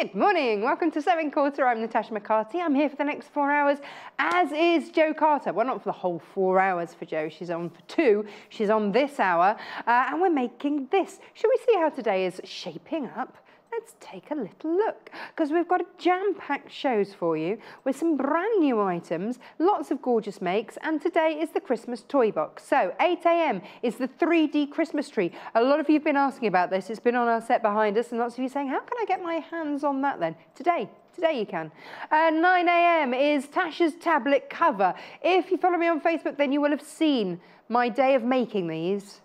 Good morning, welcome to 7 1/4. I'm Natasha McCarthy. I'm here for the next 4 hours, as is Jo Carter. Well, not for the whole 4 hours for Jo, she's on for 2. She's on this hour, and we're making this. Shall we see how today is shaping up? Let's take a little look, because we've got jam-packed shows for you with some brand new items, lots of gorgeous makes, and today is the Christmas toy box. So 8 AM is the 3D Christmas tree. A lot of you have been asking about this. It's been on our set behind us, and lots of you saying, how can I get my hands on that then? Today you can. 9 AM is Tasha's tablet cover. If you follow me on Facebook, then you will have seen my day of making these.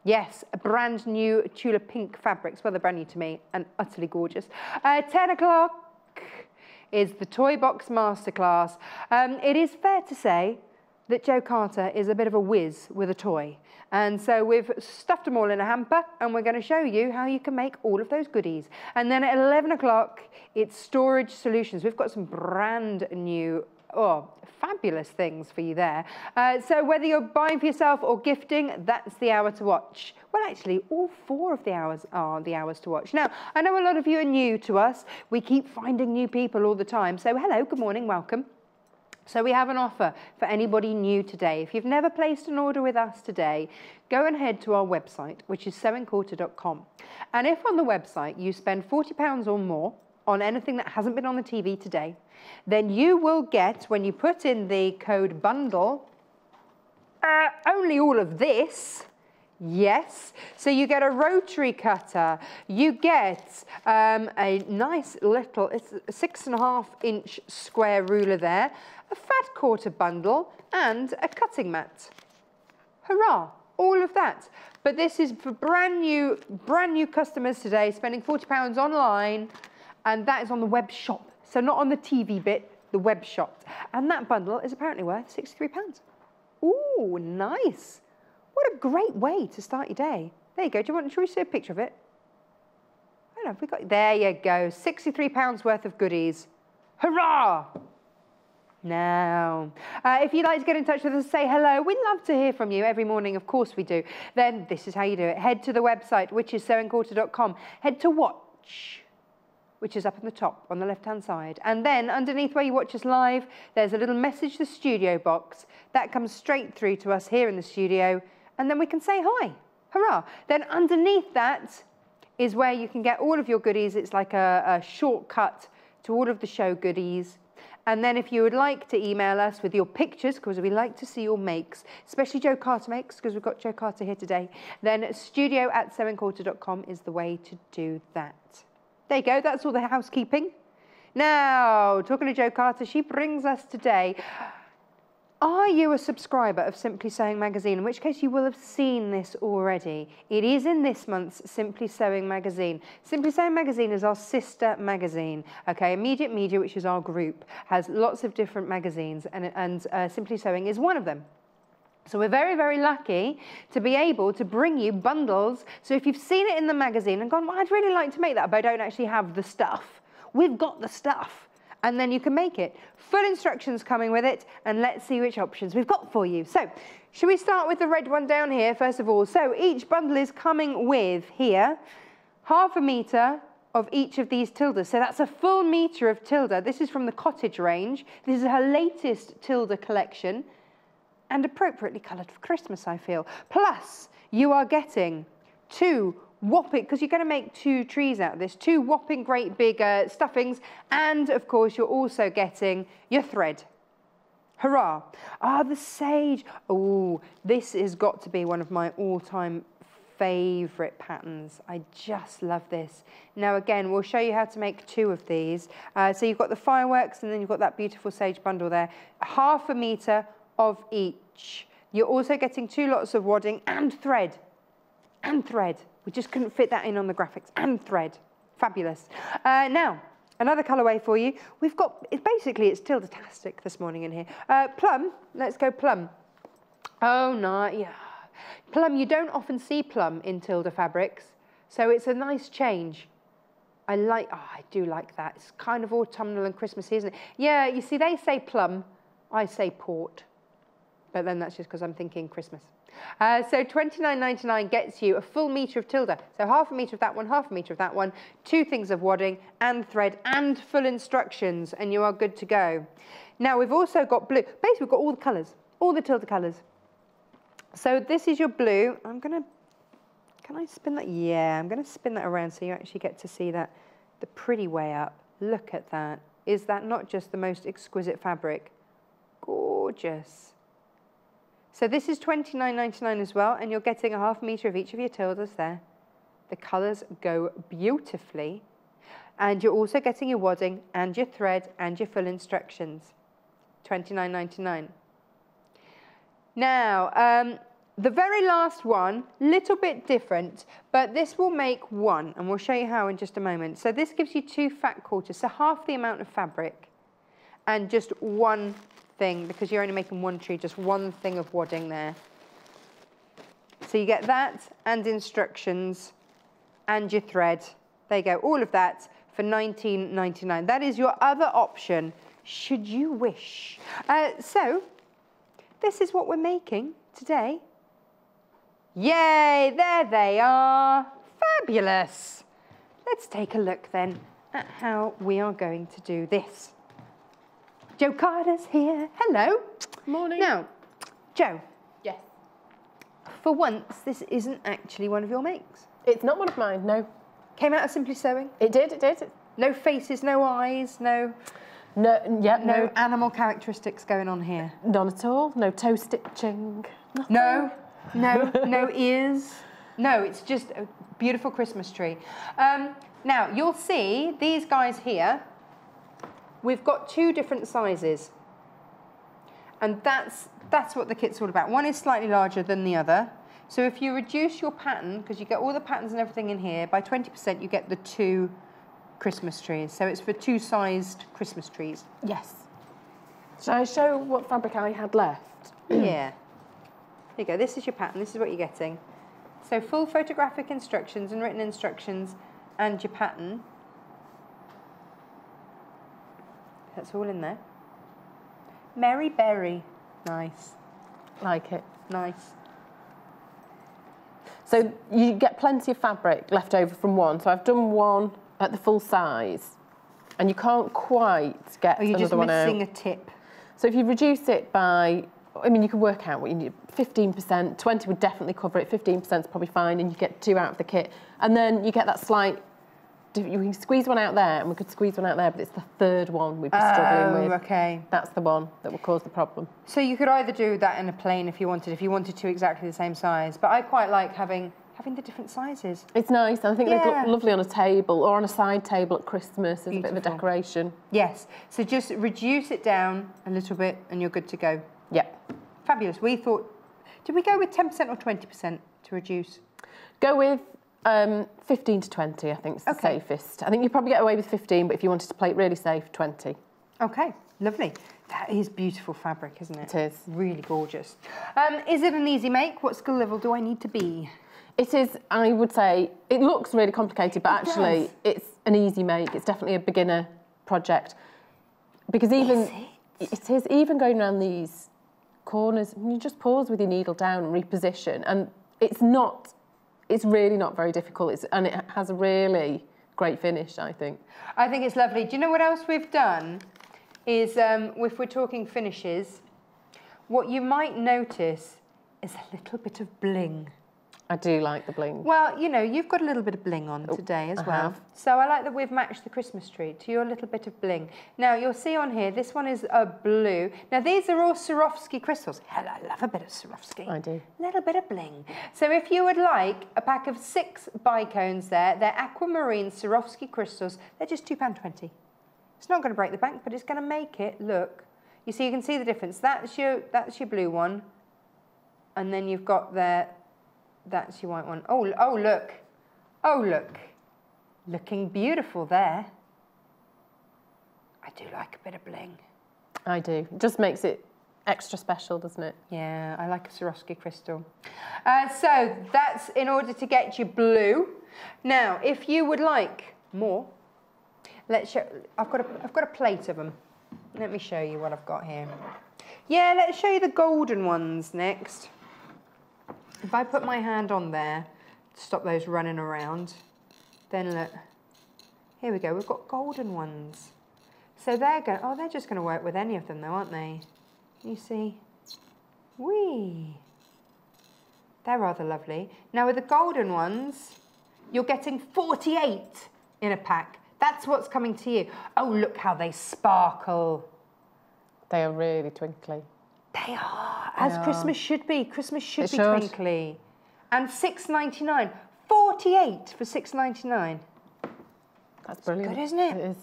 Yes, a brand new tulip pink fabrics. Well, they're brand new to me and utterly gorgeous. 10 o'clock is the Toy Box Masterclass. It is fair to say that Jo Carter is a bit of a whiz with a toy. And so we've stuffed them all in a hamper, and we're going to show you how you can make all of those goodies. And then at 11 o'clock, it's storage solutions. We've got some brand new fabulous things for you there. So whether you're buying for yourself or gifting, that's the hour to watch. Well, actually, all 4 of the hours are the hours to watch. Now, I know a lot of you are new to us. We keep finding new people all the time. So hello, good morning, welcome. So we have an offer for anybody new today. If you've never placed an order with us today, go and head to our website, which is 7quarter.com. And if on the website you spend £40 or more on anything that hasn't been on the TV today, then you will get, when you put in the code bundle, only all of this. Yes, so you get a rotary cutter, you get a nice little, it's a 6.5-inch square ruler there, a fat quarter bundle, and a cutting mat. Hurrah, all of that. But this is for brand new customers today, spending £40 online, and that is on the web shop. So not on the TV bit, the web shop. And that bundle is apparently worth £63. Ooh, nice. What a great way to start your day. There you go. Should we see a picture of it? I don't know if we got, there you go. £63 worth of goodies. Hurrah! Now, if you'd like to get in touch with us, say hello. We'd love to hear from you every morning. Of course we do. Then this is how you do it. Head to the website, which is 7quarter.com. Head to watch, which is up on the top on the left-hand side. And then underneath where you watch us live, there's a little message the studio box. That comes straight through to us here in the studio, and then we can say hi. Hurrah. Then underneath that is where you can get all of your goodies. It's like a shortcut to all of the show goodies. And then if you would like to email us with your pictures, because we like to see your makes, especially Jo Carter makes, because we've got Jo Carter here today, then studio@7quarter.com is the way to do that. There you go, that's all the housekeeping. Now, talking to Jo Carter, she brings us today, are you a subscriber of Simply Sewing magazine? In which case you will have seen this already. It is in this month's Simply Sewing magazine. Simply Sewing magazine is our sister magazine. Okay, Immediate Media, which is our group, has lots of different magazines, and Simply Sewing is one of them. So we're very, very lucky to be able to bring you bundles. So if you've seen it in the magazine and gone, well, I'd really like to make that, but I don't actually have the stuff, we've got the stuff. And then you can make it. Full instructions coming with it, and let's see which options we've got for you. So, should we start with the red one down here, first of all? So each bundle is coming with, here, 1/2 metre of each of these Tildas. So that's a full metre of Tilda. This is from the Cottage range. This is her latest Tilda collection, and appropriately coloured for Christmas, I feel. Plus, you are getting 2 whopping, because you're going to make 2 trees out of this, 2 whopping great big stuffings, and of course you're also getting your thread. Hurrah. Ah, the sage. Oh, this has got to be one of my all-time favourite patterns. I just love this. Now again, we'll show you how to make 2 of these. So you've got the fireworks, and then you've got that beautiful sage bundle there. 1/2 metre of each. You're also getting 2 lots of wadding and thread. And thread. We just couldn't fit that in on the graphics. And thread. Fabulous. Now, another colourway for you. We've got, basically it's Tilda-tastic this morning in here. Plum. Let's go plum. Oh, no, yeah. Plum, you don't often see plum in Tilda fabrics. So it's a nice change. I do like that. It's kind of autumnal and Christmassy, isn't it? Yeah, you see, they say plum. I say port. But then that's just because I'm thinking Christmas. So £29.99 gets you a full metre of Tilda. So half a metre of that one, half a metre of that one, 2 things of wadding and thread and full instructions, and you are good to go. Now we've also got blue. Basically we've got all the colours, all the Tilda colours. So this is your blue. Can I spin that? Yeah, I'm going to spin that around so you actually get to see that the pretty way up. Look at that. Is that not just the most exquisite fabric? Gorgeous. So this is £29.99 as well, and you're getting a half metre of each of your Tildas there. The colours go beautifully, and you're also getting your wadding and your thread and your full instructions. £29.99. Now, the very last one, little bit different, but this will make one, and we'll show you how in just a moment. So this gives you 2 fat quarters, so half the amount of fabric, and just one thing, because you're only making 1 tree, just 1 thing of wadding there. So you get that and instructions and your thread. There you go, all of that for £19.99. That is your other option, should you wish. So this is what we're making today. Yay, there they are. Fabulous. Let's take a look then at how we are going to do this. Jo Carter's here. Hello. Morning. Now, Jo. Yes. For once, this isn't actually one of your makes. It's not one of mine, no. Came out of Simply Sewing? It did. No faces, no eyes, no animal characteristics going on here. None at all. No toe stitching. Nothing. No ears. No, it's just a beautiful Christmas tree. Now, you'll see these guys here. We've got 2 different sizes, and that's what the kit's all about. One is slightly larger than the other. So if you reduce your pattern, because you get all the patterns and everything in here, by 20% you get the 2 Christmas trees. So it's for 2-sized Christmas trees. Yes. Shall I show what fabric I had left? Yeah. There you go. This is your pattern. This is what you're getting. So full photographic instructions and written instructions and your pattern. That's all in there. Merry Berry. Nice. Like it. Nice. So you get plenty of fabric left over from one. So I've done one at the full size, and you can't quite get another one out. You're just missing a tip. So if you reduce it by, I mean, you can work out what you need. 15%, 20 would definitely cover it. 15% is probably fine, and you get 2 out of the kit. And then you get that slight. You can squeeze one out there, and we could squeeze one out there, but it's the 3rd one we'd be struggling with. Okay. That's the one that will cause the problem. So you could either do that in a plain if you wanted 2 exactly the same size, but I quite like having the different sizes. It's nice, and I think they look lovely on a table or on a side table at Christmas as a bit of a decoration. Yes, so just reduce it down a little bit and you're good to go. Yep. Fabulous. We thought, did we go with 10% or 20% to reduce? Go with 15 to 20, I think is the safest. I think you probably get away with 15, but if you wanted to play it really safe, 20. Okay, lovely. That is beautiful fabric, isn't it? It is. Really gorgeous. Is it an easy make? What skill level do I need to be? It is, I would say, it looks really complicated, but actually it's an easy make. It's definitely a beginner project. Because even, it is, even going around these corners, you just pause with your needle down and reposition, and it's really not very difficult, and it has a really great finish, I think. I think it's lovely. Do you know what else we've done? Is, if we're talking finishes, what you might notice is a little bit of bling. I do like the bling. Well, you know, you've got a little bit of bling on today as well. Have. So I like that we've matched the Christmas tree to your little bit of bling. Now, you'll see on here, this one is a blue. Now, these are all Swarovski crystals. Hell, I love a bit of Swarovski. I do. A little bit of bling. So if you would like a pack of 6 bicones there, they're aquamarine Swarovski crystals. They're just £2.20. It's not going to break the bank, but it's going to make it look. You see, you can see the difference. That's your blue one. And then you've got that's your white one. Oh, look. Oh, look. Looking beautiful there. I do like a bit of bling. I do. It just makes it extra special, doesn't it? Yeah, I like a Swarovski crystal. So that's in order to get you blue. Now, if you would like more, let's show. I've got a plate of them. Let me show you what I've got here. Yeah, let's show you the golden ones next. If I put my hand on there to stop those running around, then look, here we go, we've got golden ones. So they're just going to work with any of them though, aren't they? You see? Whee! They're rather lovely. Now with the golden ones, you're getting 48 in a pack. That's what's coming to you. Oh, look how they sparkle. They are really twinkly. They are, as Christmas should be. Christmas should be twinkly. And $6.99. 48 for $6.99. That's brilliant. Good, isn't it? It is.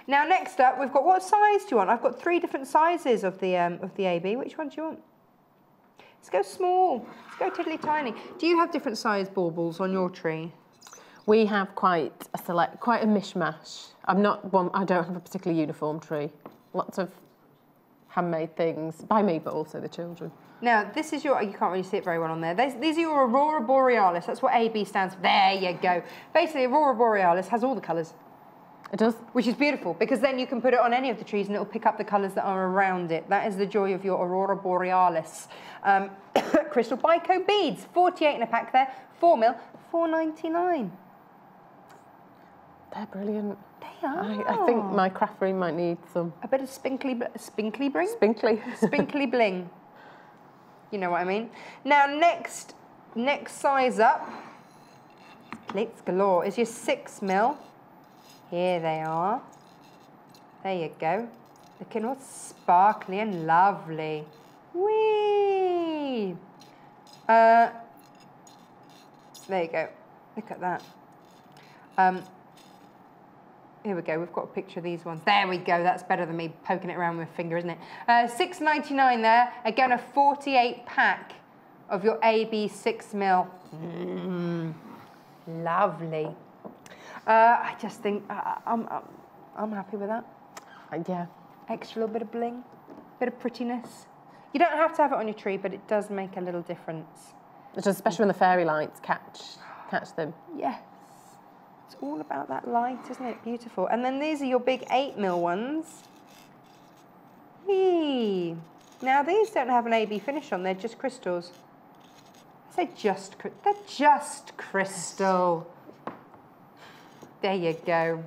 Now, next up, we've got, what size do you want? I've got 3 different sizes of the AB. Which one do you want? Let's go small. Let's go tiddly tiny. Do you have different size baubles on your tree? We have quite a mishmash. I don't have a particularly uniform tree. Lots of handmade things by me, but also the children. Now, this is your, you can't really see it very well on there. These are your Aurora Borealis. That's what AB stands for. There you go. Basically, Aurora Borealis has all the colours. It does. Which is beautiful, because then you can put it on any of the trees and it'll pick up the colours that are around it. That is the joy of your Aurora Borealis. Crystal bico beads, 48 in a pack there. 4mm, $4.99. They're brilliant. They are. I think my craft room might need some. A bit of spinkly bling? Spinkly. Spinkly bling. You know what I mean? Now, next size up, plates galore, is your 6mm. Here they are. There you go. Looking all sparkly and lovely. Whee! There you go. Look at that. Here we go. We've got a picture of these ones. There we go. That's better than me poking it around with a finger, isn't it? $6.99 there. Again, a 48 pack of your AB 6mm. Lovely. I just think I'm happy with that. Yeah. Extra little bit of bling, bit of prettiness. You don't have to have it on your tree, but it does make a little difference. Especially when the fairy lights catch them. Yes. It's all about that light, isn't it? Beautiful. And then these are your big 8mm ones. Whee! Now these don't have an AB finish on, they're just crystals. They're just crystal. There you go.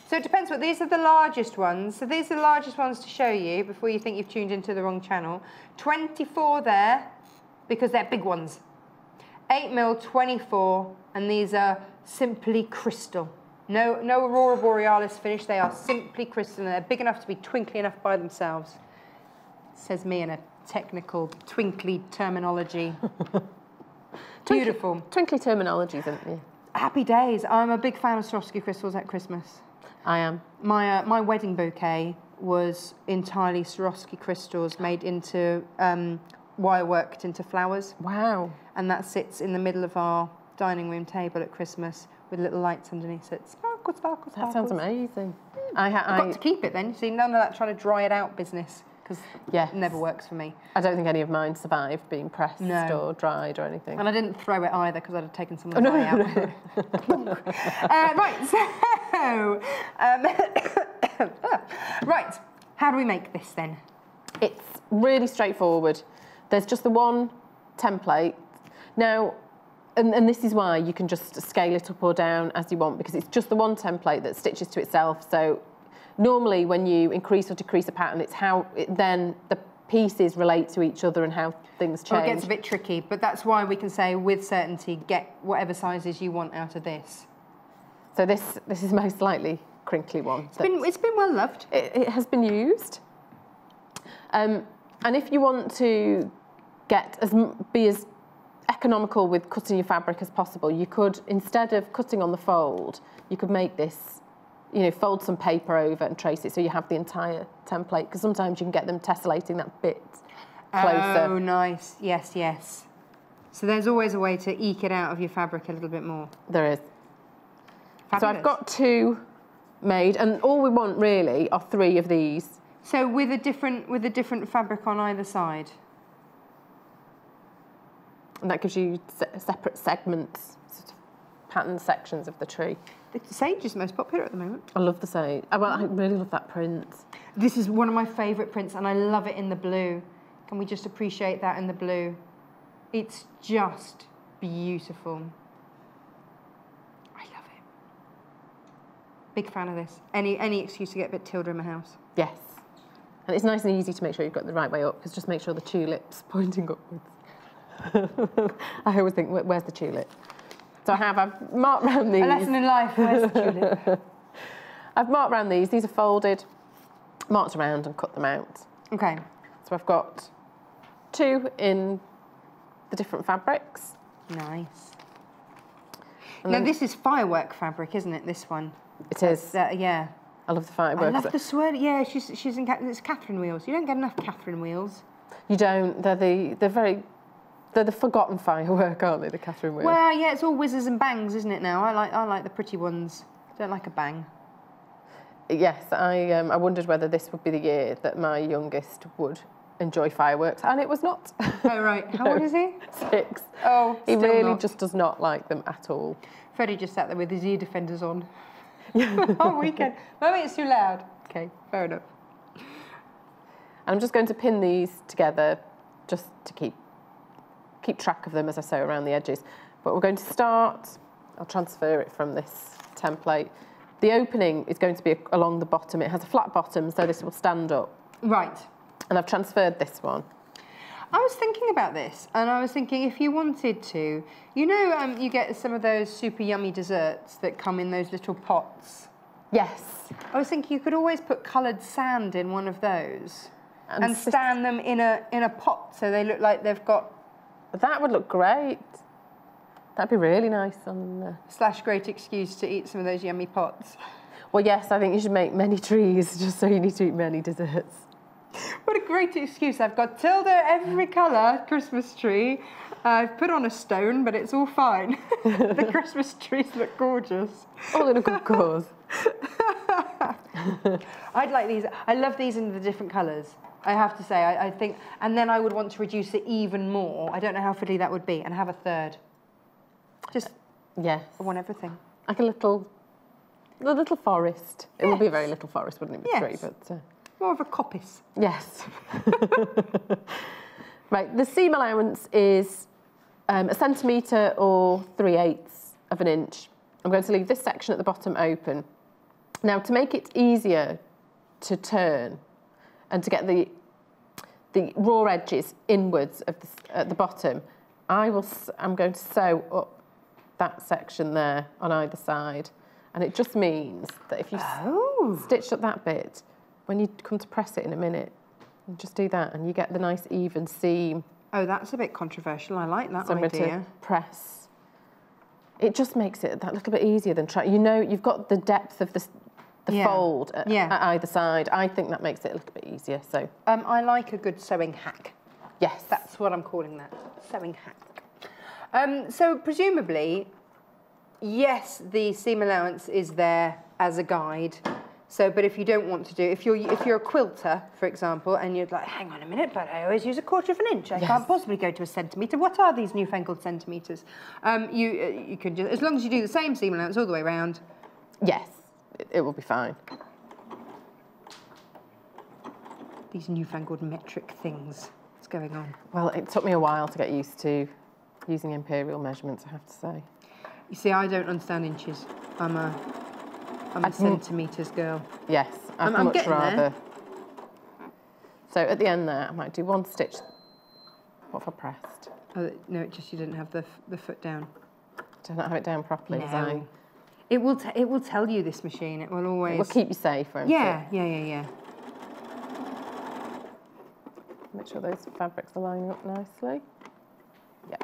So it depends what, these are the largest ones. So these are the largest ones to show you before you think you've tuned into the wrong channel. 24 there, because they're big ones. 8mm, 24, and these are simply crystal. No Aurora Borealis finish, they are simply crystal, and they're big enough to be twinkly enough by themselves. Says me in a technical, twinkly terminology. Beautiful. Twinkly terminology, isn't it? Happy days. I'm a big fan of Swarovski crystals at Christmas. I am. My wedding bouquet was entirely Swarovski crystals made into wire worked into flowers. Wow. And that sits in the middle of our dining room table at Christmas with little lights underneath it. Sparkle, sparkle, sparkle. That sounds amazing. I've got to keep it then. See, none of that trying to dry it out business, because it never works for me. I don't think any of mine survived being pressed or dried or anything. And I didn't throw it either, because I'd have taken some of the dye out. Right, so... right, how do we make this then? It's really straightforward. There's just the one template. Now, and this is why you can just scale it up or down as you want, because it's just the one template that stitches to itself. So normally when you increase or decrease a pattern, it's how then the pieces relate to each other and how things change. Well, it gets a bit tricky, but that's why we can say with certainty, get whatever sizes you want out of this. So this is most likely crinkly one. It's been well loved. It has been used. And if you want to be as economical with cutting your fabric as possible, you could, instead of cutting on the fold, you could make this, fold some paper over and trace it so you have the entire template, because sometimes you can get them tessellating that bit closer. Oh, nice. Yes, yes. So there's always a way to eke it out of your fabric a little bit more. There is. Fabulous. So I've got 2 made, and all we want really are 3 of these. So with a different fabric on either side. And that gives you separate segments, sort of pattern sections of the tree. The sage is most popular at the moment. I love the sage. Well, I really love that print. This is one of my favourite prints, and I love it in the blue. Can we just appreciate that in the blue? It's just beautiful. I love it. Big fan of this. Any excuse to get a bit Tilda in my house. Yes. And it's nice and easy to make sure you've got it the right way up, because just make sure the tulip's pointing upwards. I always think, where's the tulip? So I've marked around these. A lesson in life, where's the tulip? I've marked around these. These are folded, marked around and cut them out. Okay. So I've got 2 in the different fabrics. Nice. And now this is firework fabric, isn't it, this one? It is. Yeah. I love the fireworks. I love the swirl. Yeah, she's in. It's Catherine wheels. You don't get enough Catherine wheels. You don't. They're the forgotten firework, aren't they? The Catherine wheel. Well, yeah, it's all whizzes and bangs, isn't it? Now I like the pretty ones. Don't like a bang. Yes, I wondered whether this would be the year that my youngest would enjoy fireworks, and it was not. Oh right. How old is he? 6. Oh, he still really not. just does not like them at all. Freddie just sat there with his ear defenders on. Oh, weekend. Mummy, it's too loud. Okay, fair enough. And I'm just going to pin these together just to keep track of them as I sew around the edges. But we're going to start, I'll transfer it from this template. The opening is going to be along the bottom. It has a flat bottom, so this will stand up. Right. And I've transferred this one. I was thinking about this, and I was thinking if you wanted to, you know, you get some of those super yummy desserts that come in those little pots. Yes. I was thinking you could always put coloured sand in one of those and stand them in a pot so they look like they've got... That would look great. That'd be really nice on... / great excuse to eat some of those yummy pots. Well, yes, I think you should make many trees just so you need to eat many desserts. What a great excuse. I've got Tilda every colour Christmas tree. I've put on a stone, but it's all fine. The Christmas trees look gorgeous. All in a good cause. I'd like these. I love these in the different colours. I have to say, I think, and then I would want to reduce it even more. I don't know how fiddly that would be, and have a third. Just, yes. I want everything. Like a little forest. It would be a very little forest, wouldn't it, with Yes. tree, but... More of a coppice. Yes. Right, the seam allowance is 1 centimetre or 3/8 of an inch. I'm going to leave this section at the bottom open. Now, to make it easier to turn and to get the raw edges inwards at the bottom, I'm going to sew up that section there on either side. And it just means that if you stitched up that bit, when you come to press it in a minute, you just do that and you get the nice even seam. Oh, that's a bit controversial. I like that So I'm idea. going to press. It just makes it that little bit easier than trying. You know, you've got the depth of the fold at either side. I think that makes it a little bit easier. So I like a good sewing hack. yes, That's what I'm calling that, sewing hack. So presumably, yes, the seam allowance is there as a guide. So, but if you don't want to do, if you're a quilter, for example, and you're like, hang on a minute, but I always use 1/4 of an inch. I can't possibly go to a centimetre. What are these newfangled centimetres? You can just, as long as you do the same seam allowance all the way around. yes, it will be fine. These newfangled metric things. What's going on? Well, it took me a while to get used to using imperial measurements, I have to say. You see, I don't understand inches. I'm a centimetres girl. Yes, I'd I'm much getting rather. there. So at the end there, I might do 1 stitch. What if I pressed? Oh, no, it just you didn't have the foot down. Do I not have it down properly? No. It will tell you, this machine. It will always. It will keep you safe, won't it? Yeah. Make sure those fabrics are lining up nicely. Yeah.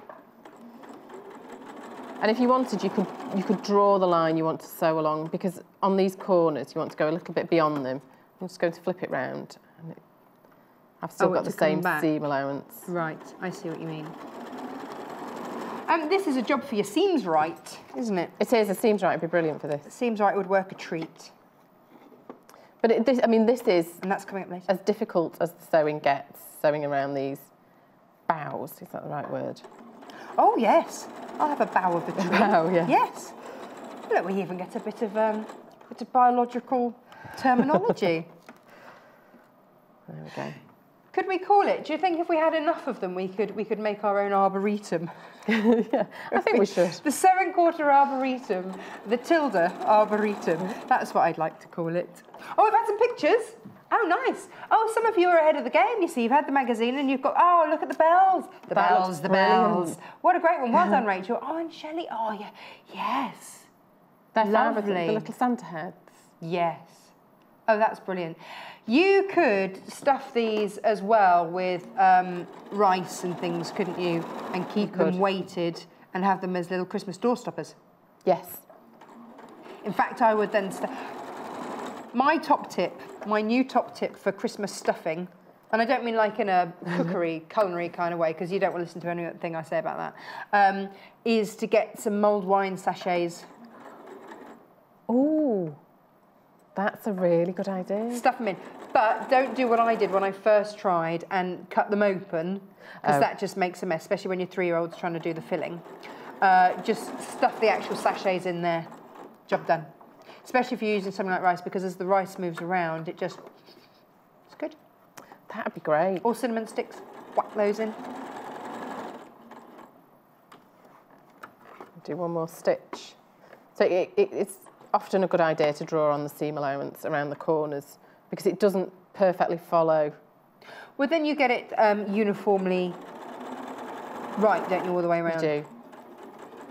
And if you wanted, you could draw the line you want to sew along, because on these corners you want to go a little bit beyond them. I'm just going to flip it round, and I've still got the same seam allowance. Right, I see what you mean. This is a job for your seams right, isn't it? It is. A seams right would be brilliant for this. Seams right would work a treat. But this is, and that's coming up later, as difficult as the sewing gets, sewing around these bows. Is that the right word? Oh yes, I'll have a bow of a tree. Bow, yeah. Yes. Look, we even get a bit of biological terminology. There we go. Could we call it? Do you think if we had enough of them, we could make our own arboretum? Yeah, I think we should. The 7/4 arboretum, the Tilda arboretum. That's what I'd like to call it. Oh, we've had some pictures. Oh, nice. Oh, some of you are ahead of the game, you see. You've had the magazine and you've got, oh, look at the bells. The bells, the bells. What a great one. Well done, Rachel. Oh, and Shelley. Oh, yeah. Yes. They're lovely. The little Santa heads. Yes. Oh, that's brilliant. You could stuff these as well with rice and things, couldn't you? And keep them weighted and have them as little Christmas doorstoppers. Yes. In fact, I would then... My top tip, my new top tip for Christmas stuffing, and I don't mean like in a culinary kind of way, because you don't want to listen to anything I say about that, is to get some mulled wine sachets. Ooh. That's a really good idea. Stuff them in. But don't do what I did when I first tried and cut them open, because that just makes a mess, especially when your 3-year-old's trying to do the filling. Just stuff the actual sachets in there. Job done. Especially if you're using something like rice, because as the rice moves around, it's good. That'd be great. Or cinnamon sticks. Whack those in. Do one more stitch. So it's often a good idea to draw on the seam allowance around the corners because it doesn't perfectly follow. Well, then you get it uniformly right, don't you, all the way around? You do.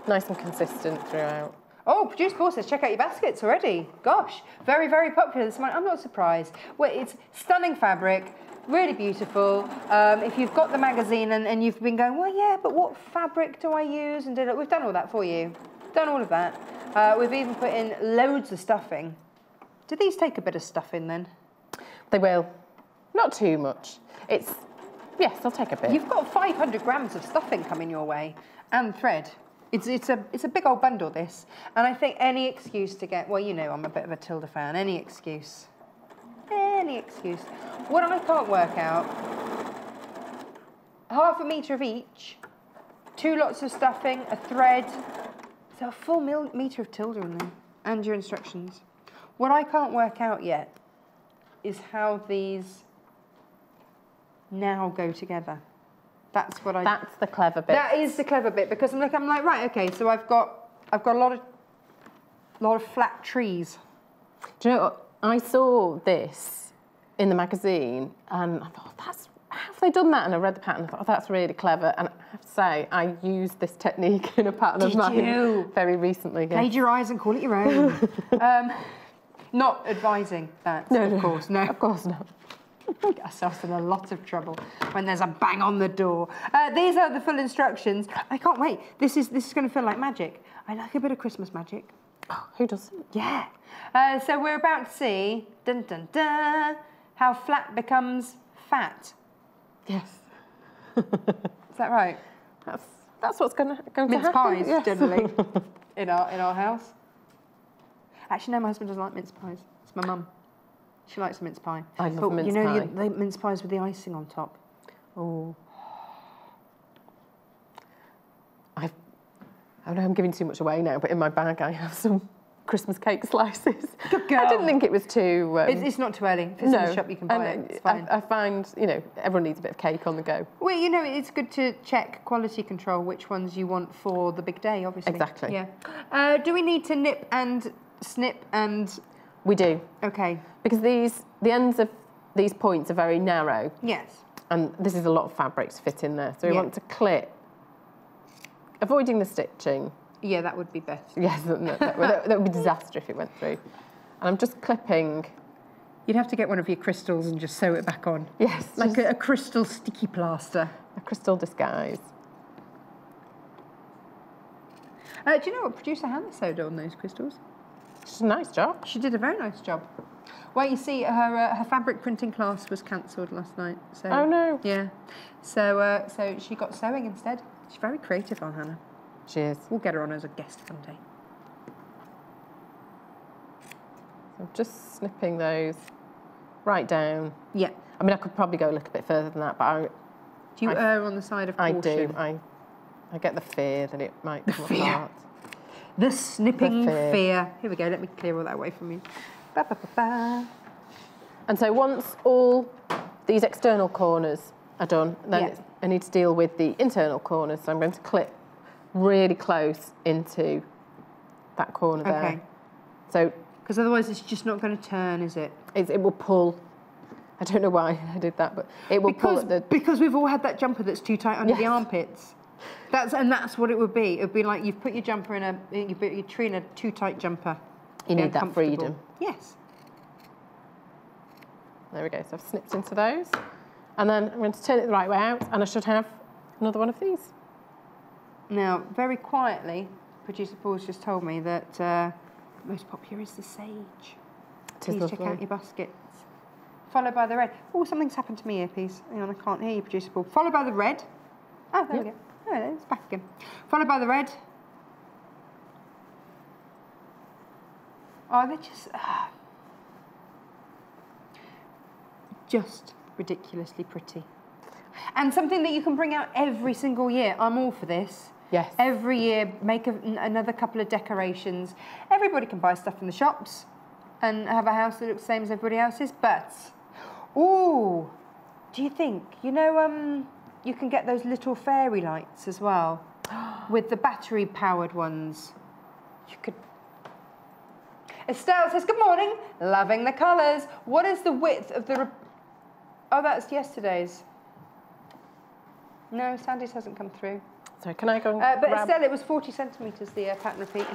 Nice and consistent throughout. Oh, Producer Paul says, check out your baskets already. Gosh, very, very popular this morning. I'm not surprised. Well, it's stunning fabric, really beautiful. If you've got the magazine and you've been going, well, yeah, but what fabric do I use? And we've done all that for you. Done all of that. We've even put in loads of stuffing. Do these take a bit of stuffing then? They will. Not too much. Yes, they'll take a bit. You've got 500 grams of stuffing coming your way and thread. It's a big old bundle, this. And I think any excuse to get, well, you know, I'm a bit of a Tilda fan, any excuse. Any excuse. What I can't work out, 1/2 metre of each, 2 lots of stuffing, a thread, so a full metre of Tilda in there, and your instructions. What I can't work out yet is how these now go together. That's the clever bit. That is the clever bit, because I'm like, right, okay, so I've got a lot of flat trees. Do you know what? I saw this in the magazine and I thought, how have they done that? And I read the pattern and I thought, oh, that's really clever. And I have to say, I used this technique in a pattern of mine very recently. Plagiarise and call it your own. Not advising that, of course. No, of course not. Get ourselves in a lot of trouble when there's a bang on the door. These are the full instructions. I can't wait. This is going to feel like magic. I like a bit of Christmas magic. Oh, who doesn't? Yeah. So we're about to see, dun dun dun, how flat becomes fat. Yes. Is that right? That's what's going to happen. Mince pies, yes. Generally, in our house. Actually, no, my husband doesn't like mince pies. It's my mum. She likes a mince pie. I love a mince pie. You know, the mince pies with the icing on top. Oh. I know I'm giving too much away now, but in my bag I have some Christmas cake slices. Good girl. I didn't think it was too... it's not too early. If it's in the shop, you can buy it. It's fine. I find, you know, everyone needs a bit of cake on the go. Well, you know, it's good to check quality control, which ones you want for the big day, obviously. Exactly. Yeah. Do we need to nip and snip and... We do. Okay. Because the ends of these points are very narrow. Yes. And this is a lot of fabric to fit in there. So we want to clip, avoiding the stitching. Yeah, that would be best. Yes, that would be disaster if it went through. And I'm just clipping. You'd have to get one of your crystals and just sew it back on. Yes. Like a crystal sticky plaster. A crystal disguise. Do you know what producer Hannah sewed on those crystals? It's a nice job. She did a very nice job. Well, you see, her fabric printing class was cancelled last night. So, oh, no. Yeah. So she got sewing instead. She's very creative, Aunt Hannah. She is. We'll get her on as a guest one day. I'm just snipping those right down. Yeah. I mean, I could probably go a little bit further than that, but do you err on the side of caution? I do. I get the fear that it might come apart. The snipping fear. Here we go. Let me clear all that away from you. Ba, ba, ba, ba. And so once all these external corners are done. Then I need to deal with the internal corners. So I'm going to clip really close into that corner there. So, because otherwise it's just not going to turn, is it? It will pull. I don't know why I did that, but it will pull at the... Because we've all had that jumper that's too tight under the armpits. That's what it would be. It would be like you've put your jumper in you put your tree in a too tight jumper. You need that freedom. Yes. There we go. So I've snipped into those. And then I'm going to turn it the right way out, and I should have another one of these. Now, very quietly, producer Paul's just told me that most popular is the sage. Please check out your baskets. Followed by the red. Oh, something's happened to me here, please. Hang on, I can't hear you, producer Paul. Followed by the red. Oh, there we go. Oh, it's back again. Followed by the red. Oh, they're just ridiculously pretty. And something that you can bring out every single year. I'm all for this. Yes. Every year, make another couple of decorations. Everybody can buy stuff from the shops and have a house that looks the same as everybody else's. But, ooh, do you think, you know, you can get those little fairy lights as well with the battery-powered ones. You could... Estelle says, good morning, loving the colours. What is the width of the... Oh, that's yesterday's. No, Sandy's hasn't come through. Sorry, can I go and but Estelle, it was 40 centimetres, the pattern repeat.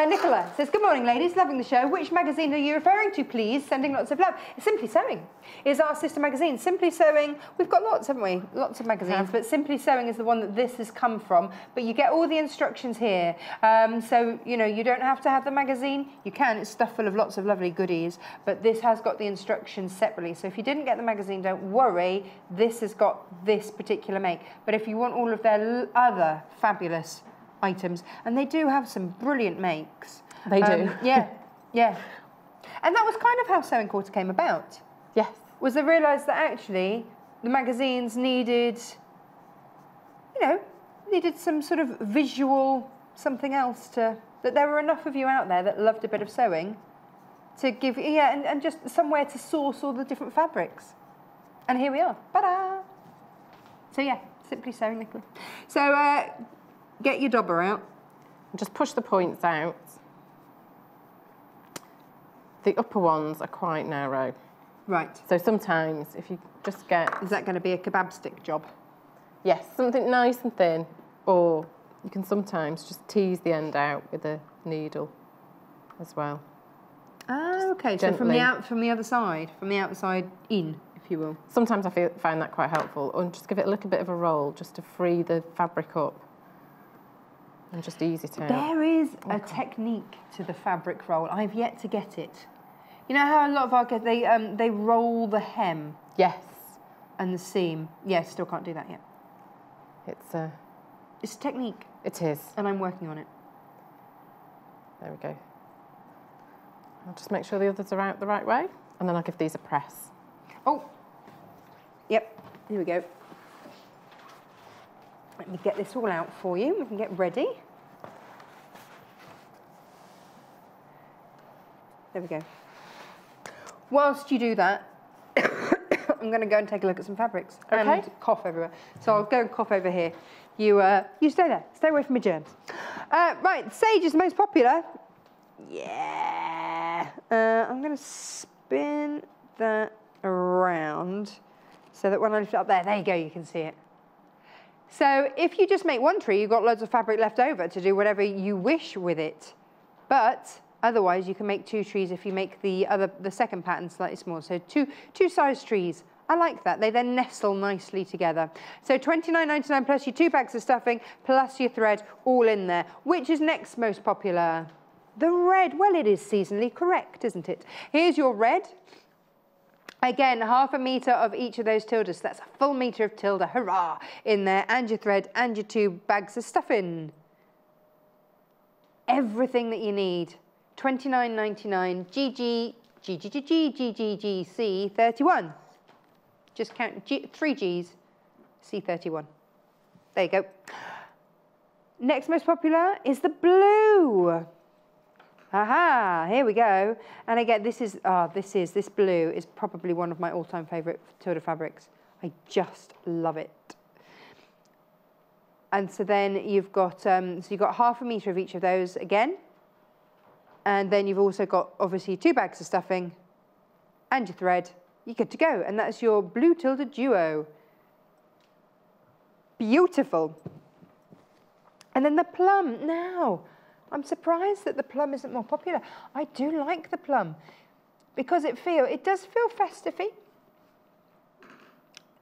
Nicola says, good morning, ladies, loving the show. Which magazine are you referring to, please? Sending lots of love. Simply Sewing is our sister magazine. Simply Sewing, we've got lots, haven't we? Lots of magazines, but Simply Sewing is the one that this has come from. But you get all the instructions here. So, you know, you don't have to have the magazine. You can, it's stuffed full of lots of lovely goodies. But this has got the instructions separately. So if you didn't get the magazine, don't worry. This has got this particular make. But if you want all of their other fabulous items, and they do have some brilliant makes. They do. Yeah. And that was kind of how Sewing Quarter came about. Yes. Was they realised that actually the magazines needed, you know, needed some sort of visual something else that there were enough of you out there that loved a bit of sewing to give, and just somewhere to source all the different fabrics. And here we are. Ta-da! So yeah. Simply Sewing, Nicola. So get your dobber out. And just push the points out. The upper ones are quite narrow. Right. So sometimes if you just get... Is that going to be a kebab stick job? Yes, something nice and thin. Or you can sometimes just tease the end out with a needle as well. Ah, okay. So from the other side, from the outside in, if you will. Sometimes I find that quite helpful. And just give it a little bit of a roll just to free the fabric up. And just ease it out. There is a technique to the fabric roll. I've yet to get it. You know how a lot of our kids, they roll the hem? Yes. And the seam. Yes, still can't do that yet. It's a technique. It is. And I'm working on it. There we go. I'll just make sure the others are out the right way. And then I'll give these a press. Oh. Yep. Here we go. Let me get this all out for you. We can get ready. There we go. Whilst you do that, I'm going to go and take a look at some fabrics. Okay. And cough everywhere. So I'll go and cough over here. You stay there. Stay away from my germs. Right, sage is the most popular. Yeah. I'm going to spin that around so that when I lift it up there you go, you can see it. So if you just make one tree, you've got loads of fabric left over to do whatever you wish with it. But otherwise, you can make two trees if you make the second pattern slightly smaller. So two size trees. I like that. They then nestle nicely together. So $29.99 plus your 2 bags of stuffing plus your thread all in there. Which is next most popular? The red. Well, it is seasonally correct, isn't it? Here's your red. Again, 1/2 metre of each of those Tildas. So that's a full metre of Tilda, hurrah, in there. And your thread and your 2 bags of stuffing. Everything that you need. $29.99, C31. Just count 3 Gs, C31. There you go. Next most popular is the blue. Aha, here we go. And again, this blue is probably one of my all-time favourite Tilda fabrics. I just love it. And so then you've got, half a metre of each of those again. And then you've also got, obviously, 2 bags of stuffing and your thread. You're good to go. And that's your blue Tilda duo. Beautiful. And then the plum. Now, I'm surprised that the plum isn't more popular. I do like the plum because it does feel festive-y.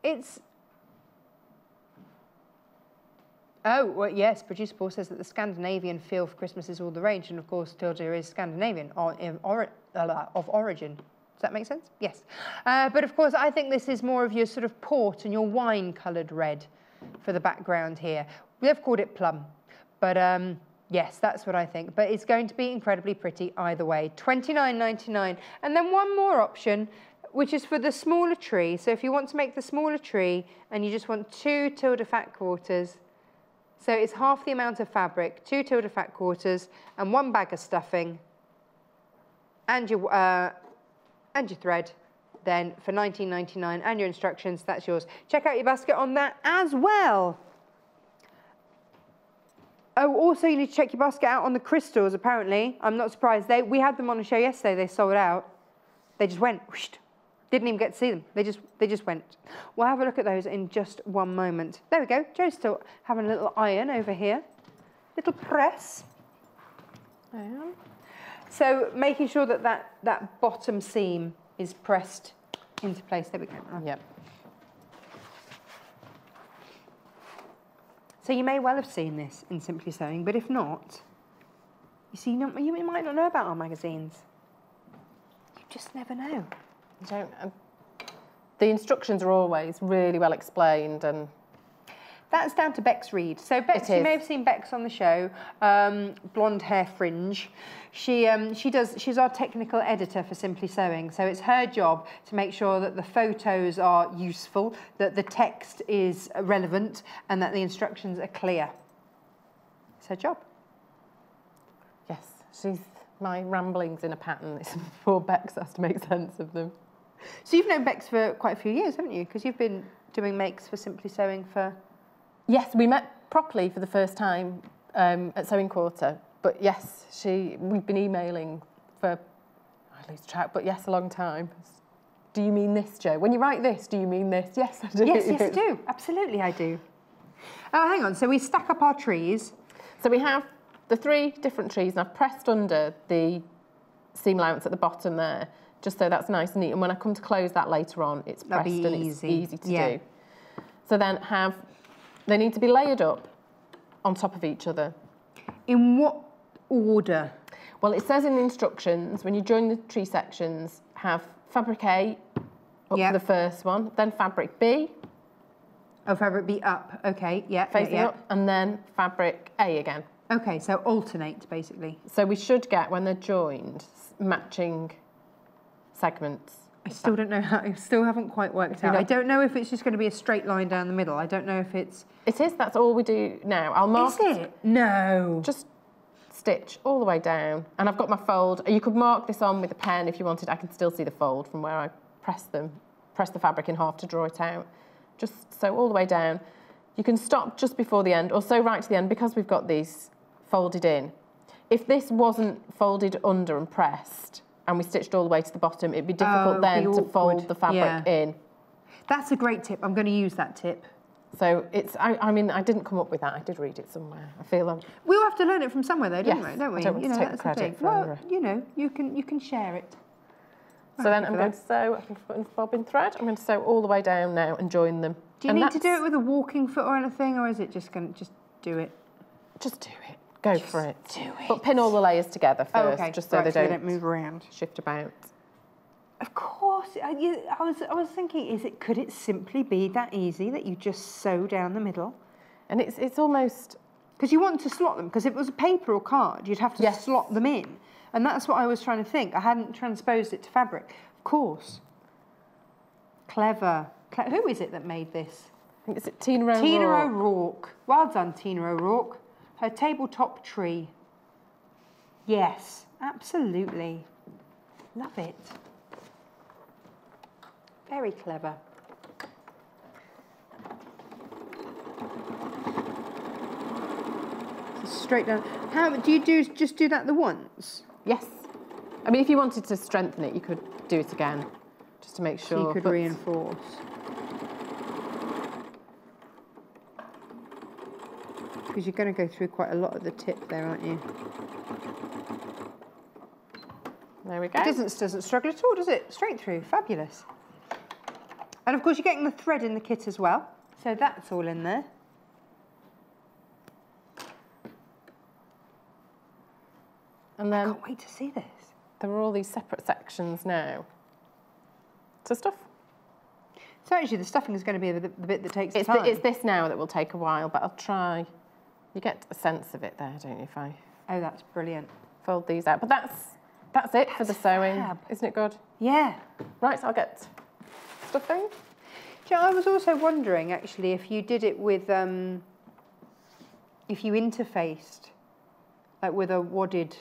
It's... Oh, well, yes, Producer Paul says that the Scandinavian feel for Christmas is all the rage, and of course Tilda is Scandinavian of origin. Does that make sense? Yes. But of course I think this is more of your sort of port and your wine-coloured red for the background here. We have called it plum, but yes, that's what I think. But it's going to be incredibly pretty either way. $29.99. And then one more option, which is for the smaller tree. So if you want to make the smaller tree and you just want 2 Tilda fat quarters, so it's half the amount of fabric, 2 Tilda fat quarters, and 1 bag of stuffing, and your thread. Then for $19.99, and your instructions, that's yours. Check out your basket on that as well. Oh, also you need to check your basket out on the crystals. Apparently, I'm not surprised. We had them on a show yesterday. They sold out. They just went. Whoosh. Didn't even get to see them. They just went. We'll have a look at those in just one moment. There we go. Joe's still having a little iron over here. Little press. I am. So making sure that that bottom seam is pressed into place. There we go. Oh. Yep. So you may well have seen this in Simply Sewing, but if not, you see, you might not know about our magazines. You just never know. The instructions are always really well explained, and that's down to Bex Reed. So Bex, you may have seen Bex on the show, blonde hair fringe. She's our technical editor for Simply Sewing. So it's her job to make sure that the photos are useful, that the text is relevant, and that the instructions are clear. It's her job. Yes, my ramblings in a pattern. Poor Bex has to make sense of them. So you've known Bex for quite a few years, haven't you? Because you've been doing makes for Simply Sewing for... Yes, we met properly for the first time at Sewing Quarter. But yes, we've been emailing for, I lose track, but yes, a long time. Do you mean this, Jo? When you write this, do you mean this? Yes, I do. Yes, I do. Absolutely, I do. Oh, hang on. So we stack up our trees. So we have the 3 different trees, and I've pressed under the seam allowance at the bottom there, just so that's nice and neat. And when I come to close that later on, it's pressed and it's easy to do. So then they need to be layered up on top of each other. In what order? Well, it says in the instructions, when you join the tree sections, have fabric A up for the first one, then fabric B. Oh, fabric B up, okay, yeah. Facing up, and then fabric A again. Okay, so alternate, basically. So we should get, when they're joined, matching segments. I still don't know how, I still haven't quite worked out. I don't know if it's just going to be a straight line down the middle. I don't know if it's... It is, that's all we do now. I'll mark... Is it? No. Just stitch all the way down. And I've got my fold. You could mark this on with a pen if you wanted. I can still see the fold from where I press the fabric in half to draw it out. Just sew all the way down. You can stop just before the end, or sew right to the end, because we've got these folded in. If this wasn't folded under and pressed, and we stitched all the way to the bottom, it'd be difficult then to fold the fabric in. That's a great tip. I'm going to use that tip. So it's, I mean, I didn't come up with that. I did read it somewhere. I feel we all have to learn it from somewhere, though, don't we? I don't want to take the credit for you know, you can share it. So then I'm going to sew, I think I've got enough bobbin thread. I'm going to sew all the way down now and join them. Do you need to do it with a walking foot or anything, or is it just going to just do it? Just do it. Go for it. Do it. But pin all the layers together first, just so they don't move around, shift about. Of course, I was thinking, could it simply be that easy that you just sew down the middle? And it's almost... Because you want to slot them, because if it was a paper or card, you'd have to slot them in. And that's what I was trying to think. I hadn't transposed it to fabric. Of course. Clever. Who is it that made this? I think it's Tina O'Rourke. Tina O'Rourke. Well done, Tina O'Rourke. Her tabletop tree. Yes. Absolutely. Love it. Very clever. Straight down. How do you just do that the once? Yes. I mean, if you wanted to strengthen it, you could do it again, just to make sure. So you could reinforce. Because you're going to go through quite a lot of the tip there, aren't you? There we go. It doesn't struggle at all, does it? Straight through. Fabulous. And of course, you're getting the thread in the kit as well. So that's all in there. And then I can't wait to see this. There are all these separate sections now to stuff. So actually, the stuffing is going to be the bit that takes time. It's this now that will take a while, but I'll try. You get a sense of it there, don't you, if I... Oh, that's brilliant. Fold these out. But that's it for the sewing. Fab. Isn't it good? Yeah. Right, I'll get stuffing. Do you know, I was also wondering, actually, if you did it with... if you interfaced, like with a wadded...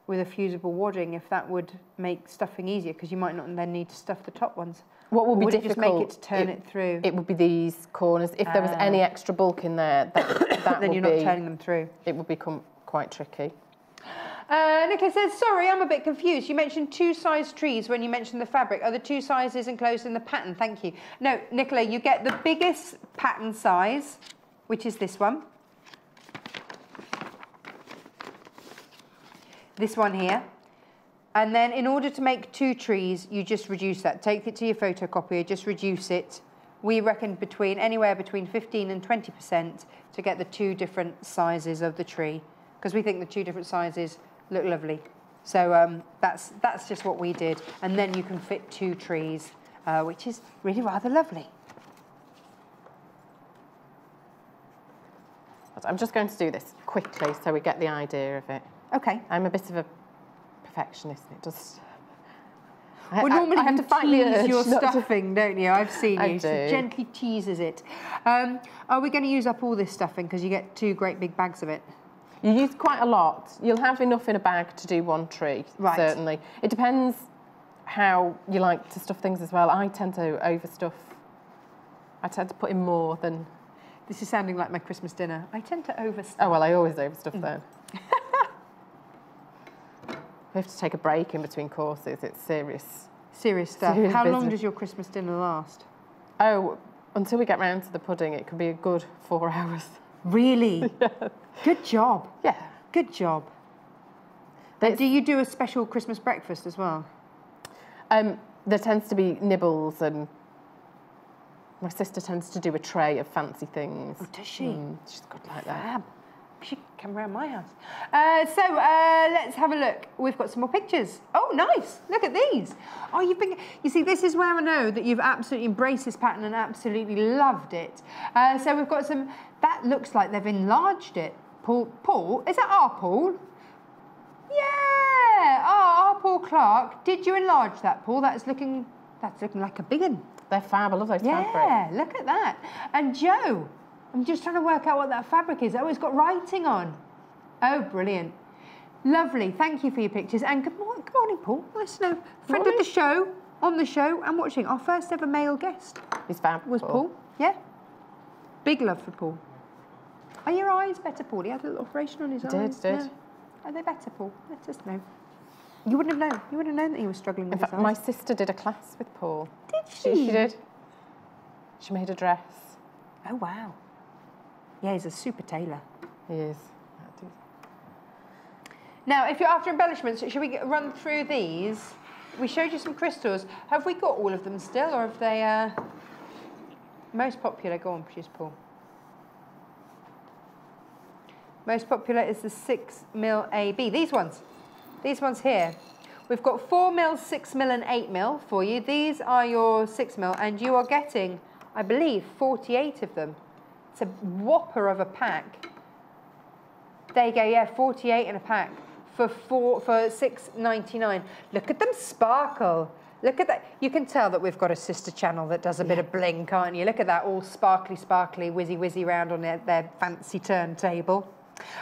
with a fusible wadding, if that would make stuffing easier, because you might not then need to stuff the top ones. What would be difficult? difficult? Just make it to turn it through. It would be these corners. If there was any extra bulk in there, that then would you're not turning them through. It would become quite tricky. Nicola says, sorry, I'm a bit confused. You mentioned 2 size trees when you mentioned the fabric. Are the 2 sizes enclosed in the pattern? Thank you. No, Nicola, you get the biggest pattern size, which is this one. This one here. And then in order to make 2 trees, you just reduce that. Take it to your photocopier, just reduce it. We reckon anywhere between 15 and 20% to get the 2 different sizes of the tree, because we think the 2 different sizes look lovely. So that's just what we did. And then you can fit 2 trees, which is really rather lovely. I'm just going to do this quickly so we get the idea of it. Okay. I'm a bit of a perfectionist. It just... Well, normally I have you to fight the tease urge your not to- stuffing, don't you? I've seen I you. do. She gently teases it. Are we going to use up all this stuffing because you get 2 great big bags of it? You use quite a lot. You'll have enough in a bag to do 1 tree, Right. certainly. It depends how you like to stuff things as well. I tend to overstuff. I tend to put in more than... This is sounding like my Christmas dinner. I tend to overstuff. Oh, well, I always overstuff then. We have to take a break in between courses. It's serious. Serious stuff. Serious How long business. does your Christmas dinner last? Oh, until we get round to the pudding, it can be a good 4 hours. Really? Yeah. Good job. Yeah. Good job. And do you do a special Christmas breakfast as well? There tends to be nibbles, and my sister tends to do a tray of fancy things. Oh, does she? She's good like that. Fab. She can come around my house. Let's have a look. We've got some more pictures. Oh, nice. Look at these. Oh, you see, this is where I know that you've absolutely embraced this pattern and absolutely loved it. So we've got some, that looks like they've enlarged it. Paul, is that our Paul? Yeah, our Paul Clark. Did you enlarge that, Paul? That's looking like a big one. They're fab. I love those Yeah, fabrics. look at that. And Joe, I'm just trying to work out what that fabric is. Oh, it's got writing on. Oh, brilliant. Lovely. Thank you for your pictures. And good morning, Paul. Nice to know. Friend of the show, on the show, and watching. Our first ever male guest He's fab. was Paul. Yeah. Big love for Paul. Are your eyes better, Paul? He had a little operation on his eyes. Did. Yeah. Are they better, Paul? Let us know. You wouldn't have known. You wouldn't have known that he was struggling with In his fact, eyes. my sister did a class with Paul. Did she? She did. She made a dress. Oh, wow. Yeah, he's a super tailor. He is. Now, if you're after embellishments, should we run through these? We showed you some crystals. Have we got all of them still, or have they... Most popular, go on, produce Paul. Most popular is the 6mm AB. These ones here. We've got 4mm, 6mm and 8mm for you. These are your 6mm, and you are getting, I believe, 48 of them. It's a whopper of a pack. There you go, yeah, 48 in a pack for $6.99. Look at them sparkle. Look at that. You can tell that we've got a sister channel that does a bit of bling, can't you? Look at that, all sparkly, sparkly, whizzy, whizzy round on their fancy turntable.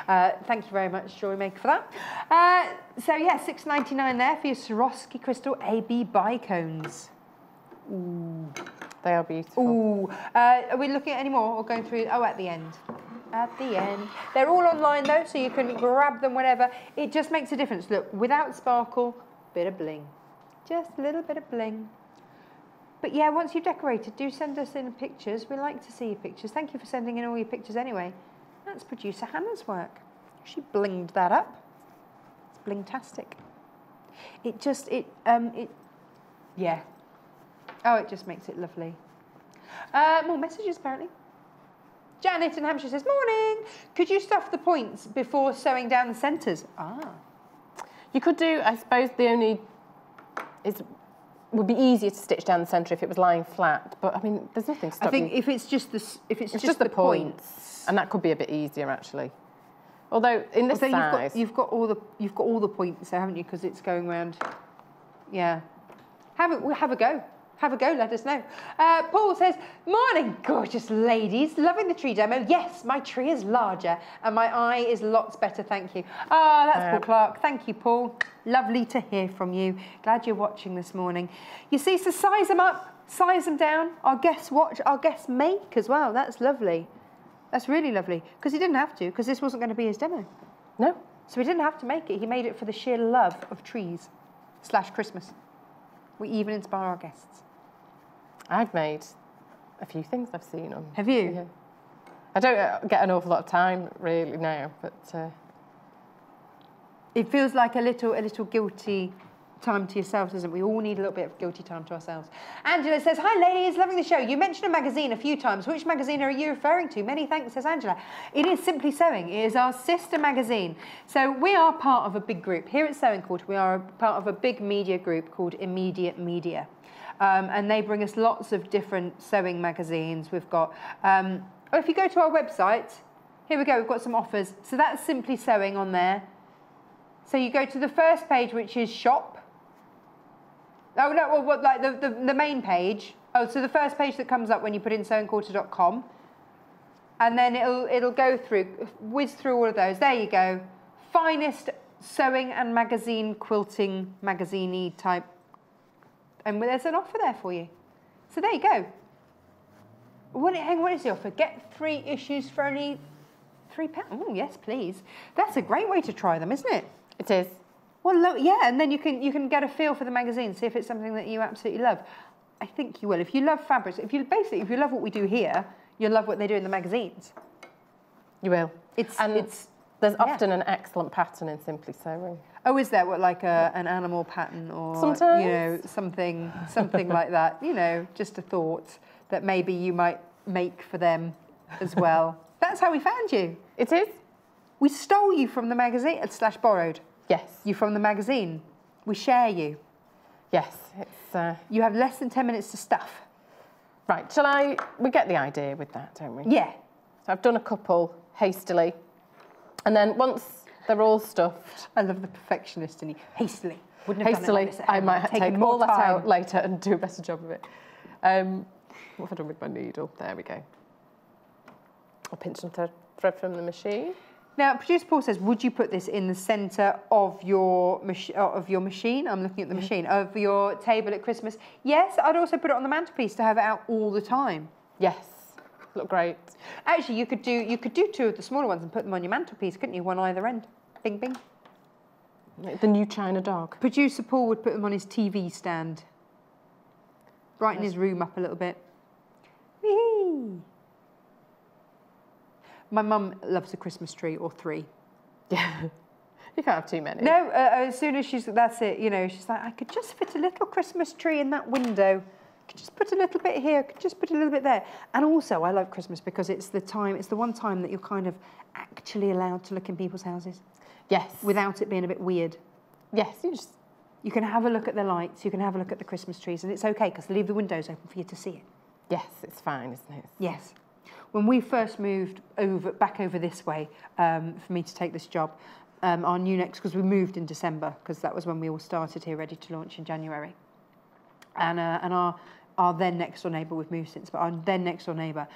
Thank you very much, Joy Maker, for that. So yeah, $6.99 there for your Swarovski crystal AB bicones. Ooh. They are beautiful. Ooh. Are we looking at any more or going through? Oh, at the end. At the end. They're all online though, so you can grab them whenever. It just makes a difference. Look, without sparkle, bit of bling. Just a little bit of bling. But yeah, once you've decorated, do send us in pictures. We like to see your pictures. Thank you for sending in all your pictures anyway. That's producer Hannah's work. She blinged that up. It's blingtastic. Yeah. Oh, it just makes it lovely. More messages apparently. Janet in Hampshire says, morning. Could you stuff the points before sewing down the centres? Ah. You could do, I suppose the only, would be easier to stitch down the centre if it was lying flat, but I mean, there's nothing stopping. I think if it's just the points, and that could be a bit easier actually. Although in this size, you've got all the points there, haven't you? Because it's going round. Yeah, have a go. Have a go, let us know. Paul says, morning, gorgeous ladies. Loving the tree demo. Yes, my tree is larger and my eye is lots better, thank you. Ah, that's Paul Clark. Thank you, Paul. Lovely to hear from you. Glad you're watching this morning. You see, so size them up, size them down. Our guests watch, our guests make as well. That's lovely. That's really lovely. Because he didn't have to, because this wasn't going to be his demo. No. So he didn't have to make it. He made it for the sheer love of trees / Christmas. We even inspire our guests. I've made a few things I've seen on. Have you? Yeah. I don't get an awful lot of time really now, but it feels like a little guilty time to yourself, doesn't it? We all need a little bit of guilty time to ourselves. Angela says, hi ladies, loving the show. You mentioned a magazine a few times. Which magazine are you referring to? Many thanks, says Angela. It is Simply Sewing. It is our sister magazine. So we are part of a big group. Here at Sewing Quarter, we are part of a big media group called Immediate Media. And they bring us lots of different sewing magazines. We've got, if you go to our website, here we go, we've got some offers. So that's Simply Sewing on there. So you go to the first page, which is shop. Oh, no, well, like the main page. Oh, so the first page that comes up when you put in sewingquarter.com. And then it'll go through, whiz through all of those. There you go. Finest sewing and magazine, quilting, magazine-y type. And there's an offer there for you. So there you go. What is the offer? Get 3 issues for only £3. Oh, yes, please. That's a great way to try them, isn't it? it is. Well, yeah, and then you can get a feel for the magazine, see if it's something that you absolutely love. I think you will. If you love fabrics, if you love what we do here, you'll love what they do in the magazines. You will. There's often an excellent pattern in Simply Sewing. Oh, is there? What, like an animal pattern or sometimes, you know, something like that? You know, just a thought that maybe you might make for them as well. That's how we found you. It is. We stole you from the magazine / borrowed. Yes. You from the magazine. We share you. Yes. It's. You have less than 10 minutes to stuff. Right. We get the idea with that, don't we? Yeah. So I've done a couple hastily, and then once they're all stuffed. I love the perfectionist in you. Hastily. Wouldn't have done it like this. I might take all that out later and do a better job of it. What have I done with my needle? There we go. I'll pinch some thread from the machine. Now, producer Paul says, would you put this in the centre of your machine? I'm looking at the machine, of your table at Christmas. Yes, I'd also put it on the mantelpiece to have it out all the time. Yes, look great. Actually, you could do 2 of the smaller ones and put them on your mantelpiece, couldn't you? One either end. Bing, bing. The new China dog. Producer Paul would put them on his TV stand. Brighten his room up a little bit. Whee! My mum loves a Christmas tree or 3. Yeah, you can't have too many. No, as soon as that's it, you know, she's like, I could just fit a little Christmas tree in that window. I could just put a little bit here, I could just put a little bit there. And also, I love Christmas because it's the one time that you're kind of actually allowed to look in people's houses. Yes. Without it being a bit weird. Yes, you can have a look at the lights, you can have a look at the Christmas trees, and it's okay because they leave the windows open for you to see it. Yes, it's fine, isn't it? Yes. When we first moved back over this way for me to take this job, our new next, because we moved in December, because that was when we all started here, ready to launch in January. And our then next door neighbour, we've moved since, but our then next door neighbour,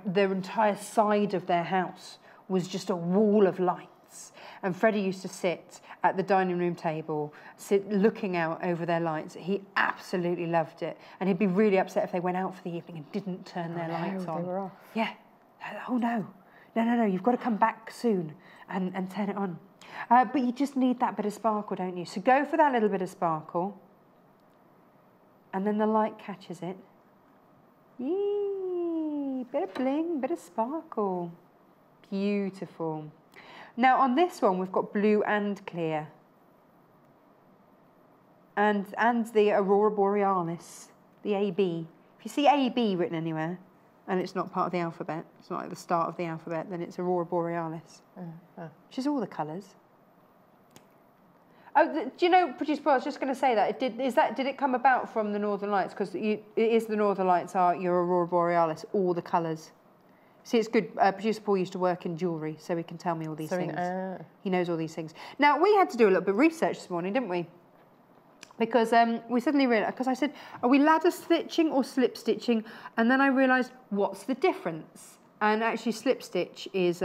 their entire side of their house was just a wall of lights. And Freddie used to sit at the dining room table, looking out over their lights. He absolutely loved it. And he'd be really upset if they went out for the evening and didn't turn their lights on. They were off. Yeah. Oh, no. No, you've got to come back soon and turn it on. But you just need that bit of sparkle, don't you? So go for that little bit of sparkle. And then the light catches it. Yee, bit of bling, bit of sparkle. Beautiful. Now on this one, we've got blue and clear. And the Aurora Borealis, the AB. If you see AB written anywhere, and it's not part of the alphabet, it's not like the start of the alphabet, then it's Aurora Borealis, which is all the colours. Oh, do you know, Producer Paul, I was just going to say that. Did it come about from the Northern Lights? Because it is the Northern Lights are your Aurora Borealis, all the colours. See, it's good. Producer Paul used to work in jewellery, so he can tell me all these things. He knows all these things. Now, we had to do a little bit of research this morning, didn't we? Because we suddenly realised, because I said, are we ladder stitching or slip stitching? And then I realised, what's the difference? And actually, slip stitch is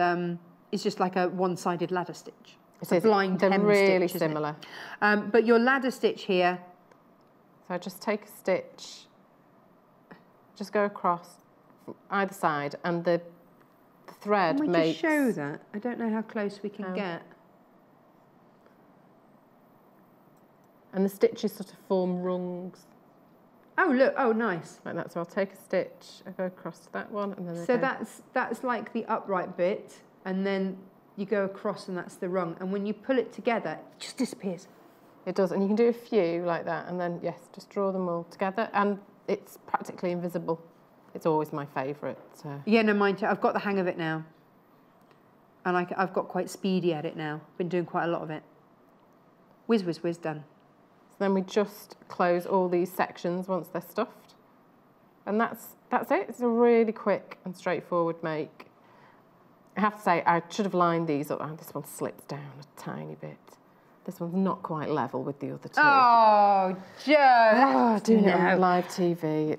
just like a one-sided ladder stitch. It's a blind hem stitch. They're really similar. But your ladder stitch here. So I just take a stitch, just go across either side, and the thread makes... Can we just show that? I don't know how close we can get. And the stitches sort of form rungs. Oh, look. Oh, nice. Like that. So I'll take a stitch, I go across to that one, and then... So that's like the upright bit, and then you go across and that's the rung. And when you pull it together, it just disappears. It does. And you can do a few like that, and then, yes, just draw them all together. And it's practically invisible. It's always my favourite. Yeah, no, mine too. I've got the hang of it now. And I've got quite speedy at it now. Been doing quite a lot of it. Whiz, whiz, whiz, done. So then we just close all these sections once they're stuffed. And that's it. It's a really quick and straightforward make. I have to say, I should have lined these up. Oh, this one slips down a tiny bit. This one's not quite level with the other two. Oh, Jo. Oh, doing it on live TV.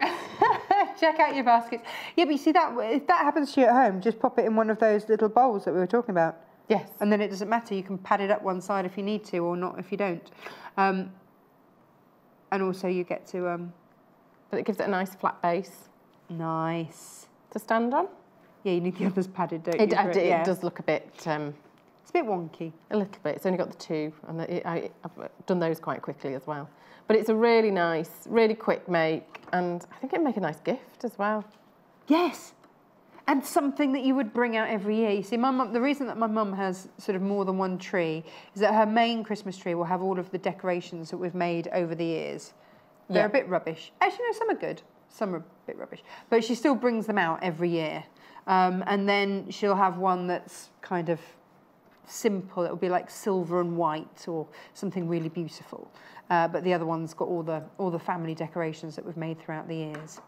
Check out your baskets. Yeah, but you see, if that happens to you at home, just pop it in one of those little bowls that we were talking about. Yes. And then it doesn't matter. You can pad it up one side if you need to, or not if you don't. And also you get to... But it gives it a nice flat base. Nice. To stand on. Yeah, you need the others padded, don't you? It does look a bit... it's a bit wonky. A little bit. It's only got the two, and I've done those quite quickly as well. But it's a really nice, really quick make, and I think it'd make a nice gift as well. Yes. And something that you would bring out every year. You see, my mum, the reason that my mum has sort of more than one tree is that her main Christmas tree will have all of the decorations that we've made over the years. They're a bit rubbish. Actually, no, some are good. Some are a bit rubbish. But she still brings them out every year. And then she'll have one that's kind of simple. It'll be like silver and white or something really beautiful. But the other one's got all the family decorations that we've made throughout the years.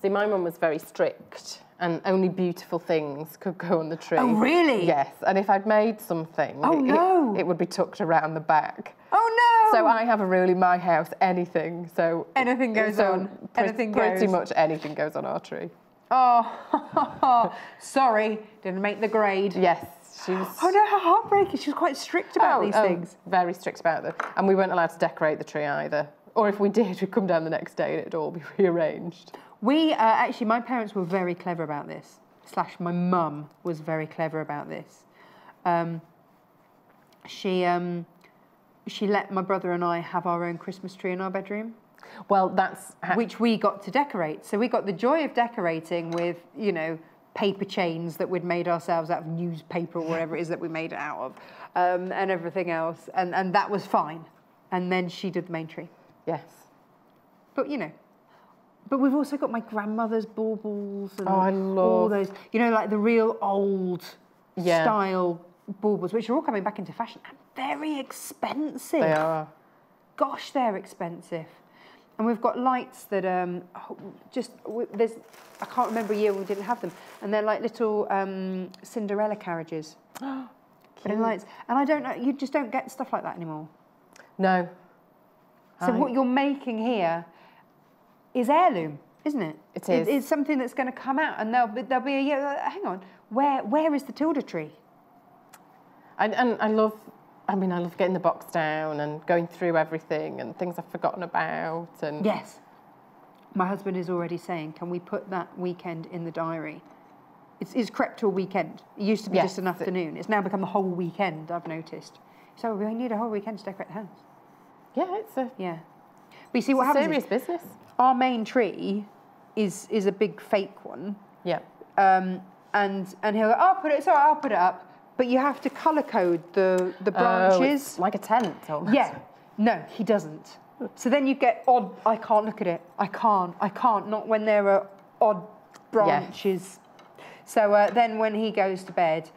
See, my mum was very strict, and only beautiful things could go on the tree. Oh, really? Yes, and if I'd made something, it would be tucked around the back. Oh, no! So I have a rule in my house, anything. So anything goes on. Pretty much anything goes on our tree. Oh, sorry, didn't make the grade. Yes, she was... Oh, no, how heartbreaking. She was quite strict about these things. Very strict about them. And we weren't allowed to decorate the tree either. Or if we did, we'd come down the next day and it'd all be rearranged. We, actually, my parents were very clever about this. / my mum was very clever about this. She let my brother and I have our own Christmas tree in our bedroom. Well, that's... Which we got to decorate. So we got the joy of decorating with, you know, paper chains that we'd made ourselves out of newspaper or whatever it is that we made it out of, and everything else. And that was fine. And then she did the main tree. Yes. But, you know... But we've also got my grandmother's baubles and I love all those, you know, like the real old style baubles, which are all coming back into fashion and very expensive. They are. Gosh, they're expensive. And we've got lights that I can't remember a year when we didn't have them, and they're like little Cinderella carriages. But in lights, and I don't know, you just don't get stuff like that anymore. No. So what you're making here is heirloom, isn't it? It is. It's something that's going to come out, and there'll be a year. Hang on, where is the Tilda tree? I love getting the box down and going through everything and things I've forgotten about. And Yes. My husband is already saying, can we put that weekend in the diary? It's crept to a weekend. It used to be just an afternoon. It's now become a whole weekend, I've noticed. So we need a whole weekend to decorate the house. Yeah, it's a But you see what happens serious business. Our main tree is a big fake one. Yeah. And he'll go, I'll put it up. But you have to colour code the branches. It's like a tent almost. Yeah. No, he doesn't. So then you get odd, I can't look at it. I can't. Not when there are odd branches. So then when he goes to bed,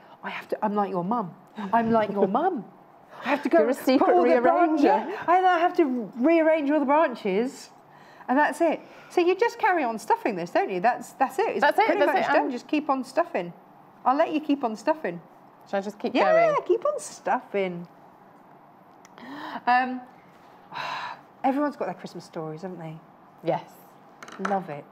I'm like your mum. I'm like your mum. I have to go. You're a secret rearranger. I have to rearrange all the branches, and that's it. So you just carry on stuffing this, don't you? That's it. That's it. Pretty much done. Just keep on stuffing. I'll let you keep on stuffing. Shall I just keep going? Yeah, keep on stuffing. Everyone's got their Christmas stories, haven't they? Yes. Love it.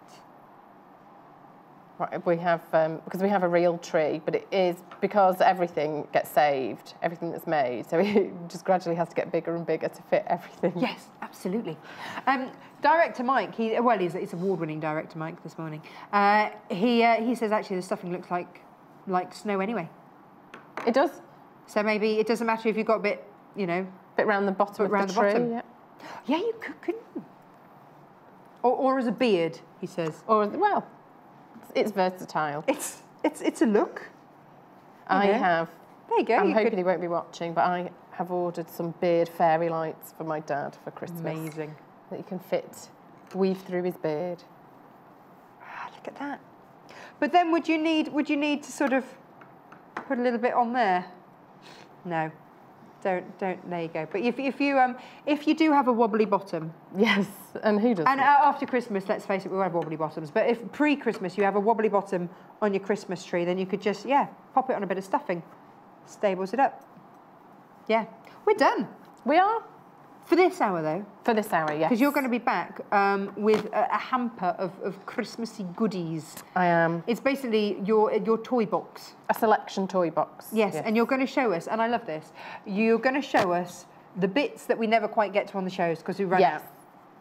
Right, we have, because we have a real tree, but it is because everything gets saved, everything that's made, so it just gradually has to get bigger and bigger to fit everything. Yes, absolutely. Director Mike, he's award-winning director Mike this morning. He says actually the stuffing looks like snow anyway. It does. So maybe it doesn't matter if you've got a bit, bit round the bottom of the tree. Bottom. Yeah, you couldn't. Or as a beard, he says. Or well. It's versatile. It's a look. There you go. I'm hoping he won't be watching, but I have ordered some beard fairy lights for my dad for Christmas. Amazing. That you can weave through his beard. Look at that. But then would you need to sort of put a little bit on there? No. Don't. There you go. But if you do have a wobbly bottom, yes, and who doesn't? And after Christmas, let's face it, we will have wobbly bottoms. But if pre-Christmas you have a wobbly bottom on your Christmas tree, then you could just pop it on a bit of stuffing, stables it up. Yeah, we're done. We are. For this hour, though. For this hour, yes. Because you're going to be back with a hamper of Christmassy goodies. I am. It's basically your toy box. A selection toy box. Yes, and you're going to show us, and I love this, you're going to show us the bits that we never quite get to on the shows because we run out.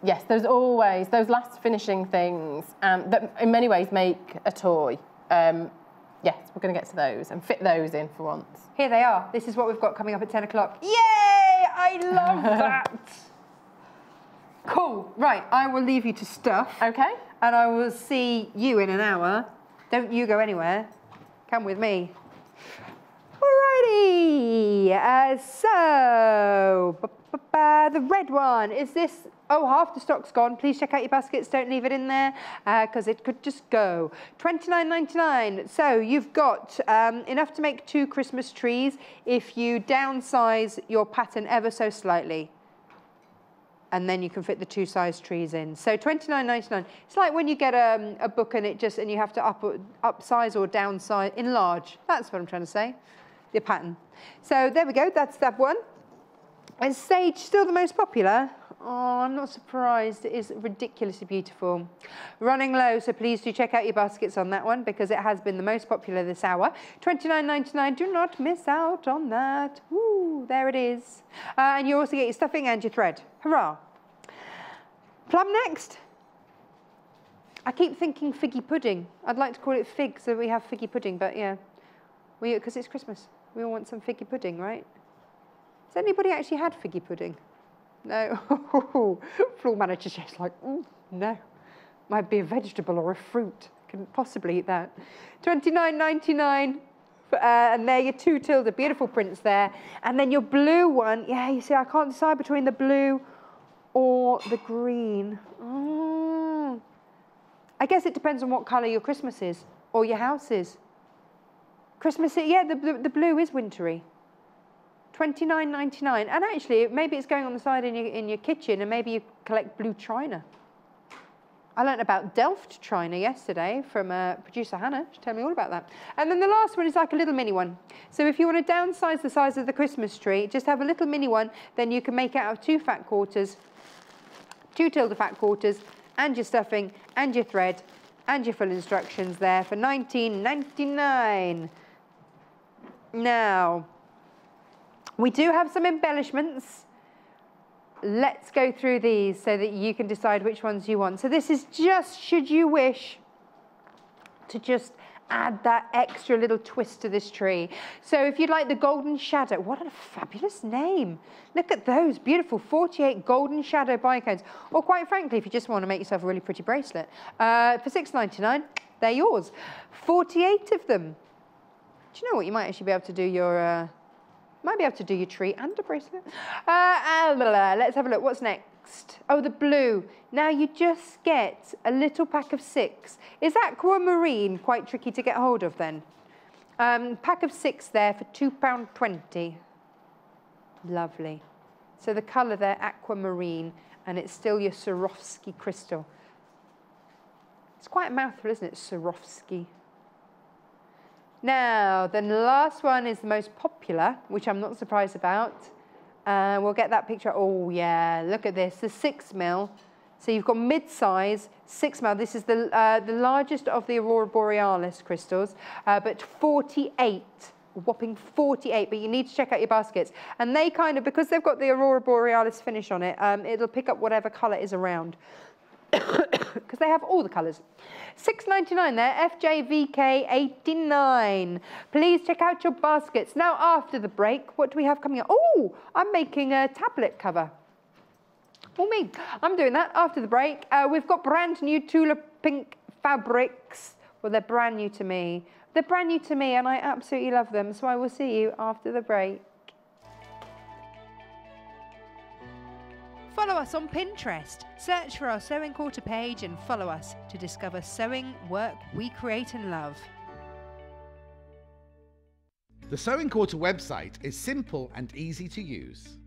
Yes, there's always those last finishing things that in many ways make a toy. Yes, we're going to get to those and fit those in for once. Here they are. This is what we've got coming up at 10 o'clock. Yay! I love that. Cool. Right, I will leave you to stuff. Okay. And I will see you in an hour. Don't you go anywhere. Come with me. Alrighty. So, the red one. Is this... Oh, half the stock's gone. Please check out your baskets. Don't leave it in there because it could just go. $29.99. So you've got enough to make 2 Christmas trees if you downsize your pattern ever so slightly. And then you can fit the 2 size trees in. So $29.99. It's like when you get a book and you have to upsize or downsize, enlarge. That's what I'm trying to say. The pattern. So there we go. That's that one. And Sage, still the most popular. Oh, I'm not surprised. It is ridiculously beautiful. Running low, so please do check out your baskets on that one because it has been the most popular this hour. $29.99. Do not miss out on that. Woo, there it is. And you also get your stuffing and your thread. Hurrah. Plum next. I keep thinking figgy pudding. I'd like to call it fig so we have figgy pudding, but yeah. Because it's Christmas. We all want some figgy pudding, right? Has anybody actually had figgy pudding? No. Floor manager just like, no. Might be a vegetable or a fruit. Couldn't possibly eat that. $29.99. And there your 2 Tilda, beautiful prints there. And then your blue one, yeah, you see, I can't decide between the blue or the green. I guess it depends on what colour your Christmas is or your house is. Christmas, yeah, the blue is wintry. $29.99, and actually maybe it's going on the side in your kitchen, and maybe you collect blue china. I learned about Delft china yesterday from producer Hannah. She told me all about that. And then the last one is like a little mini one. So if you want to downsize the size of the Christmas tree, just have a little mini one. Then you can make it out of 2 fat quarters, 2 Tilda fat quarters, and your stuffing and your thread, And your full instructions there for $19.99. Now, we do have some embellishments. Let's go through these so that you can decide which ones you want. So this is just, should you wish to just add that extra little twist to this tree. So if you'd like the golden shadow, what a fabulous name. Look at those beautiful 48 golden shadow bicones. Or quite frankly, if you just want to make yourself a really pretty bracelet, for $6.99, they're yours. 48 of them. Do you know what? You might actually be able to do your, tree and a bracelet. Let's have a look. What's next? Oh, the blue. Now you just get a little pack of 6. Is aquamarine quite tricky to get hold of then? Pack of 6 there for £2.20. Lovely. So the colour there, aquamarine, and it's still your Swarovski crystal. It's quite a mouthful, isn't it? Swarovski. Now, the last one is the most popular, which I'm not surprised about. We'll get that picture. Oh, yeah, look at this, the 6mm. So you've got mid-size, 6mm. This is the largest of the Aurora Borealis crystals, but 48, whopping 48, but you need to check out your baskets. And they kind of, because they've got the Aurora Borealis finish on it, it'll pick up whatever colour is around. Because they have all the colours. $6.99 there, FJVK89. Please check out your baskets. Now, after the break, what do we have coming up? Oh, I'm making a tablet cover. Oh, me. I'm doing that after the break. We've got brand new Tula Pink fabrics. Well, they're brand new to me. They're brand new to me, and I absolutely love them. So I will see you after the break. Follow us on Pinterest. Search for our Sewing Quarter page and follow us to discover sewing work we create and love. The Sewing Quarter website is simple and easy to use.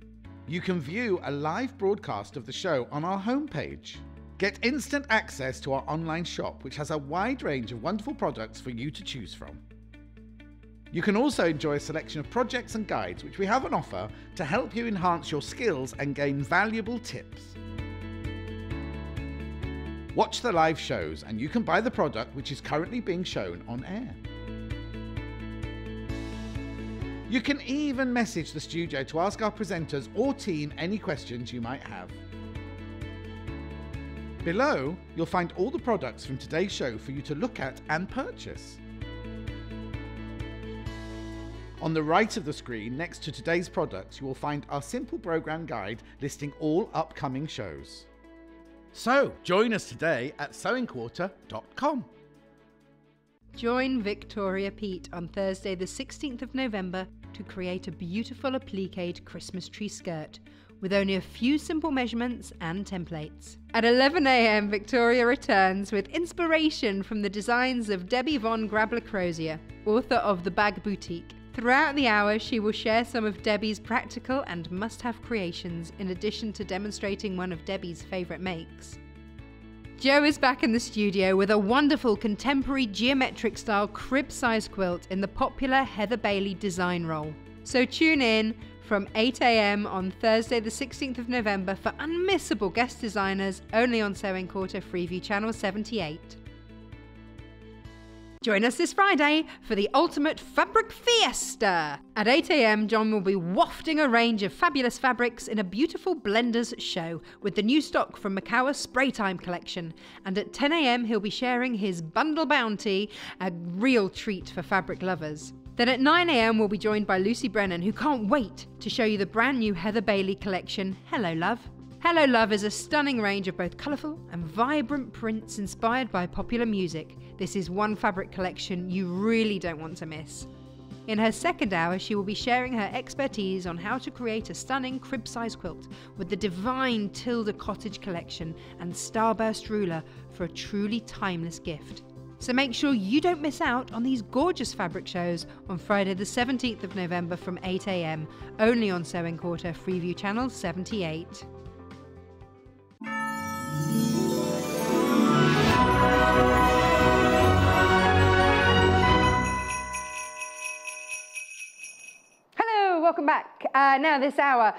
You can view a live broadcast of the show on our homepage. Get instant access to our online shop, which has a wide range of wonderful products for you to choose from. You can also enjoy a selection of projects and guides which we have on offer to help you enhance your skills and gain valuable tips. Watch the live shows and you can buy the product which is currently being shown on air. You can even message the studio to ask our presenters or team any questions you might have. Below, you'll find all the products from today's show for you to look at and purchase. On the right of the screen, next to today's products, you will find our simple program guide listing all upcoming shows. So, join us today at sewingquarter.com. Join Victoria Peat on Thursday the 16th of November to create a beautiful appliqued Christmas tree skirt with only a few simple measurements and templates. At 11 AM, Victoria returns with inspiration from the designs of Debbie von Grabler-Crozier, author of The Bag Boutique. Throughout the hour, she will share some of Debbie's practical and must-have creations, in addition to demonstrating one of Debbie's favourite makes. Jo is back in the studio with a wonderful contemporary geometric style crib-size quilt in the popular Heather Bailey design roll. So tune in from 8 AM on Thursday the 16th of November for unmissable guest designers only on Sewing Quarter Freeview Channel 78. Join us this Friday for the ultimate fabric fiesta. At 8 AM, John will be wafting a range of fabulous fabrics in a beautiful blenders show with the new stock from Makawa Spray Time collection. And at 10 AM, he'll be sharing his bundle bounty, a real treat for fabric lovers. Then at 9 AM, we'll be joined by Lucy Brennan, who can't wait to show you the brand new Heather Bailey collection, Hello Love. Hello Love is a stunning range of both colourful and vibrant prints inspired by popular music. This is one fabric collection you really don't want to miss. In her second hour, she will be sharing her expertise on how to create a stunning crib-size quilt with the divine Tilda Cottage collection and Starburst ruler for a truly timeless gift. So make sure you don't miss out on these gorgeous fabric shows on Friday the 17th of November from 8 AM, only on Sewing Quarter Freeview Channel 78. Welcome back. Now this hour,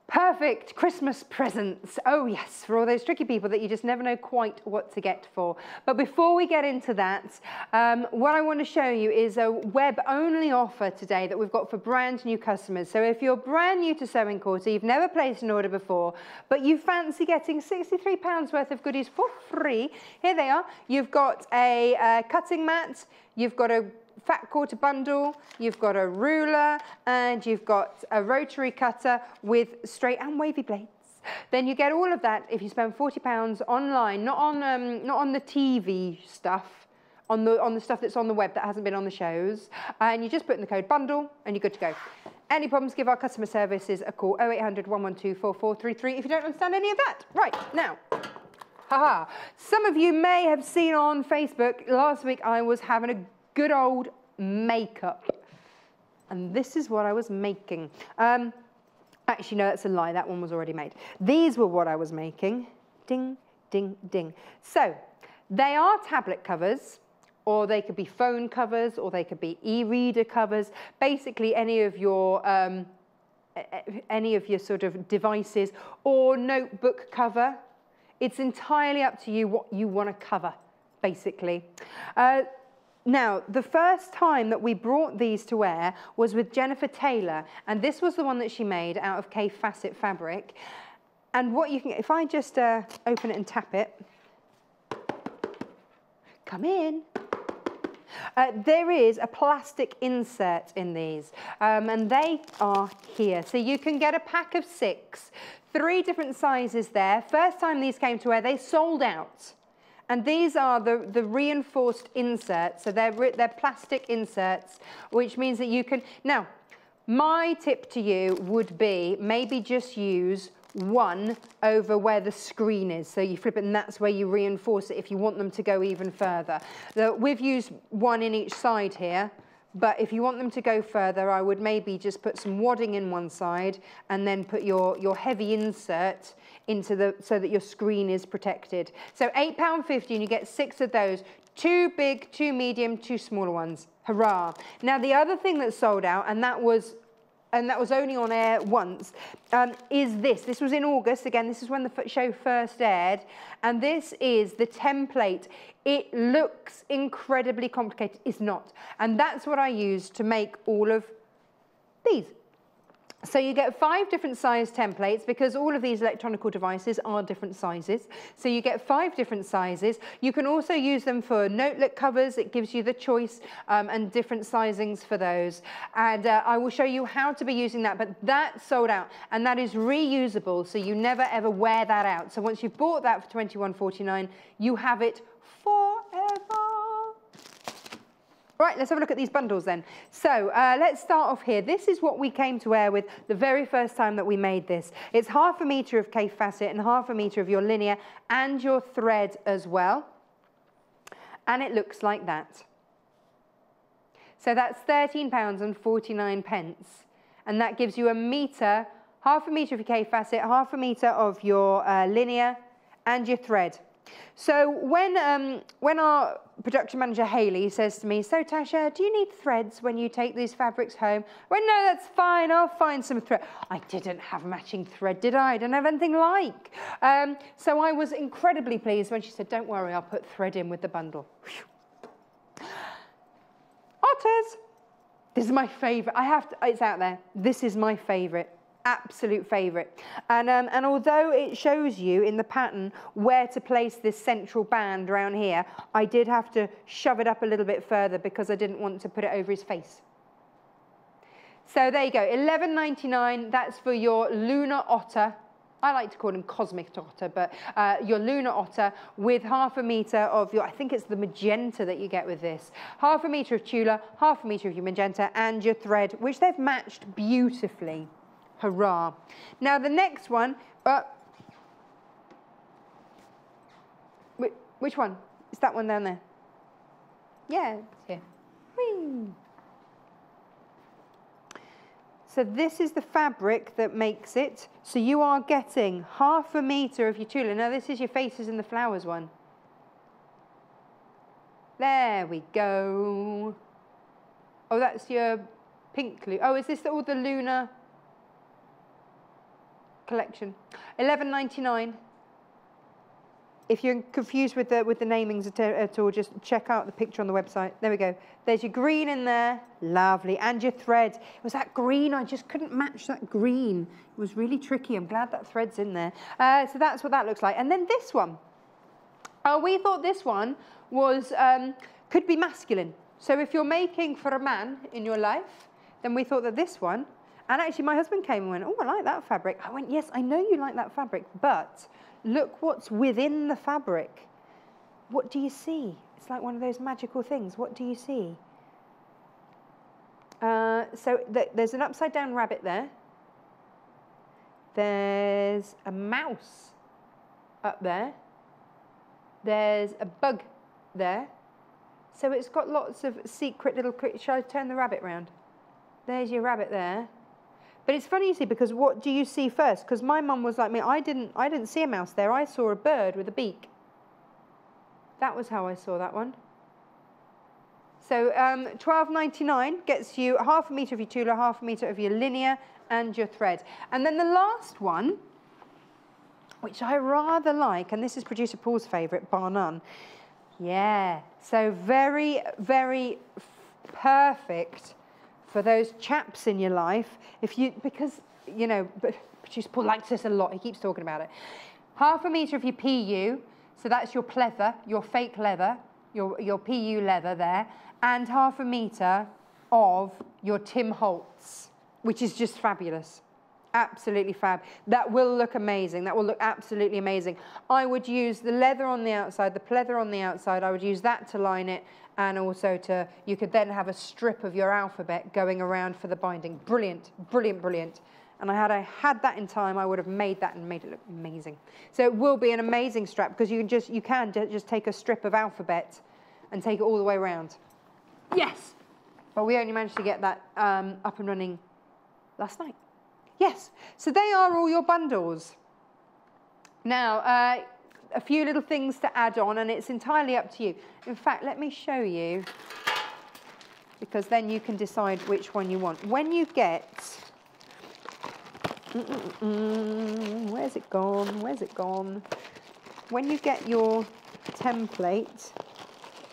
Perfect Christmas presents. Oh yes, for all those tricky people that you just never know quite what to get for. But before we get into that, what I want to show you is a web-only offer today that we've got for brand new customers. So if you're brand new to Sewing Quarter, you've never placed an order before, but you fancy getting £63 worth of goodies for free, here they are. You've got a cutting mat, you've got a fat quarter bundle, you've got a ruler, and you've got a rotary cutter with straight and wavy blades. Then you get all of that if you spend £40 online, not on the TV stuff, on the stuff that's on the web that hasn't been on the shows, and you just put in the code bundle and you're good to go. Any problems, give our customer services a call, 0800 112 4433 if you don't understand any of that. Right, now, haha. Some of you may have seen on Facebook, last week I was having a good old makeup. And this is what I was making. Actually, no, that's a lie. That one was already made. These were what I was making. Ding, ding, ding. So they are tablet covers, or they could be phone covers, or they could be e-reader covers. Basically, any of your sort of devices or notebook cover. It's entirely up to you what you want to cover, basically. Now, the first time that we brought these to air was with Jennifer Taylor, and this was the one that she made out of K Facet fabric. And what you can, if I just open it and tap it, come in. There is a plastic insert in these, and they are here. So you can get a pack of 6, 3 different sizes there. First time these came to air, they sold out. And these are the reinforced inserts, so they're plastic inserts, which means that you can... Now, my tip to you would be maybe just use one over where the screen is. So you flip it and that's where you reinforce it if you want them to go even further. We've used one in each side here, but if you want them to go further, I would maybe just put some wadding in one side and then put your heavy insert into so that your screen is protected. So £8.50 and you get 6 of those. 2 big, 2 medium, 2 smaller ones. Hurrah. Now the other thing that sold out, and that was only on air once, is this. This was in August. Again, this is when the show first aired. And this is the template. It looks incredibly complicated. It's not. And that's what I used to make all of these. So you get 5 different size templates because all of these electronic devices are different sizes. So you get 5 different sizes. You can also use them for notelet covers. It gives you the choice and different sizings for those. And I will show you how to be using that. But that sold out, and that is reusable, so you never ever wear that out. So once you've bought that for £21.49, you have it forever. Right, let's have a look at these bundles then. So let's start off here. This is what we came to air with the very first time that we made this. It's £1/2 metre of K Facet and £1/2 metre of your linear and your thread as well. And it looks like that. So that's £13.49. And that gives you a metre, £1/2 metre of your K Facet, £1/2 metre of your linear and your thread. So when our production manager Hayley says to me, "So Tasha, do you need threads when you take these fabrics home?" I went, "No, that's fine, I'll find some thread." I didn't have matching thread, did I? I don't have anything like. So I was incredibly pleased when she said, "Don't worry, I'll put thread in with the bundle." Whew. Otters. This is my favourite. It's out there. This is my favourite. Absolute favourite. And although it shows you in the pattern where to place this central band around here, I did have to shove it up a little bit further because I didn't want to put it over his face. So there you go, £11.99. That's for your lunar otter. I like to call him cosmic otter, but your lunar otter with £1/2 metre of your, I think it's the magenta that you get with this. £1/2 metre of Tula, £1/2 metre of your magenta, and your thread, which they've matched beautifully. Hurrah. Now the next one, which one? Is that one down there? Yeah, it's here. Whee. So this is the fabric that makes it. So you are getting £1/2 metre of your Tula. Now this is your faces and the flowers one. There we go. Oh, that's your pink glue. Oh, is this all the lunar? collection. £11.99. If you're confused with the namings at all, just check out the picture on the website. There we go. There's your green in there. Lovely. And your thread. It was that green. I just couldn't match that green. It was really tricky. I'm glad that thread's in there. So that's what that looks like. And then this one. We thought this one was could be masculine. So if you're making for a man in your life, then we thought that this one, and actually my husband came and went, oh, I like that fabric. I went, yes, I know you like that fabric, but look what's within the fabric. What do you see? It's like one of those magical things. What do you see? There's an upside down rabbit there. There's a mouse up there. There's a bug there. So it's got lots of secret little, shall I turn the rabbit round? There's your rabbit there. But it's funny, you see, because what do you see first? Because my mum was like me, I didn't see a mouse there, I saw a bird with a beak. That was how I saw that one. So £12.99 gets you half a metre of your tulle, half a metre of your linear and your thread. And then the last one, which I rather like, and this is producer Paul's favourite, bar none. Yeah, so very, very perfect for those chaps in your life, because, you know, producer Paul likes this a lot, he keeps talking about it. Half a metre of your PU, so that's your pleather, your fake leather, your PU leather there, and half a metre of your Tim Holtz, which is just fabulous. Absolutely fab. That will look amazing. That will look absolutely amazing. I would use the leather on the outside, the pleather on the outside. I would use that to line it, and also you could then have a strip of your alphabet going around for the binding. Brilliant, brilliant, brilliant. And had I had that in time, I would have made that and made it look amazing. So it will be an amazing strap, because you can just take a strip of alphabet and take it all the way around. Yes! But we only managed to get that up and running last night. Yes, so they are all your bundles. Now, a few little things to add on, and it's entirely up to you. In fact, let me show you, because then you can decide which one you want. When you get... where's it gone? Where's it gone? When you get your template...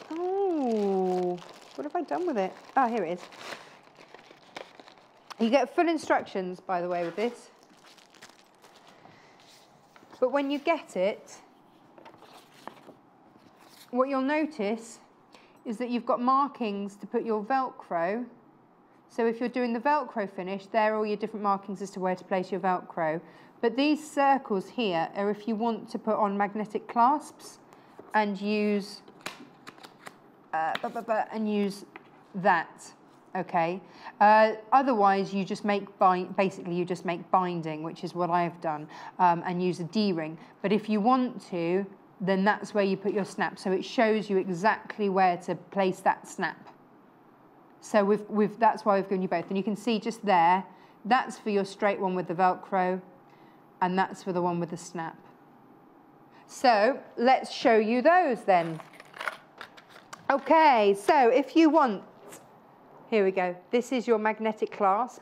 Oh, what have I done with it? Ah, here it is. You get full instructions, by the way, with this. But when you get it, what you'll notice is that you've got markings to put your Velcro. So if you're doing the Velcro finish, there are all your different markings as to where to place your Velcro. But these circles here are if you want to put on magnetic clasps and use that. Okay. Otherwise, you just make basically you just make binding, which is what I've done, and use a D-ring. But if you want to, then that's where you put your snap. So it shows you exactly where to place that snap. So that's why we've given you both. And you can see just there, that's for your straight one with the Velcro, and that's for the one with the snap. So let's show you those then. Okay, so if you want, here we go. This is your magnetic clasp.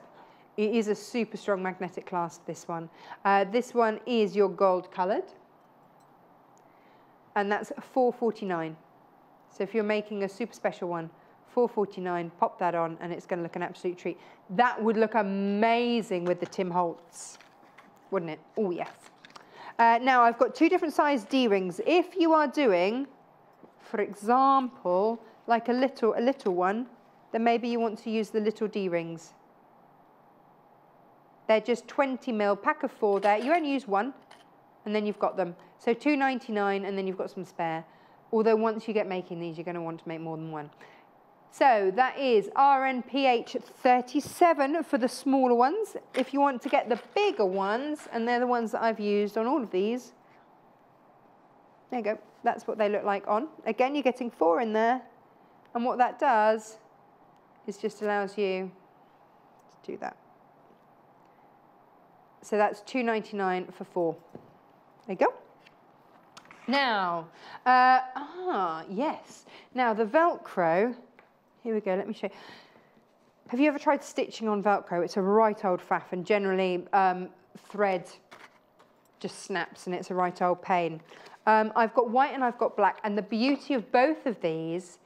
It is a super strong magnetic clasp, this one. This one is your gold coloured. And that's £4.49. So if you're making a super special one, £4.49, pop that on, and it's going to look an absolute treat. That would look amazing with the Tim Holtz, wouldn't it? Oh, yes. Now, I've got two different size D-rings. If you are doing, for example, like a little one, then maybe you want to use the little D-rings. They're just 20mm, pack of 4 there. You only use one, and then you've got them. So £2.99, and then you've got some spare. Although once you get making these, you're going to want to make more than one. So that is RNPH 37 for the smaller ones. If you want to get the bigger ones, and they're the ones that I've used on all of these, there you go. That's what they look like on. Again, you're getting 4 in there, and what that does is just allows you to do that. So that's £2.99 for 4. There you go. Now, yes. Now the Velcro, here we go, let me show you. Have you ever tried stitching on Velcro? It's a right old faff, and generally thread just snaps and it's a right old pain. I've got white and I've got black, and the beauty of both of these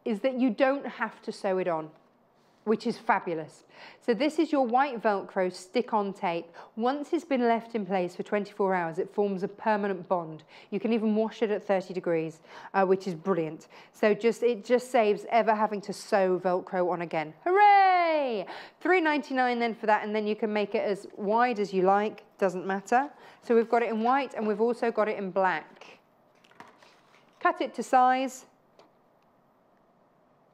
is that you don't have to sew it on, which is fabulous. So this is your white Velcro stick-on tape. Once it's been left in place for 24 hours, it forms a permanent bond. You can even wash it at 30 degrees, which is brilliant. So it just saves ever having to sew Velcro on again. Hooray! $3.99 then for that, and then you can make it as wide as you like, doesn't matter. So we've got it in white and we've also got it in black. Cut it to size.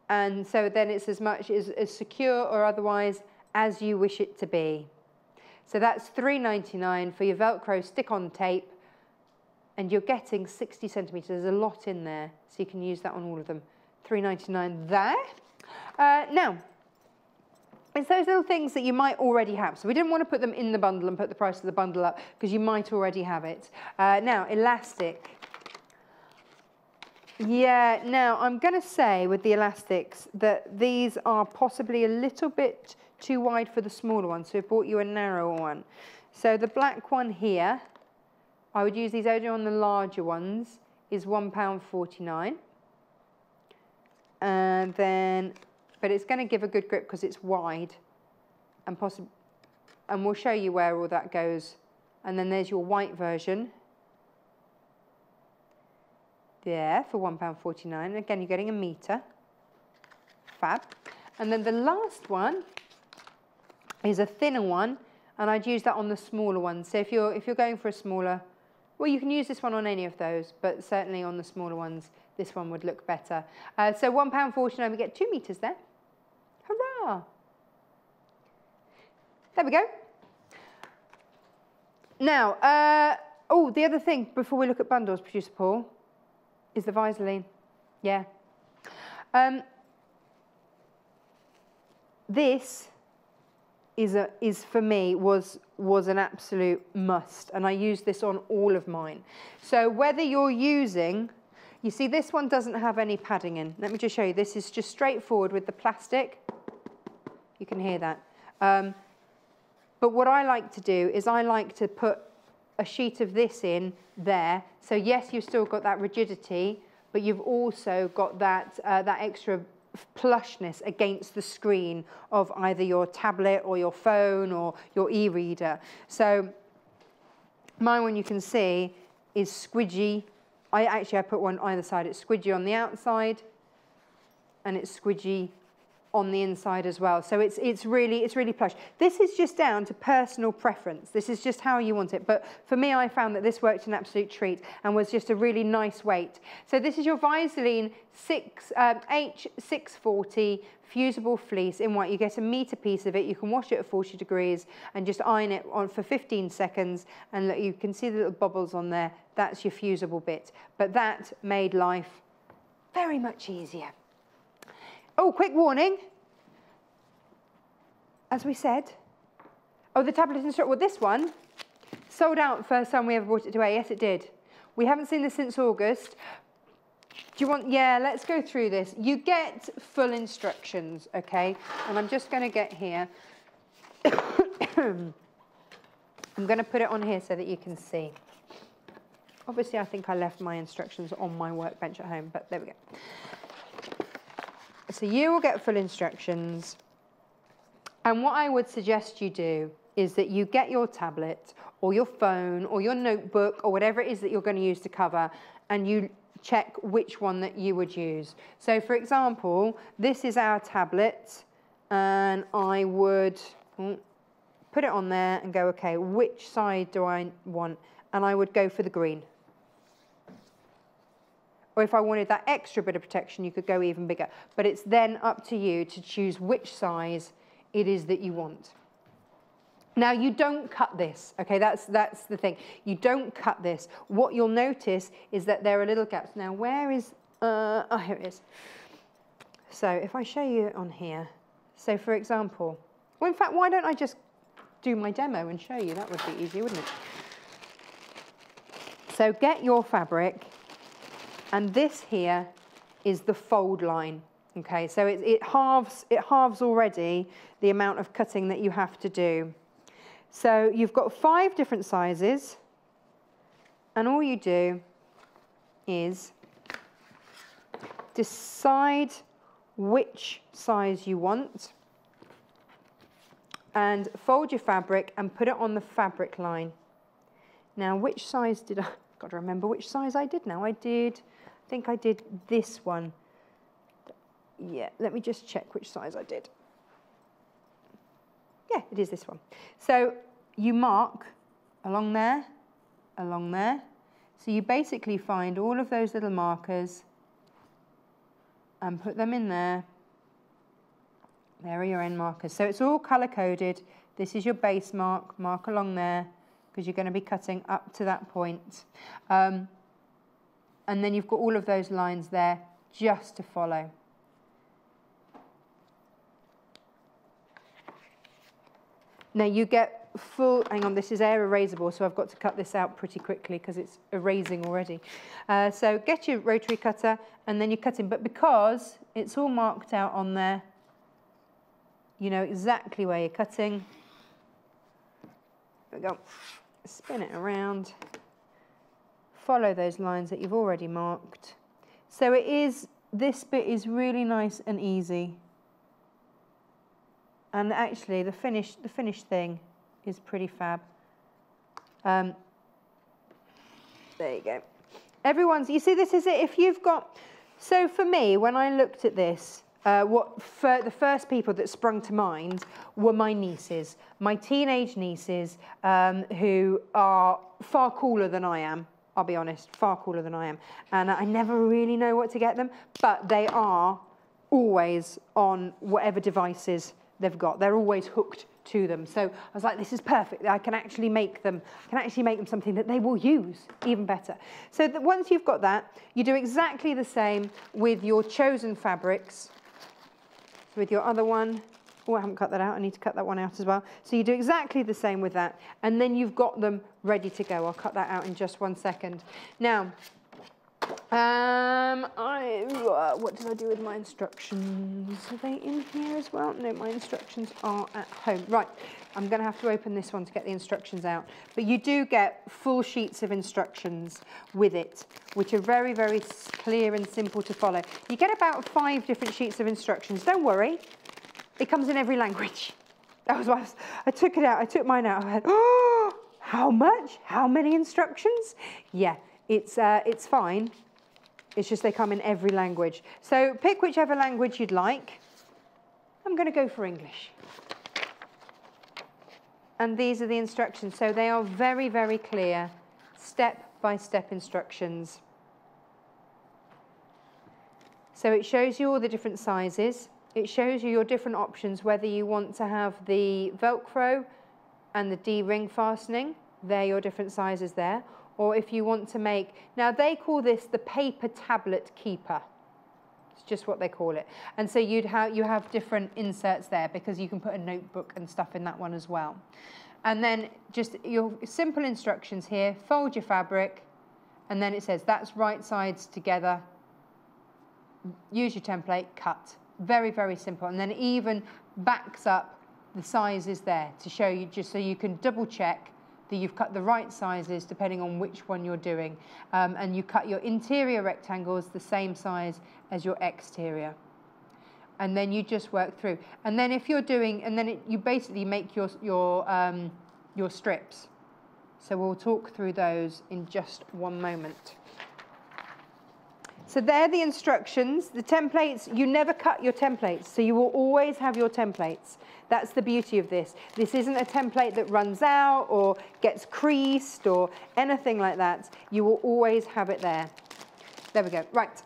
And so then it's as much as secure or otherwise as you wish it to be. So that's $3.99 for your Velcro stick-on tape, and you're getting 60 centimetres. There's a lot in there, so you can use that on all of them. $3.99 there. Now, it's those little things that you might already have. So we didn't want to put them in the bundle and put the price of the bundle up because you might already have it. Now, elastic. Yeah, now I'm going to say with the elastics that these are possibly a little bit too wide for the smaller one, so I bought you a narrower one. So the black one here, I would use these only on the larger ones, is £1.49. And then, but it's going to give a good grip because it's wide, and we'll show you where all that goes. And then there's your white version. There for £1.49. Again, you're getting a metre. Fab. And then the last one is a thinner one, and I'd use that on the smaller one. So if you're going for a smaller, well, you can use this one on any of those, but certainly on the smaller ones, this one would look better. So £1.49, we get 2 metres there. Hurrah! There we go. Now, oh, the other thing before we look at bundles, Producer Paul, is the Vaseline. Yeah. This is for me was an absolute must, and I use this on all of mine. So whether you're using, you see this one doesn't have any padding in. Let me just show you. This is just straightforward with the plastic. You can hear that. But what I like to do is I like to put a sheet of this in there. So yes, you've still got that rigidity, but you've also got that, that extra plushness against the screen of either your tablet or your phone or your e-reader. So my one, you can see, is squidgy. I put one either side. It's squidgy on the outside and it's squidgy on the inside as well. So it's really plush. This is just down to personal preference. This is just how you want it. But for me, I found that this worked an absolute treat and was just a really nice weight. So this is your Vaseline H640 fusible fleece in white. You get a metre piece of it. You can wash it at 40 degrees and just iron it on for 15 seconds. And look, you can see the little bubbles on there. That's your fusible bit. But that made life very much easier. Oh, quick warning. As we said, oh, the tablet instructor, well, this one sold out first time we ever brought it to air. Yes, it did. We haven't seen this since August. Do you want, yeah, let's go through this. You get full instructions, okay? And I'm just going to get here. I'm going to put it on here so that you can see. Obviously, I think I left my instructions on my workbench at home, but there we go. So you will get full instructions. And what I would suggest you do is that you get your tablet or your phone or your notebook or whatever it is that you're going to use to cover, and you check which one that you would use. So for example, this is our tablet, and I would put it on there and go, okay, which side do I want? And I would go for the green. Or if I wanted that extra bit of protection, you could go even bigger. But it's then up to you to choose which size it is that you want. Now, you don't cut this, okay? That's the thing. You don't cut this. What you'll notice is that there are little gaps. Now, where is, oh, here it is. So if I show you on here, so for example, well, in fact, why don't I just do my demo and show you? That would be easy, wouldn't it? So get your fabric. And this here is the fold line, okay? So it halves already the amount of cutting that you have to do. So you've got 5 different sizes, and all you do is decide which size you want and fold your fabric and put it on the fabric line. Now, which size did I, got to remember which size I did now. I think I did this one. Yeah, let me just check which size I did. Yeah, it is this one. So you mark along there, along there. So you basically find all of those little markers and put them in there. There are your end markers. So it's all color coded. This is your base mark, mark along there, because you're going to be cutting up to that point. And then you've got all of those lines there just to follow. Now you get full, hang on, this is air erasable, so I've got to cut this out pretty quickly because it's erasing already. So get your rotary cutter and then you're cutting, but because it's all marked out on there, you know exactly where you're cutting. There we go. Spin it around. Follow those lines that you've already marked. So it is, this bit is really nice and easy. And actually, the finished thing is pretty fab. There you go. Everyone's, you see, this is it. If you've got, so for me, when I looked at this, the first people that sprung to mind were my nieces, my teenage nieces, who are far cooler than I am. I'll be honest, far cooler than I am. And I never really know what to get them, but they are always on whatever devices they've got. They're always hooked to them. So I was like, this is perfect. I can actually make them something that they will use even better. So that once you've got that, you do exactly the same with your chosen fabrics. So with your other one, oh, I haven't cut that out. I need to cut that one out as well. So you do exactly the same with that. And then you've got them ready to go. I'll cut that out in just 1 second. Now, what did I do with my instructions? Are they in here as well? No, my instructions are at home. Right, I'm going to have to open this one to get the instructions out. But you do get full sheets of instructions with it, which are very, very clear and simple to follow. You get about 5 different sheets of instructions. Don't worry, it comes in every language. That was why I took it out. I took mine out. I had, oh, how much? How many instructions? Yeah, it's fine. It's just they come in every language. So pick whichever language you'd like. I'm going to go for English. And these are the instructions. So they are very, very clear, step-by-step instructions. So it shows you all the different sizes. It shows you your different options, whether you want to have the Velcro and the D-ring fastening. They're your different sizes there. Or if you want to make, now they call this the paper tablet keeper. It's just what they call it. And so you have different inserts there because you can put a notebook and stuff in that one as well. And then just your simple instructions here, fold your fabric, and then it says that's right sides together. Use your template, cut. Very, very simple. And then it even backs up the sizes there to show you, just so you can double check that you've cut the right sizes depending on which one you're doing. And you cut your interior rectangles the same size as your exterior. And then you just work through. And then if you're doing, and then you basically make your strips. So we'll talk through those in just one moment. So they're the instructions. The templates, you never cut your templates, so you will always have your templates. That's the beauty of this. This isn't a template that runs out or gets creased or anything like that. You will always have it there. There we go. Right.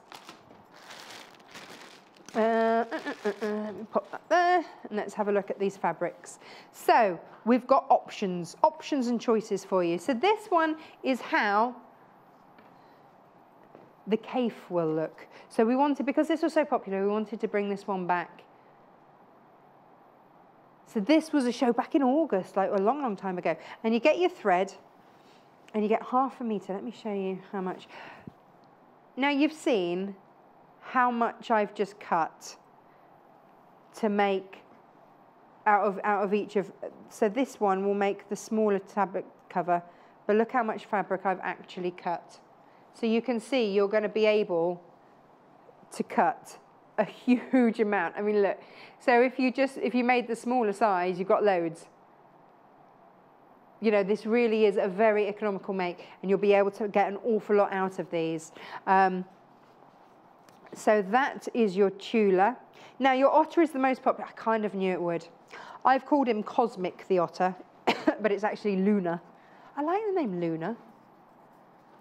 Let me pop that there, and let's have a look at these fabrics. So we've got options and choices for you. So this one is how the caif will look. So we wanted, because this was so popular, we wanted to bring this one back. So this was a show back in August, like a long, long time ago. And you get your thread, and you get 1/2 meter. Let me show you how much. Now you've seen how much I've just cut to make out of each of, so this one will make the smaller tablet cover, but look how much fabric I've actually cut. So you can see you're going to be able to cut a huge amount. I mean, look, so if you made the smaller size, you've got loads. You know, this really is a very economical make, and you'll be able to get an awful lot out of these. So that is your Tula. Now, your otter is the most popular. I kind of knew it would. I've called him Cosmic, the otter, but it's actually Luna. I like the name Luna.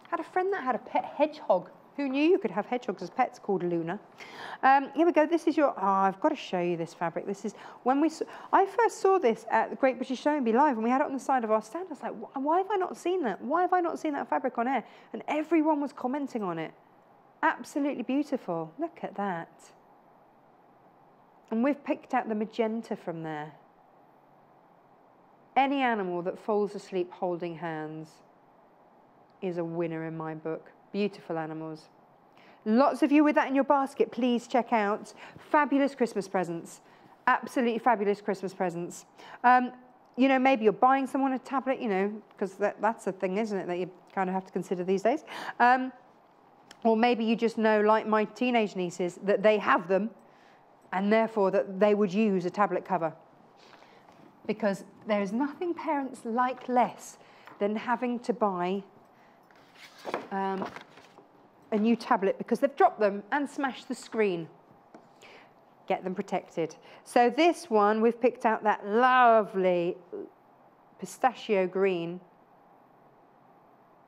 I had a friend that had a pet hedgehog. Who knew you could have hedgehogs as pets, called Luna? Here we go. This is your, I've got to show you this fabric. This is, I first saw this at the Great British Sewing Live, and we had it on the side of our stand. I was like, why have I not seen that? Why have I not seen that fabric on air? And everyone was commenting on it. Absolutely beautiful. Look at that. And we've picked out the magenta from there. Any animal that falls asleep holding hands is a winner in my book. Beautiful animals. Lots of you with that in your basket, please check out. Fabulous Christmas presents. Absolutely fabulous Christmas presents. You know, maybe you're buying someone a tablet, you know, because that's a thing, isn't it, that you kind of have to consider these days. Or maybe you just know, like my teenage nieces, that they have them, and therefore that they would use a tablet cover. Because there is nothing parents like less than having to buy a new tablet because they've dropped them and smashed the screen. Get them protected. So this one, we've picked out that lovely pistachio green.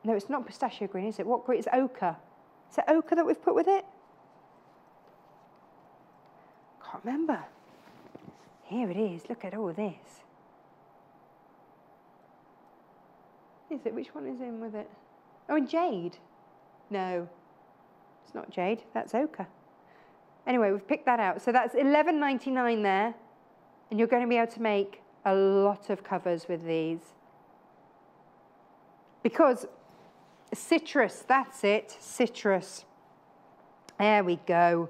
No, it's not pistachio green, is it? What green? It's ochre. Is it ochre that we've put with it? Can't remember. Here it is. Look at all this. Is it? Which one is in with it? Oh, and jade. No, it's not jade. That's ochre. Anyway, we've picked that out. So that's $11.99 there. And you're going to be able to make a lot of covers with these. Because citrus, that's it, citrus. There we go.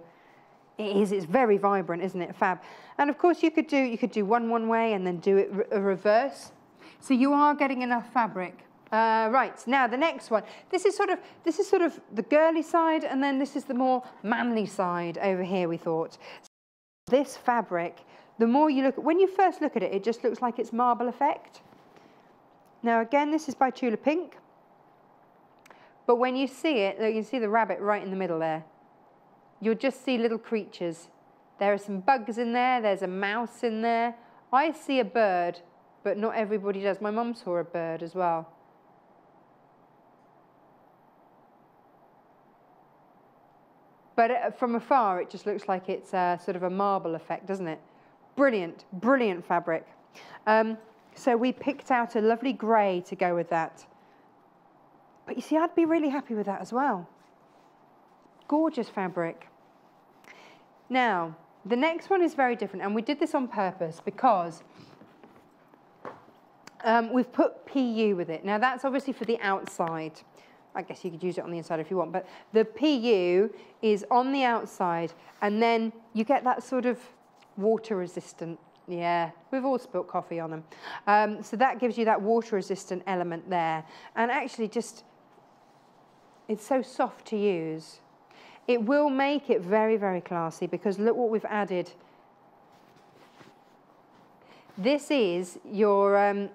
It is, it's very vibrant, isn't it? Fab. And of course you could do one way and then do it a reverse. So you are getting enough fabric. Right, now the next one. This is sort of the girly side, and then this is the more manly side over here, we thought. This fabric, the more you look, when you first look at it, it just looks like it's marble effect. Now again, this is by Tula Pink. But when you see it, you can see the rabbit right in the middle there. You'll just see little creatures. There are some bugs in there, there's a mouse in there. I see a bird, but not everybody does. My mum saw a bird as well. But from afar, it just looks like it's sort of a marble effect, doesn't it? Brilliant, brilliant fabric. So we picked out a lovely grey to go with that. But you see, I'd be really happy with that as well. Gorgeous fabric. Now, the next one is very different, and we did this on purpose because we've put PU with it. Now, that's obviously for the outside. I guess you could use it on the inside if you want, but the PU is on the outside, and then you get that sort of water resistant. Yeah, we've all spilt coffee on them. So that gives you that water resistant element there. And actually just, it's so soft to use. It will make it very, very classy because look what we've added. This is your,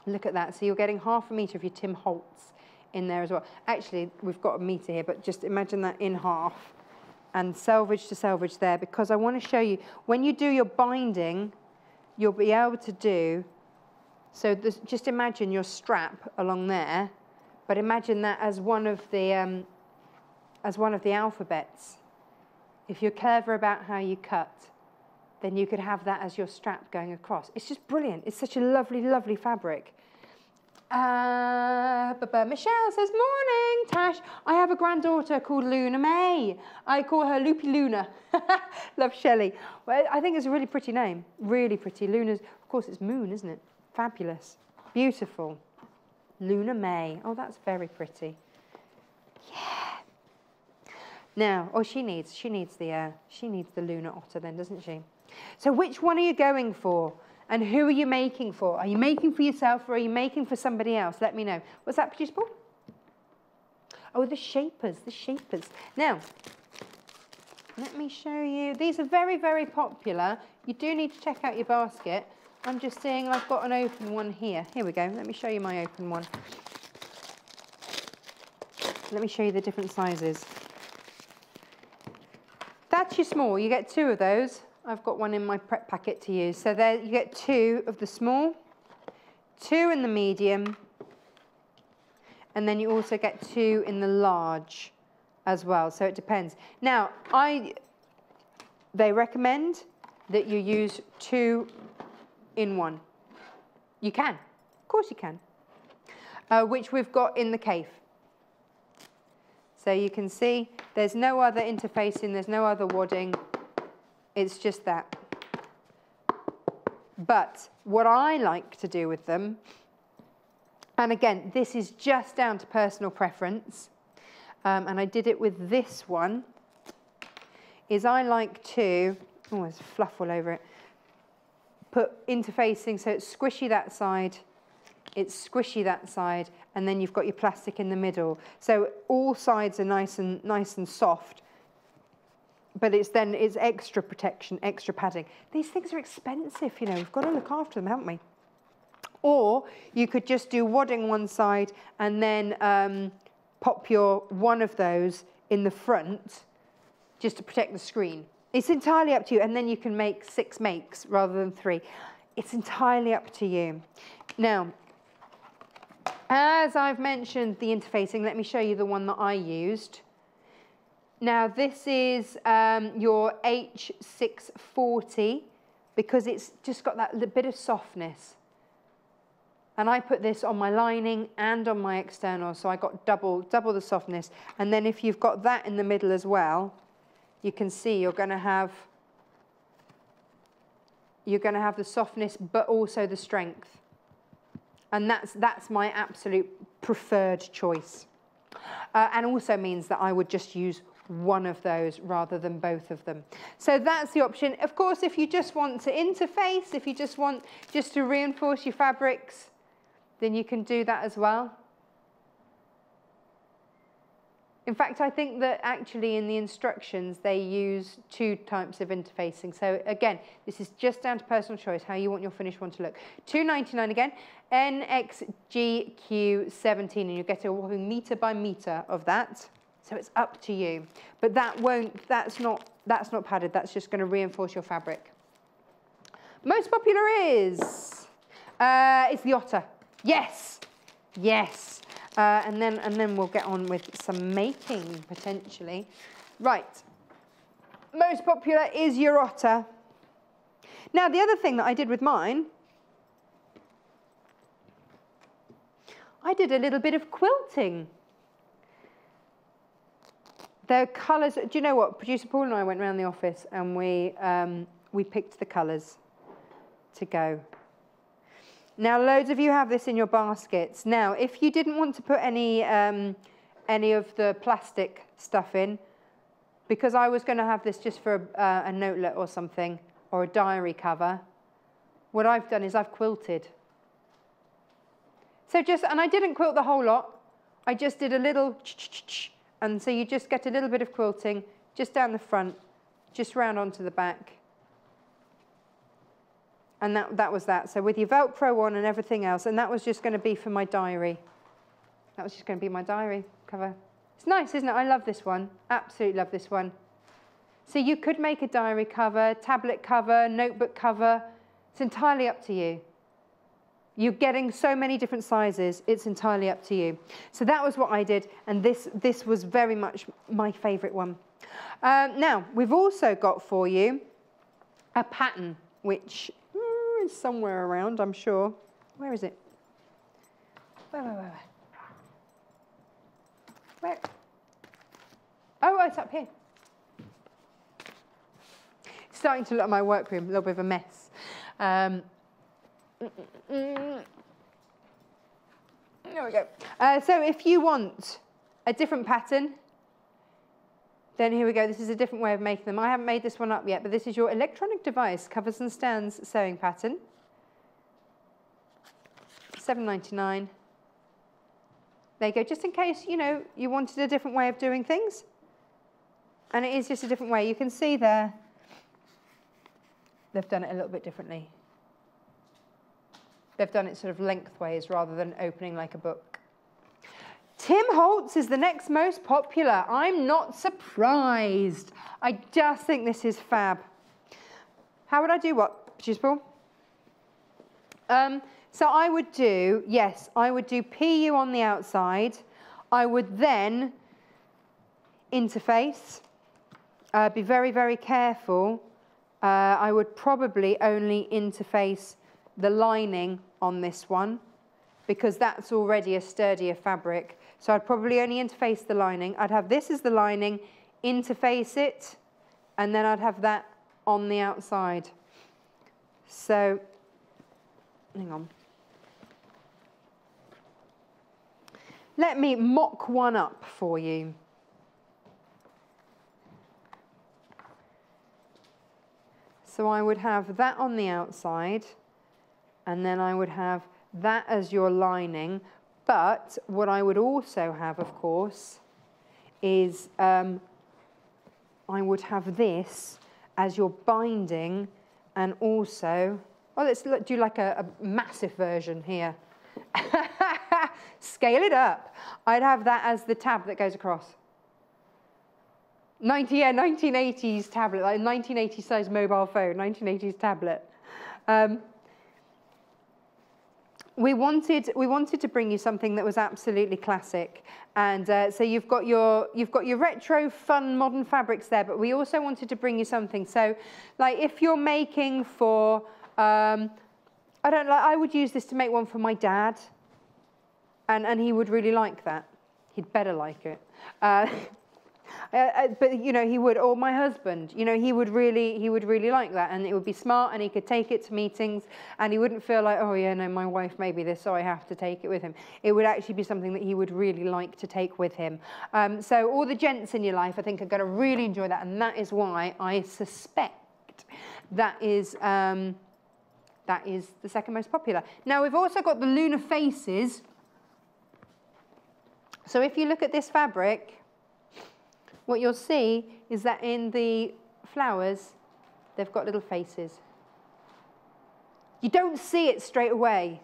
look at that. So you're getting ½ metre of your Tim Holtz in there as well. Actually, we've got a metre here, but just imagine that in half and selvage to selvage there, because I want to show you, when you do your binding, you'll be able to do, so this, just imagine your strap along there, but imagine that as one of the alphabets. If you're clever about how you cut, then you could have that as your strap going across. It's just brilliant. It's such a lovely, lovely fabric. Michelle says, morning, Tash. I have a granddaughter called Luna May. I call her Loopy Luna. Love Shelley. Well, I think it's a really pretty name. Really pretty. Luna's, of course, it's moon, isn't it? Fabulous. Beautiful. Luna May. Oh, that's very pretty. Yeah. Now, oh, she needs the Luna Otter then, doesn't she? So which one are you going for? And who are you making for? Are you making for yourself or are you making for somebody else? Let me know. What's that, producer Paul? Oh, the shapers, the shapers. Now, let me show you. These are very, very popular. You do need to check out your basket. I'm just seeing I've got an open one here. Here we go. Let me show you my open one. Let me show you the different sizes. That's your small. You get 2 of those. I've got one in my prep packet to use. So there you get 2 of the small, 2 in the medium, and then you also get 2 in the large as well. So it depends. Now, they recommend that you use 2 in 1. You can. Of course you can. Which we've got in the cave. So you can see there's no other interfacing, there's no other wadding. It's just that. But what I like to do with them, and again, this is just down to personal preference, and I did it with this one, is I like to, oh, there's fluff all over it, put interfacing so it's squishy that side, it's squishy that side, and then you've got your plastic in the middle. So all sides are nice and soft, but it's extra protection, extra padding. These things are expensive, you know, we've got to look after them, haven't we? Or you could just do wadding one side and then pop your one of those in the front just to protect the screen. It's entirely up to you, and then you can make 6 makes rather than 3. It's entirely up to you. Now, as I've mentioned the interfacing, let me show you the one that I used. Now this is your H640 because it's just got that little bit of softness. And I put this on my lining and on my external, so I got double the softness. And then if you've got that in the middle as well, you can see you're going to have the softness, but also the strength. And that's my absolute preferred choice. And also means that I would just use one of those rather than both of them. So that's the option. Of course, if you just want to interface, if you just want to reinforce your fabrics, then you can do that as well. In fact, I think that actually in the instructions, they use 2 types of interfacing. So again, this is just down to personal choice, how you want your finished one to look. $2.99 again, NXGQ17, and you'll get a whopping metre by metre of that. So it's up to you. But that's not padded, that's just going to reinforce your fabric. Most popular is, it's the otter. Yes, yes. And then we'll get on with some making, potentially. Right. Most popular is your otter. Now, the other thing that I did with mine, I did a little bit of quilting. The colours, do you know what? Producer Paul and I went around the office and we picked the colours to go. Now, loads of you have this in your baskets. Now, if you didn't want to put any of the plastic stuff in, because I was going to have this just for a notelet or something, or a diary cover, what I've done is I've quilted. So and I didn't quilt the whole lot. I just did a little, and so you just get a little bit of quilting just down the front, just round onto the back. And that was that. So with your Velcro on and everything else, and that was just going to be for my diary. That was just going to be my diary cover. It's nice, isn't it? I love this one. Absolutely love this one. So you could make a diary cover, tablet cover, notebook cover. It's entirely up to you. You're getting so many different sizes. It's entirely up to you. So that was what I did, and this was very much my favourite one. Now, we've also got for you a pattern, which is somewhere around, I'm sure. Where is it? Where? Oh, it's up here. It's starting to look like my workroom, a little bit of a mess. There we go. So if you want a different pattern, Then here we go. This is a different way of making them. I haven't made this one up yet, but this is your electronic device covers and stands sewing pattern. $7.99. There you go. Just in case, you know, you wanted a different way of doing things. And it is just a different way. You can see there, they've done it a little bit differently. They've done it sort of lengthways rather than opening like a book. Tim Holtz is the next most popular. I'm not surprised. I just think this is fab. How would I do what, producer Paul? So I would do, yes, I would do PU on the outside. I would then interface. Be very, very careful. I would probably only interface the lining on this one because that's already a sturdier fabric. So I'd probably only interface the lining. I'd have this as the lining, interface it, and then I'd have that on the outside. So, hang on. Let me mock one up for you. So I would have that on the outside, and then I would have that as your lining. But what I would also have, of course, is I would have this as your binding, and also, oh, let's do like a massive version here. Scale it up. I'd have that as the tab that goes across. 1980s tablet, like 1980s size mobile phone, 1980s tablet. We wanted to bring you something that was absolutely classic, and so you've got your retro, fun, modern fabrics there. But we also wanted to bring you something. So, like if you're making for, I would use this to make one for my dad, and he would really like that. He'd better like it. But you know, he would, or my husband, you know, he would really like that, and it would be smart, and he could take it to meetings, and he wouldn't feel like, oh yeah, no, my wife made me this, so I have to take it with him. It would actually be something that he would really like to take with him. So all the gents in your life, I think, are going to really enjoy that, and that is why I suspect that is the second most popular. Now we've also got the lunar faces. So if you look at this fabric, what you'll see is that in the flowers, they've got little faces. You don't see it straight away,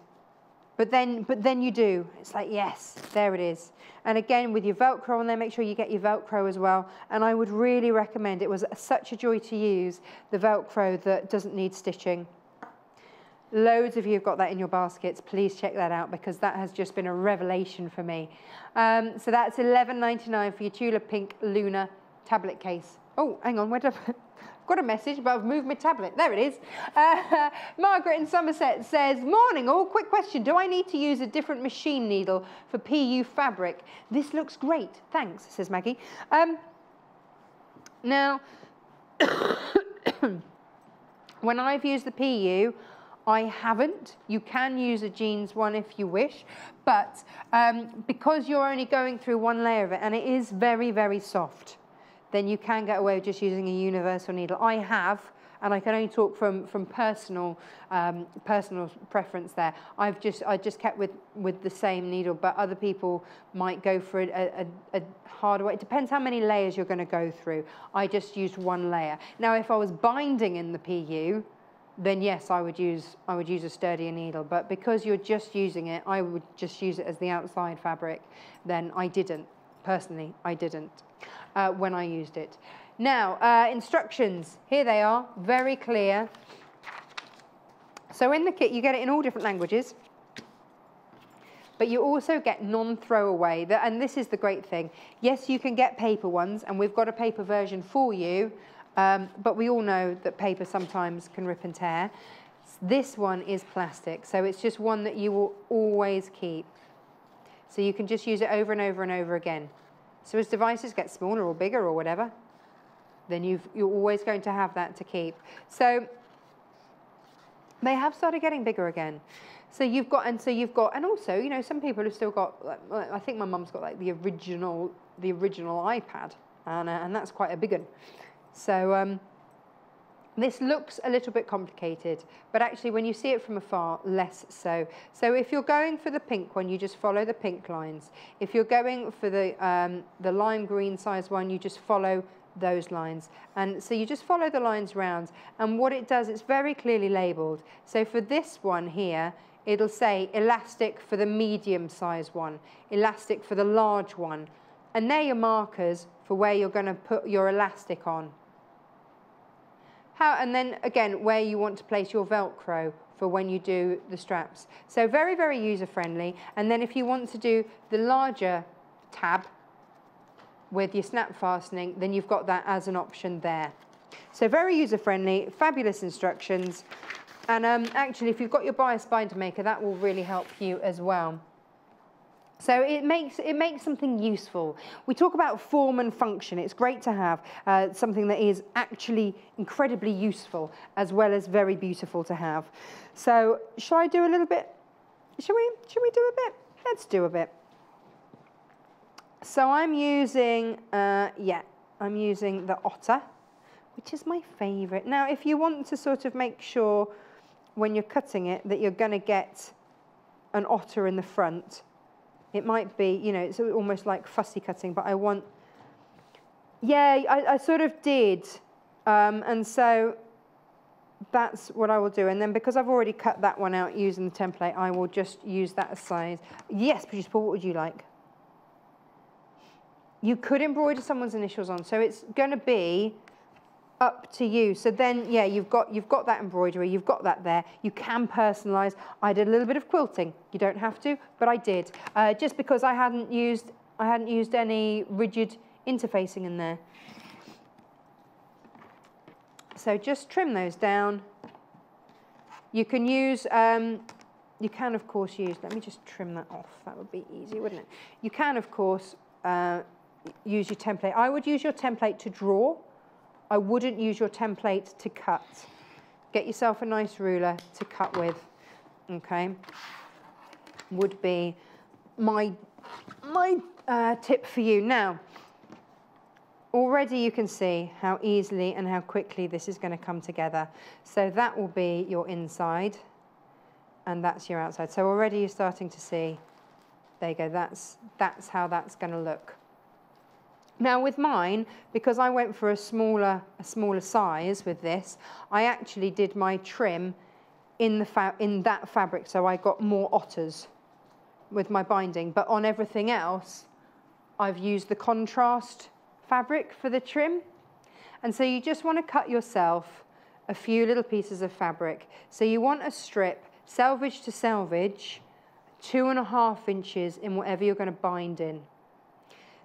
but then you do. It's like, yes, there it is. And again, with your Velcro on there, make sure you get your Velcro as well. And I would really recommend, it was such a joy to use, the Velcro that doesn't need stitching. Loads of you have got that in your baskets. Please check that out because that has just been a revelation for me. So that's $11.99 for your Tulip Pink Luna tablet case. Oh, hang on, where did I've got a message, but I've moved my tablet. There it is. Margaret in Somerset says, morning all, quick question. Do I need to use a different machine needle for PU fabric? This looks great. Thanks, says Maggie. Now, when I've used the PU, I haven't. You can use a jeans one if you wish, but because you're only going through one layer of it, and it is very, very soft, then you can get away with just using a universal needle. I have, and I can only talk from personal preference there. I just kept with the same needle, but other people might go for a harder way. It depends how many layers you're going to go through. I just used one layer. Now, if I was binding in the PU, then yes, I would use a sturdier needle. But because you're just using it, I would just use it as the outside fabric. Then I didn't. Personally, I didn't when I used it. Now, instructions. Here they are, very clear. So in the kit, you get it in all different languages. But you also get non-throwaway. And this is the great thing. Yes, you can get paper ones, and we've got a paper version for you. But we all know that paper sometimes can rip and tear. This one is plastic, so it's just one that you will always keep. So you can just use it over and over and over again. So as devices get smaller or bigger or whatever, then you're always going to have that to keep. So they have started getting bigger again. So you've got, and also, you know, some people have still got, I think my mum's got like the original iPad. and that's quite a big one. So this looks a little bit complicated, but actually when you see it from afar, less so. So if you're going for the pink one, you just follow the pink lines. If you're going for the lime green size one, you just follow those lines. And so you just follow the lines round, and what it does, it's very clearly labelled. So for this one here, it'll say elastic for the medium size one, elastic for the large one, and they're your markers for where you're going to put your elastic on. And then again, where you want to place your Velcro for when you do the straps. So very, very user-friendly. And then if you want to do the larger tab with your snap fastening, then you've got that as an option there. So very user-friendly, fabulous instructions. And actually, if you've got your bias binder maker, that will really help you as well. So it makes something useful. We talk about form and function. It's great to have something that is actually incredibly useful as well as very beautiful to have. So shall I do a little bit? Shall we do a bit? Let's do a bit. So I'm using, I'm using the otter, which is my favourite. Now, if you want to sort of make sure when you're cutting it that you're going to get an otter in the front, it might be, you know, it's almost like fussy cutting, but I want, I sort of did, and so that's what I will do. And then because I've already cut that one out using the template, I will just use that as size. Yes, Producer Paul, what would you like? You could embroider someone's initials on, so it's going to be up to you. So then, yeah, you've got that embroidery, you've got that there. You can personalise. I did a little bit of quilting. You don't have to, but I did, just because I hadn't used any rigid interfacing in there. So just trim those down. You can use, you can of course use. Let me just trim that off. That would be easy, wouldn't it? You can of course use your template. I would use your template to draw. I wouldn't use your template to cut. Get yourself a nice ruler to cut with, okay? Would be my tip for you. Now, already you can see how easily and how quickly this is going to come together. So that will be your inside, and that's your outside. So already you're starting to see, there you go, that's how that's going to look. Now with mine, because I went for a smaller size with this, I actually did my trim in that fabric, so I got more otters with my binding. But on everything else, I've used the contrast fabric for the trim. And so you just want to cut yourself a few little pieces of fabric. So you want a strip, selvage to selvage, 2.5 inches in whatever you're going to bind in.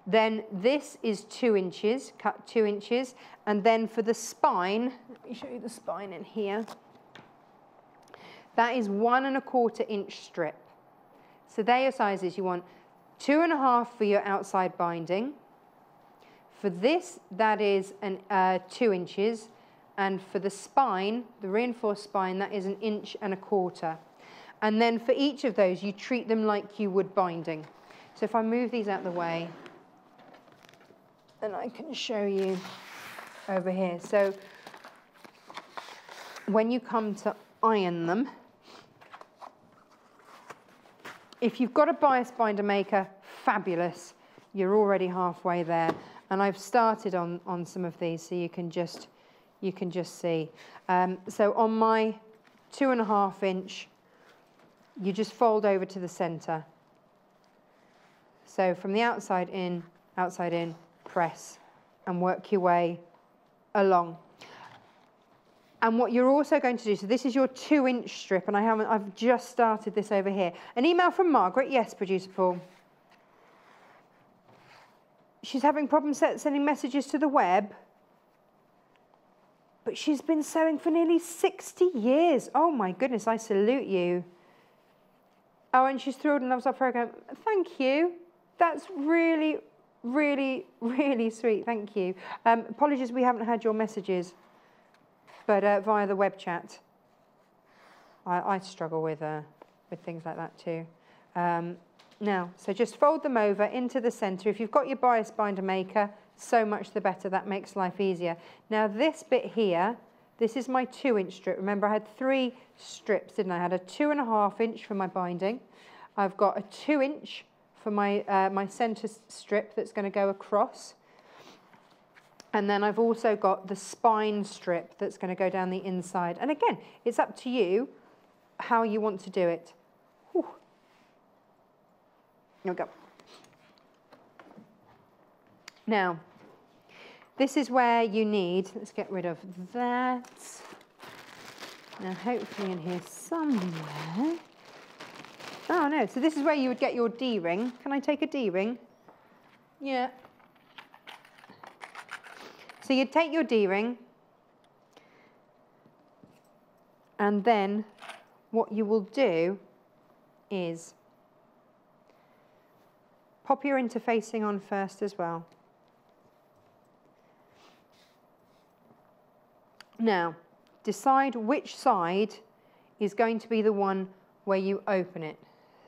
Then this is 2 inches, cut 2 inches. And then for the spine, let me show you the spine in here. That is 1.25 inch strip. So they're your sizes. You want 2.5 for your outside binding. For this, that is 2 inches. And for the spine, the reinforced spine, that is 1.25 inches. And then for each of those, you treat them like you would binding. So if I move these out of the way, and I can show you over here. So when you come to iron them, if you've got a bias binder maker, fabulous. You're already halfway there. And I've started on some of these, so you can just see. So on my 2.5 inch, you just fold over to the center. So from the outside in, press, and work your way along. And what you're also going to do, so this is your 2 inch strip, and I've just started this over here. An email from Margaret. Yes, Producer Paul. She's having problems sending messages to the web, but she's been sewing for nearly 60 years. Oh my goodness, I salute you. Oh, and she's thrilled and loves our program. Thank you. That's really, really, really sweet. Thank you. Apologies we haven't had your messages, but via the web chat. I struggle with things like that too. Now, so just fold them over into the center. If you've got your bias binder maker, so much the better. That makes life easier. Now this bit here, this is my 2-inch strip. Remember I had 3 strips, didn't I? I had a 2.5 inch for my binding. I've got a 2-inch for my, my center strip that's going to go across. And then I've also got the spine strip that's going to go down the inside. And again, it's up to you how you want to do it. Whew. Here we go. Now, this is where you need, let's get rid of that. Now, hopefully in here somewhere. Oh no, so this is where you would get your D-ring. Can I take a D-ring? Yeah. So you'd take your D-ring, and then what you will do is pop your interfacing on first as well. Now, decide which side is going to be the one where you open it.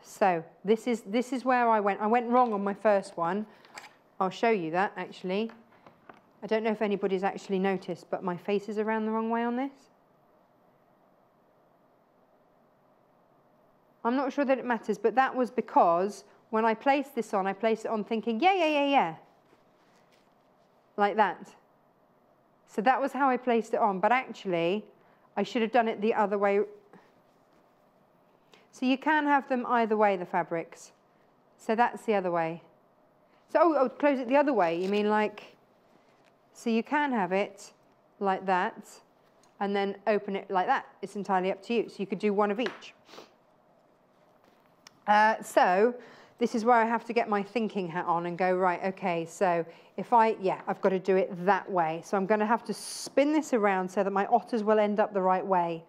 So this is where I went. I went wrong on my first one. I'll show you that actually. I don't know if anybody's actually noticed, but my face is around the wrong way on this. I'm not sure that it matters, but that was because when I placed this on, I placed it on thinking, yeah, like that. So that was how I placed it on, but actually, I should have done it the other way. So you can have them either way, the fabrics. So that's the other way. So, oh, close it the other way, you mean like, so you can have it like that, and then open it like that. It's entirely up to you. So you could do one of each. So this is where I have to get my thinking hat on and go, right, okay, so if I've got to do it that way. So I'm going to have to spin this around so that my otters will end up the right way.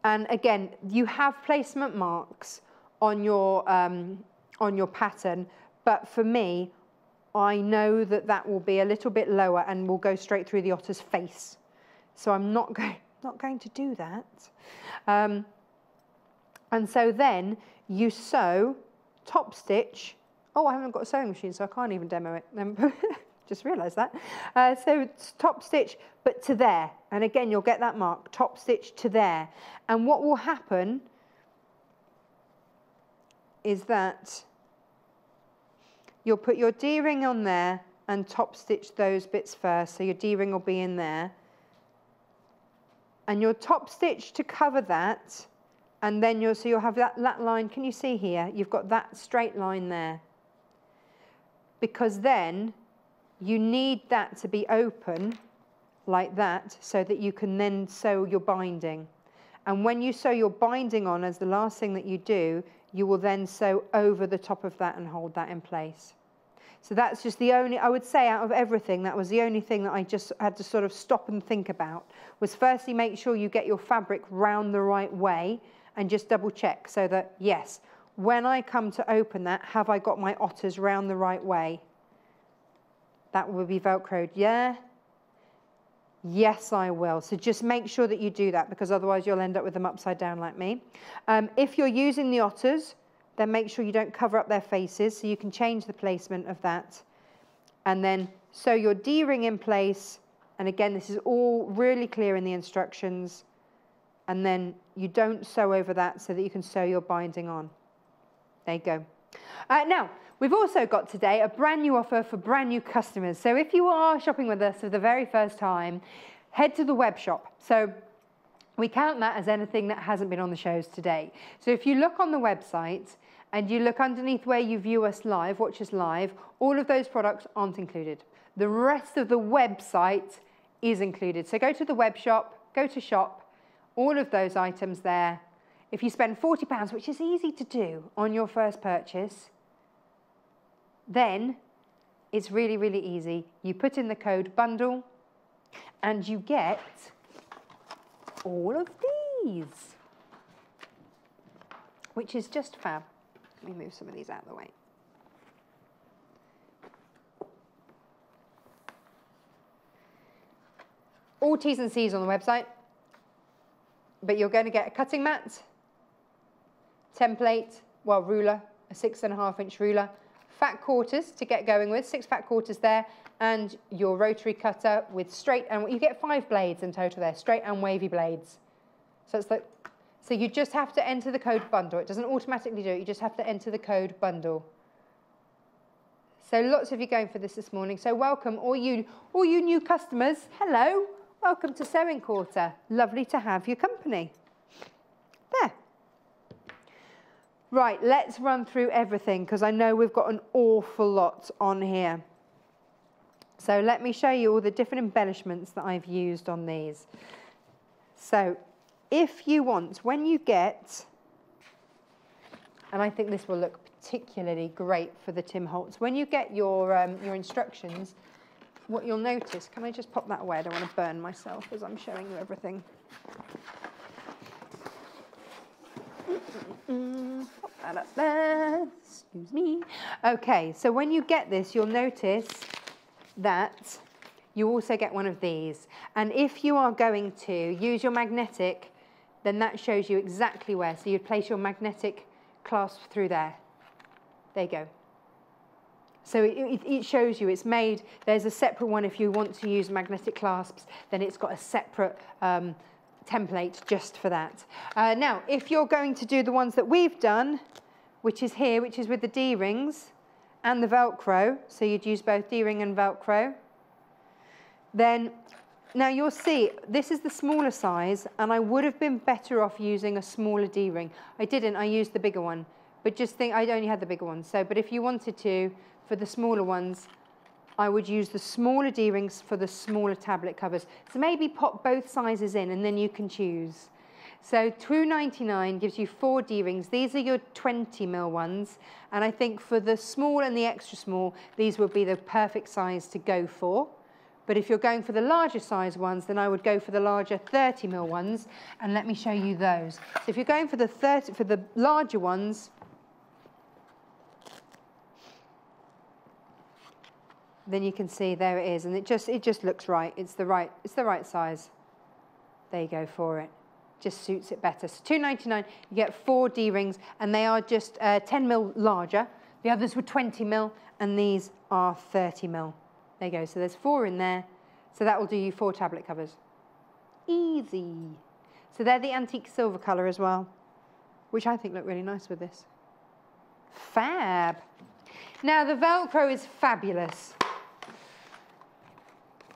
And again, you have placement marks on your pattern, but for me, I know that that will be a little bit lower and will go straight through the otter's face. So I'm not going to do that. And so then you sew, top stitch. Oh, I haven't got a sewing machine, so I can't even demo it. Just realised that. So it's top stitch, but to there. And again, you'll get that mark, top stitch to there. And what will happen is that you'll put your D-ring on there and top stitch those bits first. So your D-ring will be in there. And your top stitch to cover that. And then you'll have that line. Can you see here? You've got that straight line there. Because then you need that to be open like that so that you can then sew your binding. And when you sew your binding on as the last thing that you do, you will then sew over the top of that and hold that in place. So that's just the only, I would say out of everything, that was the only thing that I just had to sort of stop and think about, was firstly make sure you get your fabric round the right way and just double check so that, yes, when I come to open that, have I got my otters round the right way? That will be Velcroed, yeah? Yes, I will. So just make sure that you do that, because otherwise you'll end up with them upside down like me. If you're using the otters, then make sure you don't cover up their faces, so you can change the placement of that. And then sew your D-ring in place. And again, this is all really clear in the instructions. And then you don't sew over that so that you can sew your binding on. There you go. Now, we've also got today a brand new offer for brand new customers. So if you are shopping with us for the very first time, head to the web shop. So we count that as anything that hasn't been on the shows today. So if you look on the website and you look underneath where you view us live, watch us live, all of those products aren't included. The rest of the website is included. So go to the web shop, go to shop, all of those items there. If you spend £40, which is easy to do on your first purchase, then it's really, really easy. You put in the code bundle and you get all of these, which is just fab. Let me move some of these out of the way. All T's and C's on the website, but you're going to get a cutting mat, template, well, ruler, a 6.5-inch ruler, fat quarters to get going with, 6 fat quarters there, and your rotary cutter with straight, and you get 5 blades in total there, straight and wavy blades. So it's like, so you just have to enter the code bundle. It doesn't automatically do it, you just have to enter the code bundle. So lots of you going for this morning. So welcome, all you new customers. Hello, welcome to Sewing Quarter. Lovely to have your company. There. Right, let's run through everything because I know we've got an awful lot on here. So let me show you all the different embellishments that I've used on these. So if you want, when you get, and I think this will look particularly great for the Tim Holtz, when you get your instructions, what you'll notice, can I just pop that away? I don't want to burn myself as I'm showing you everything. Pop that up there, excuse me. Okay, so when you get this, you'll notice that you also get one of these. And if you are going to use your magnetic, then that shows you exactly where. So you'd place your magnetic clasp through there. There you go. So it shows you it's made, there's a separate one if you want to use magnetic clasps, then it's got a separate template just for that. Now, if you're going to do the ones that we've done, which is here, which is with the D-rings and the Velcro, so you'd use both D-ring and Velcro, then now you'll see this is the smaller size, and I would have been better off using a smaller D-ring. I didn't, I used the bigger one, but just think I only had the bigger one. So, but if you wanted to, for the smaller ones, I would use the smaller D-rings for the smaller tablet covers. So maybe pop both sizes in and then you can choose. So $2.99 gives you 4 D-rings. These are your 20mm ones. And I think for the small and the extra small, these would be the perfect size to go for. But if you're going for the larger size ones, then I would go for the larger 30mm ones. And let me show you those. So if you're going for the larger ones, then you can see there it is, and it just looks right. It's the right size. There you go for it. Just suits it better. So $2.99, you get 4 D-rings, and they are just 10mm larger. The others were 20mm, and these are 30mm. There you go. So there's 4 in there. So that will do you 4 tablet covers. Easy. So they're the antique silver colour as well, which I think look really nice with this. Fab. Now the Velcro is fabulous.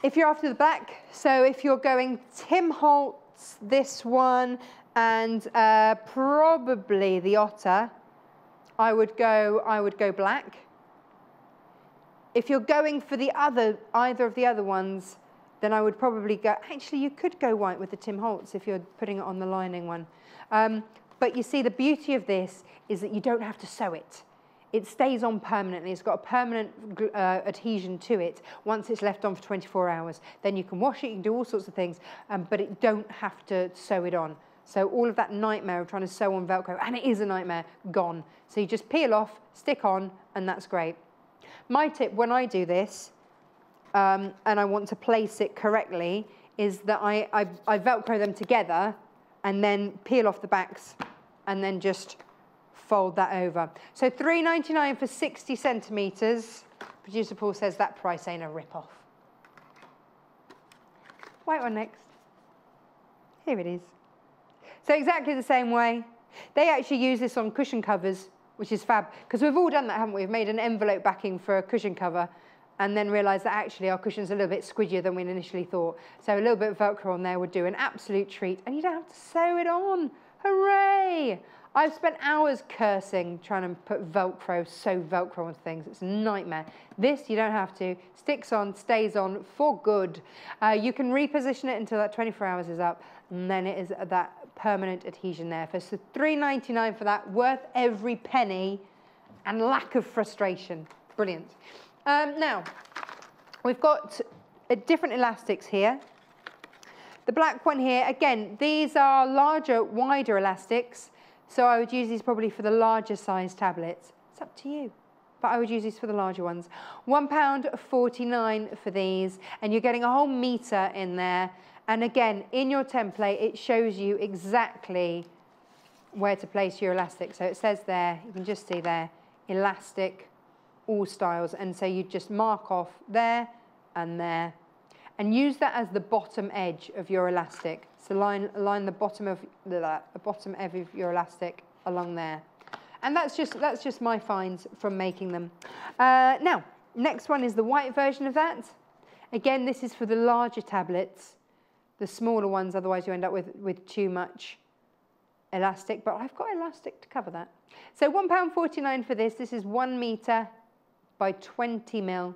If you're after the black, so if you're going Tim Holtz, this one, and probably the Otter, I would go black. If you're going for either of the other ones, then I would probably go, actually you could go white with the Tim Holtz if you're putting it on the lining one. But you see the beauty of this is that you don't have to sew it. It stays on permanently. It's got a permanent adhesion to it once it's left on for 24 hours. Then you can wash it, you can do all sorts of things, but it don't have to sew it on. So all of that nightmare of trying to sew on Velcro, and it is a nightmare, gone. So you just peel off, stick on, and that's great. My tip when I do this, and I want to place it correctly, is that I Velcro them together and then peel off the backs and then just fold that over. So $3.99 for 60 centimetres. Producer Paul says that price ain't a rip-off. White one next. Here it is. So exactly the same way. They actually use this on cushion covers, which is fab, because we've all done that, haven't we? We've made an envelope backing for a cushion cover and then realised that actually our cushion's a little bit squidgier than we initially thought. So a little bit of Velcro on there would do an absolute treat, and you don't have to sew it on. Hooray! I've spent hours cursing trying to put Velcro, sew Velcro on things. It's a nightmare. This, you don't have to. Sticks on, stays on for good. You can reposition it until that 24 hours is up, and then it is that permanent adhesion there. So $3.99 for that, worth every penny, and lack of frustration. Brilliant. Now, we've got different elastics here. The black one here, again, these are larger, wider elastics. So I would use these probably for the larger size tablets. It's up to you, but I would use these for the larger ones. £1.49 for these, and you're getting a whole metre in there. And again, in your template, it shows you exactly where to place your elastic. So it says there, you can just see there, elastic all styles. And so you just mark off there and there, and use that as the bottom edge of your elastic. So line the bottom of your elastic along there. And that's just my finds from making them. Now, next one is the white version of that. Again, this is for the larger tablets, the smaller ones, otherwise you end up with too much elastic, but I've got elastic to cover that. So £1.49 for this. This is 1 metre by 20 mil.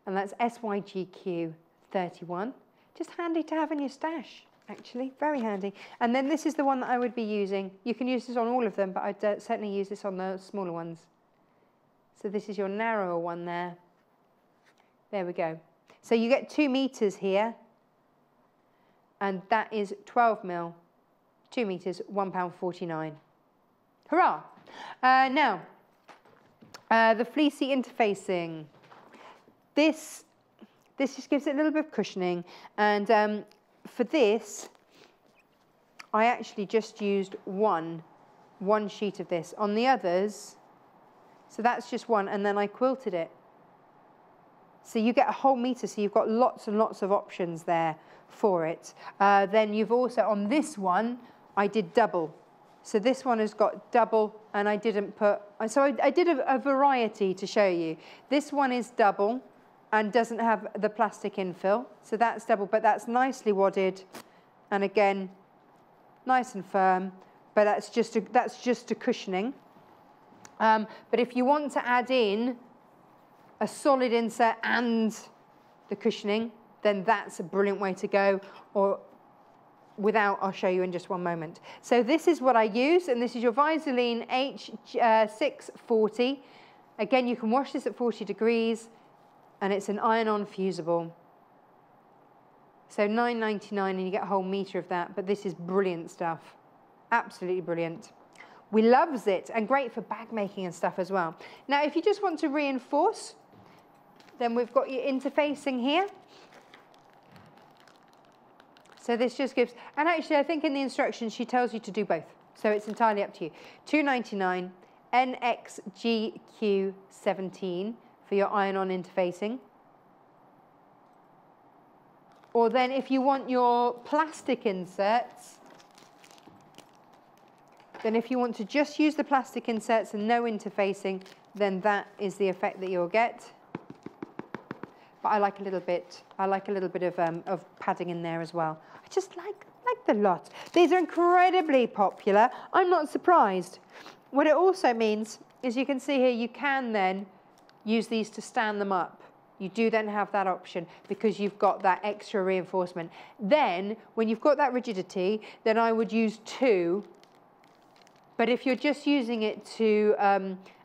And that's SYGQ 31. Just handy to have in your stash, actually, very handy. And then this is the one that I would be using. You can use this on all of them, but I'd certainly use this on the smaller ones. So this is your narrower one there. There we go. So you get 2 metres here, and that is 12 mil, 2 metres, £1.49. Hurrah! Now, the fleecy interfacing. This just gives it a little bit of cushioning, and for this, I actually just used one sheet of this. On the others, so that's just one, and then I quilted it. So you get a whole metre, so you've got lots and lots of options there for it. Then you've also, on this one, I did double. So this one has got double, and I didn't put, so I did a variety to show you. This one is double and doesn't have the plastic infill, so that's double, but that's nicely wadded, and again, nice and firm, but that's just a cushioning. But if you want to add in a solid insert and the cushioning, then that's a brilliant way to go, or without, I'll show you in just one moment. So this is what I use, and this is your Visoline H640. Again, you can wash this at 40 degrees, and it's an iron-on fusible. So £9.99, and you get a whole metre of that, but this is brilliant stuff. Absolutely brilliant. We loves it, and great for bag making and stuff as well. Now, if you just want to reinforce, then we've got your interfacing here. So this just gives, and actually I think in the instructions she tells you to do both. So it's entirely up to you. £2.99, NXGQ17 for your iron-on interfacing. Or then if you want your plastic inserts, then if you want to just use the plastic inserts and no interfacing, then that is the effect that you'll get. But I like a little bit of padding in there as well. I just like the lot. These are incredibly popular. I'm not surprised. What it also means is you can see here, you can then use these to stand them up. You do then have that option because you've got that extra reinforcement. Then, when you've got that rigidity, then I would use 2. But if you're just using it to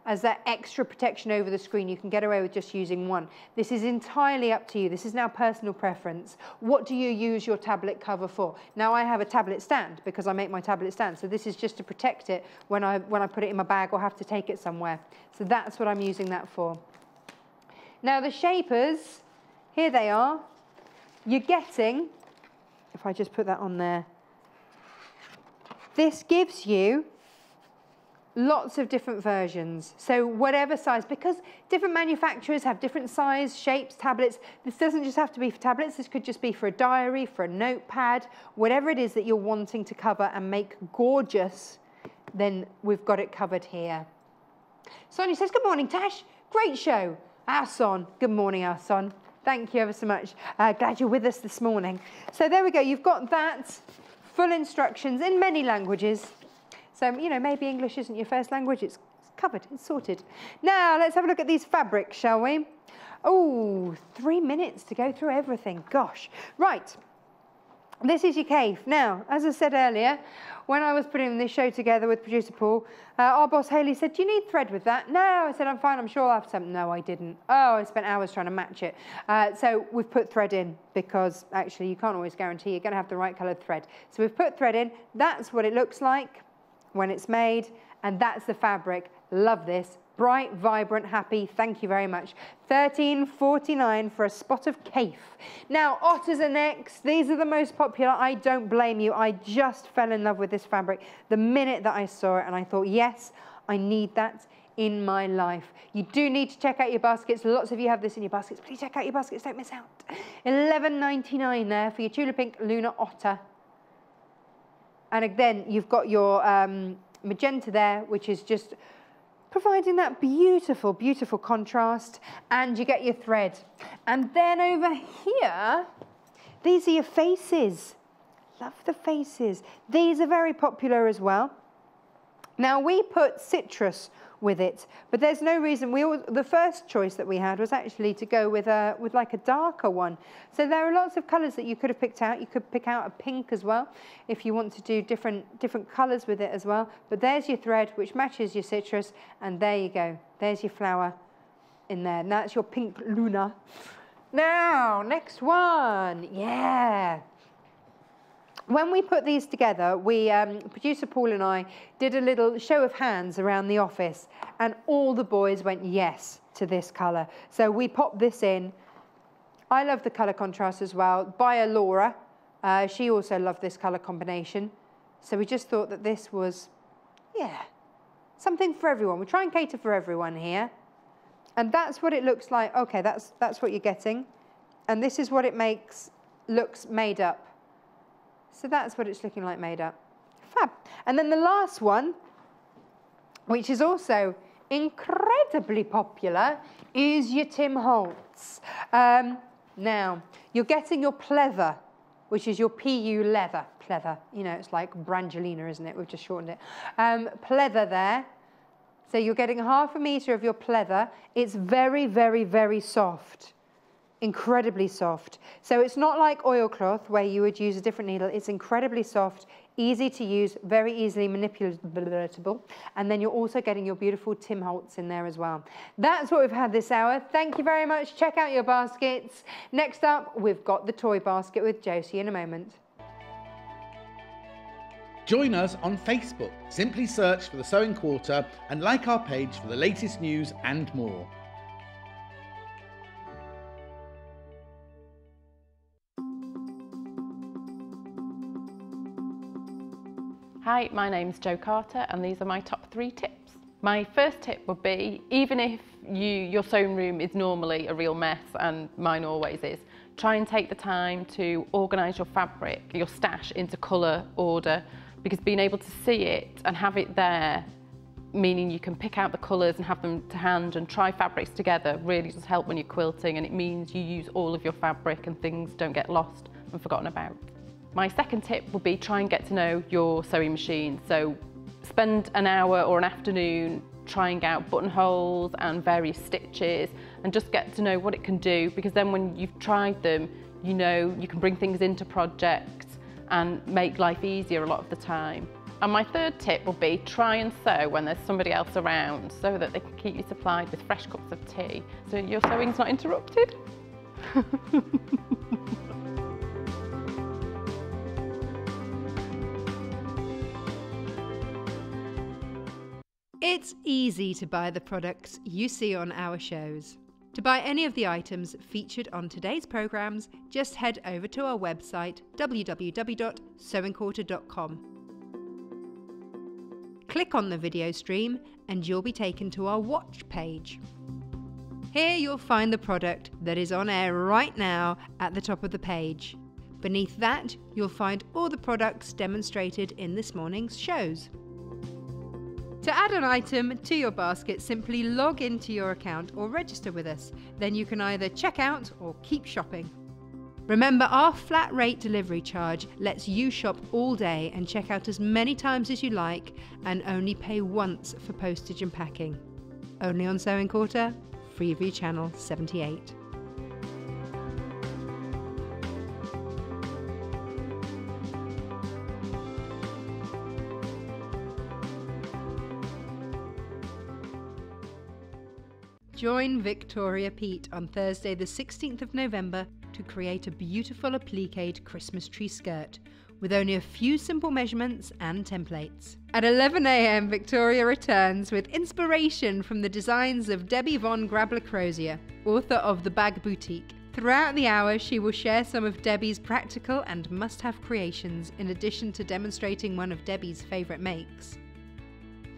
as that extra protection over the screen, you can get away with just using 1. This is entirely up to you. This is now personal preference. What do you use your tablet cover for? Now I have a tablet stand because I make my tablet stand. So this is just to protect it when I put it in my bag or have to take it somewhere. So that's what I'm using that for. Now the shapers, here they are. You're getting, if I just put that on there, this gives you lots of different versions. So whatever size, because different manufacturers have different size, shapes, tablets. This doesn't just have to be for tablets. This could just be for a diary, for a notepad, whatever it is that you're wanting to cover and make gorgeous, then we've got it covered here. Sonia says, good morning, Tash. Great show. Our son. Good morning, our son. Thank you ever so much. Glad you're with us this morning. So there we go. You've got that. Full instructions in many languages. So, you know, maybe English isn't your first language. It's covered, it's sorted. Now, let's have a look at these fabrics, shall we? Oh, 3 minutes to go through everything. Gosh. Right. This is your cave. Now, as I said earlier, when I was putting this show together with producer Paul, our boss Hayley said, do you need thread with that? No, I said, I'm fine, I'm sure I'll have some. No, I didn't. Oh, I spent hours trying to match it. So we've put thread in because actually you can't always guarantee you're going to have the right coloured thread. So we've put thread in. That's what it looks like when it's made, and that's the fabric. Love this. Bright, vibrant, happy. Thank you very much. £13.49 for a spot of kaif. Now, otters are next. These are the most popular. I don't blame you. I just fell in love with this fabric the minute that I saw it, and I thought, yes, I need that in my life. You do need to check out your baskets. Lots of you have this in your baskets. Please check out your baskets, don't miss out. $11.99 there for your Tulip Pink Lunar Otter. And then you've got your magenta there, which is just providing that beautiful, beautiful contrast. And you get your thread. And then over here, these are your faces. Love the faces. These are very popular as well. Now we put citrus with it, but there's no reason. The first choice that we had was actually to go with like a darker one. So there are lots of colours that you could have picked out. You could pick out a pink as well if you want to do different colours with it as well. But there's your thread, which matches your citrus, and there you go. There's your flower in there. And that's your pink Luna. Now, next one. Yeah. When we put these together, producer Paul and I did a little show of hands around the office, and all the boys went yes to this colour. So we popped this in. I love the colour contrast as well. By Laura, she also loved this colour combination. So we just thought that this was, yeah, something for everyone. We try and cater for everyone here. And that's what it looks like. Okay, that's what you're getting. And this is what it looks made up. So that's what it's looking like made up. Fab. And then the last one, which is also incredibly popular, is your Tim Holtz. Now, you're getting your pleather, which is your PU leather. Pleather. You know, it's like Brangelina, isn't it? We've just shortened it. Pleather there. So you're getting 1/2 metre of your pleather. It's very, very, very soft. Incredibly soft. So it's not like oilcloth where you would use a different needle. It's incredibly soft, easy to use, very easily manipulatable. And then you're also getting your beautiful Tim Holtz in there as well. That's what we've had this hour. Thank you very much. Check out your baskets. Next up, we've got the toy basket with Josie in a moment. Join us on Facebook. Simply search for The Sewing Quarter and like our page for the latest news and more. Hi, my name's Jo Carter and these are my top 3 tips. My first tip would be, even if your sewing room is normally a real mess, and mine always is, try and take the time to organise your fabric, your stash into colour order, because being able to see it and have it there, meaning you can pick out the colours and have them to hand and try fabrics together, really does help when you're quilting, and it means you use all of your fabric and things don't get lost and forgotten about. My second tip would be try and get to know your sewing machine. So spend an hour or an afternoon trying out buttonholes and various stitches and just get to know what it can do, because then when you've tried them, you know you can bring things into projects and make life easier a lot of the time. And my third tip would be try and sew when there's somebody else around so that they can keep you supplied with fresh cups of tea so your sewing's not interrupted. It's easy to buy the products you see on our shows. To buy any of the items featured on today's programmes, just head over to our website www.sewingquarter.com. Click on the video stream and you'll be taken to our watch page. Here you'll find the product that is on air right now at the top of the page. Beneath that, you'll find all the products demonstrated in this morning's shows. To add an item to your basket, simply log into your account or register with us. Then you can either check out or keep shopping. Remember, our flat rate delivery charge lets you shop all day and check out as many times as you like and only pay once for postage and packing. Only on Sewing Quarter, Freeview Channel 78. Join Victoria Peat on Thursday the 16th of November to create a beautiful appliqued Christmas tree skirt with only a few simple measurements and templates. At 11 AM, Victoria returns with inspiration from the designs of Debbie von Grabler-Crozier, author of The Bag Boutique. Throughout the hour, she will share some of Debbie's practical and must-have creations in addition to demonstrating one of Debbie's favourite makes.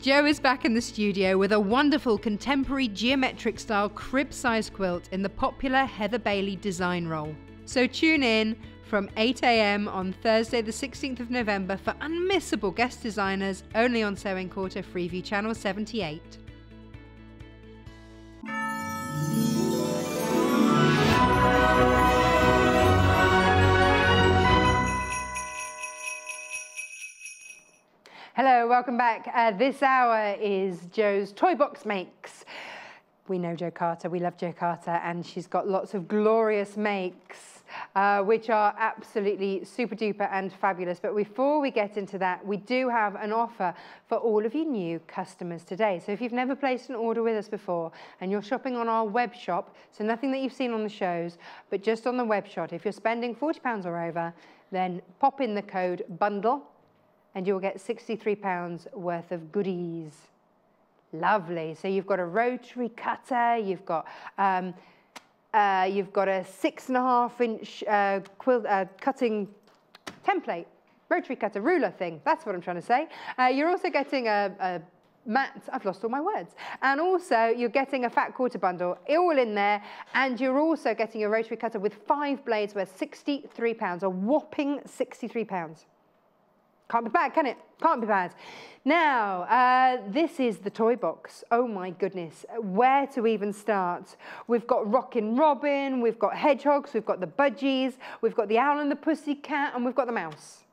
Jo is back in the studio with a wonderful contemporary geometric style crib size quilt in the popular Heather Bailey design roll. So tune in from 8 AM on Thursday the 16th of November for unmissable guest designers only on Sewing Quarter Freeview Channel 78. Hello, welcome back. This hour is Jo's Toy Box Makes. We know Jo Carter, we love Jo Carter, and she's got lots of glorious makes, which are absolutely super duper and fabulous. But before we get into that, we do have an offer for all of you new customers today. So if you've never placed an order with us before and you're shopping on our web shop, so nothing that you've seen on the shows, but just on the web shop, if you're spending £40 or over, then pop in the code BUNDLE and you'll get £63 worth of goodies. Lovely. So you've got a rotary cutter, you've got a 6.5-inch quilt cutting template, rotary cutter, ruler thing. That's what I'm trying to say. You're also getting a mat. I've lost all my words. And also you're getting a fat quarter bundle, all in there. And you're also getting a rotary cutter with 5 blades worth £63, a whopping £63. Can't be bad, can it? Can't be bad. Now, this is the toy box. Oh my goodness, where to even start? We've got Rockin' Robin, we've got hedgehogs, we've got the budgies, we've got the owl and the pussycat, and we've got the mouse.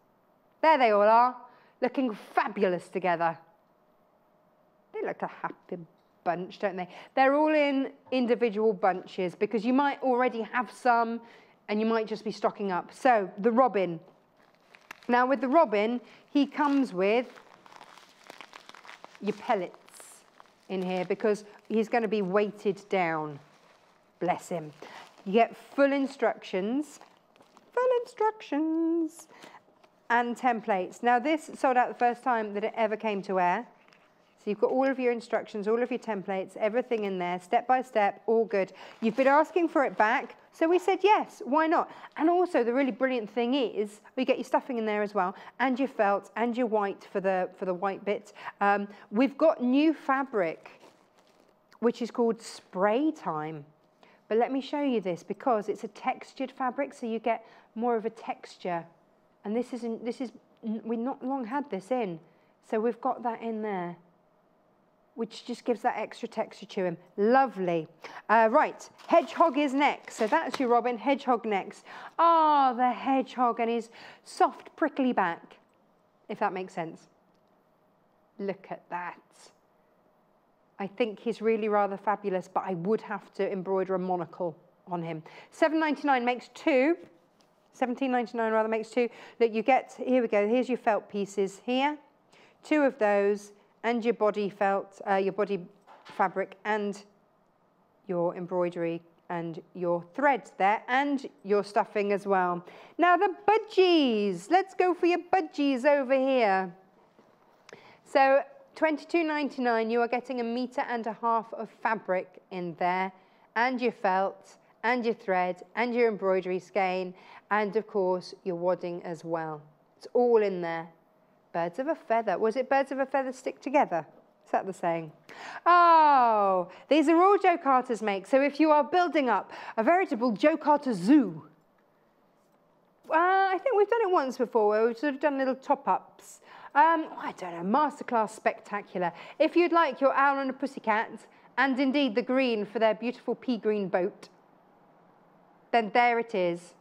There they all are, looking fabulous together. They look a happy bunch, don't they? They're all in individual bunches because you might already have some and you might just be stocking up. So, the robin. Now with the robin, he comes with your pellets in here because he's going to be weighted down. Bless him. You get full instructions and templates. Now this sold out the first time that it ever came to air. So you've got all of your instructions, all of your templates, everything in there, step by step, all good. You've been asking for it back, so we said yes, why not? And also the really brilliant thing is, you get your stuffing in there as well, and your felt, and your white for the white bit. We've got new fabric, which is called Spray Time. But let me show you this, because it's a textured fabric, so you get more of a texture. And we've not long had this in, so we've got that in there, which just gives that extra texture to him. Lovely. Right, hedgehog is next. So that's your robin, hedgehog next. Ah, the hedgehog and his soft, prickly back, if that makes sense. Look at that. I think he's really rather fabulous, but I would have to embroider a monocle on him. $7.99 makes 2. $17.99 rather makes 2. Look, you get, here we go, here's your felt pieces here. 2 of those. And your body felt, your body fabric, and your embroidery, and your threads there, and your stuffing as well. Now the budgies. Let's go for your budgies over here. So $22.99, you are getting 1.5 meters of fabric in there, and your felt, and your thread, and your embroidery skein, and of course your wadding as well. It's all in there. Birds of a feather. Was it birds of a feather stick together? Is that the saying? Oh, these are all Jo Carter's makes. So if you are building up a veritable Jo Carter zoo, I think we've done it once before where we've sort of done little top-ups. I don't know, Masterclass Spectacular. If you'd like your owl and a pussycat, and indeed the green for their beautiful pea green boat, then there it is.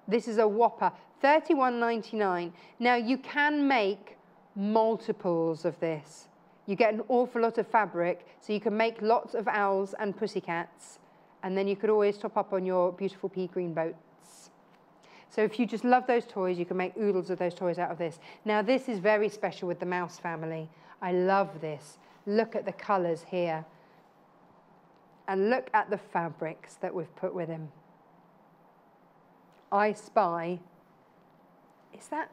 This is a whopper. $31.99. Now you can make multiples of this. You get an awful lot of fabric, so you can make lots of owls and pussycats, and then you could always top up on your beautiful pea green boats. So if you just love those toys, you can make oodles of those toys out of this. Now this is very special with the mouse family. I love this. Look at the colours here. And look at the fabrics that we've put with him. I spy. Is that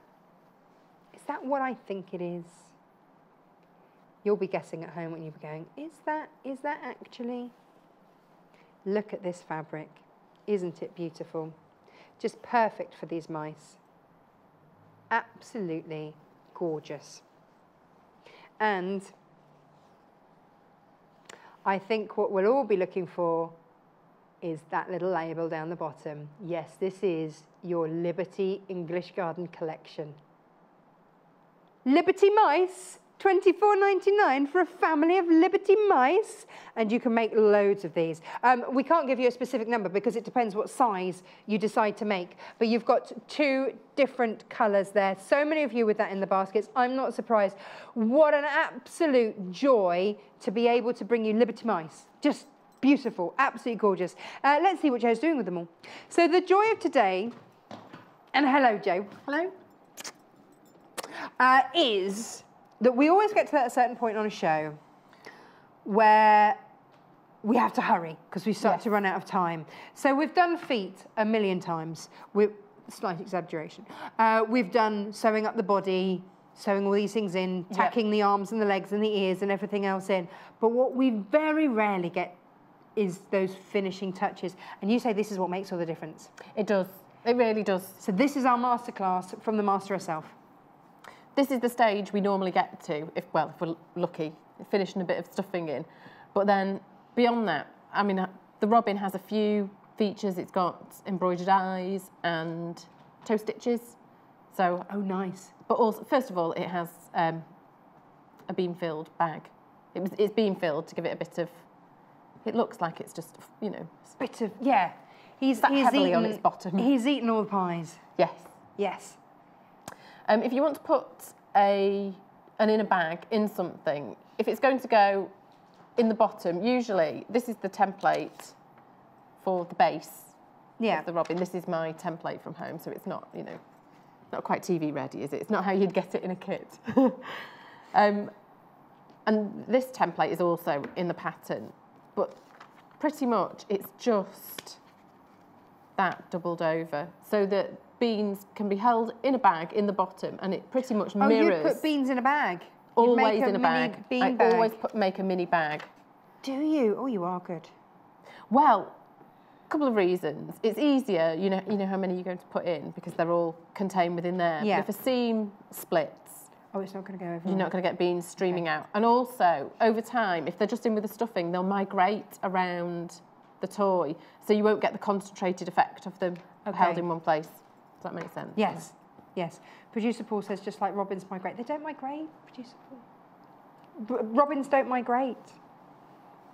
what I think it is? You'll be guessing at home when you'll be going, is that actually? Look at this fabric. Isn't it beautiful? Just perfect for these mice. Absolutely gorgeous. And I think what we'll all be looking for is that little label down the bottom. Yes, this is your Liberty English Garden collection. Liberty mice, $24.99 for a family of Liberty mice. And you can make loads of these. We can't give you a specific number because it depends what size you decide to make. But you've got 2 different colours there. So many of you with that in the baskets. I'm not surprised. What an absolute joy to be able to bring you Liberty mice. Just beautiful, absolutely gorgeous. Let's see what Joe's doing with them all. So the joy of today, and hello Joe. Hello. Is that we always get to that certain point on a show where we have to hurry because we start to run out of time. So we've done feet a million times, with slight exaggeration. We've done sewing up the body, sewing all these things in, tacking the arms and the legs and the ears and everything else in. But what we very rarely get is those finishing touches. And you say this is what makes all the difference. It does. It really does. So this is our masterclass from the master herself. This is the stage we normally get to, if we're lucky, finishing a bit of stuffing in. But then beyond that, I mean, the robin has a few features. It's got embroidered eyes and toe stitches. So, oh, nice. But also, first of all, it has a beam-filled bag. It's beam-filled to give it a bit of. It looks like it's just, you know, a bit of He's heavily eaten, on its bottom. He's eaten all the pies. Yes. Yes. If you want to put an inner bag in something, if it's going to go in the bottom, usually this is the template for the base of the robin. This is my template from home, so it's not, you know, not quite TV ready, is it? It's not how you'd get it in a kit. And this template is also in the pattern, but pretty much it's just that doubled over so that beans can be held in a bag in the bottom, and it pretty much mirrors. Oh, you put beans in a bag? Always in a bag. Bean bag. Always make a mini bag. Do you? Oh, you are good. Well, a couple of reasons. It's easier, you know how many you're going to put in because they're all contained within there. Yeah. But if a seam splits, it's not going to go over. You're not going to get beans streaming out. And also, over time, if they're just in with the stuffing, they'll migrate around the toy, so you won't get the concentrated effect of them held in one place. Does that make sense? Yes, yes. Producer Paul says just like robins migrate. They don't migrate, Producer Paul. Robins don't migrate.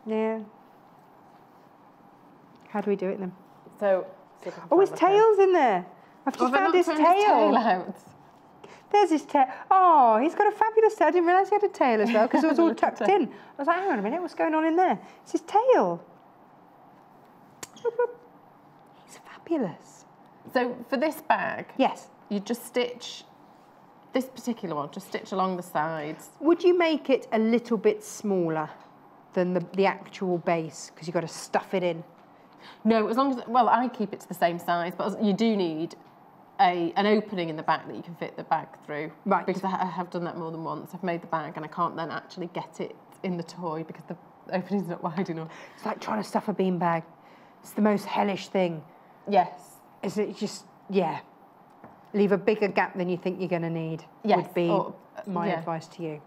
Yeah. How do we do it then? So his tail's in there. I've just found his tail. Out. There's his tail. Oh, he's got a fabulous tail. I didn't realise he had a tail as well because it was all tucked in. I was like, hang on a minute, what's going on in there? It's his tail. He's fabulous. So for this bag, yes, you just stitch this particular one, just stitch along the sides. Would you make it a little bit smaller than the actual base because you've got to stuff it in? No, as long as, well, I keep it to the same size, but you do need an opening in the back that you can fit the bag through. Right. Because I have done that more than once. I've made the bag and I can't then actually get it in the toy because the opening's not wide enough. It's like trying to stuff a beanbag. It's the most hellish thing. Yes. Is it just, leave a bigger gap than you think you're going to need, would be my advice to you.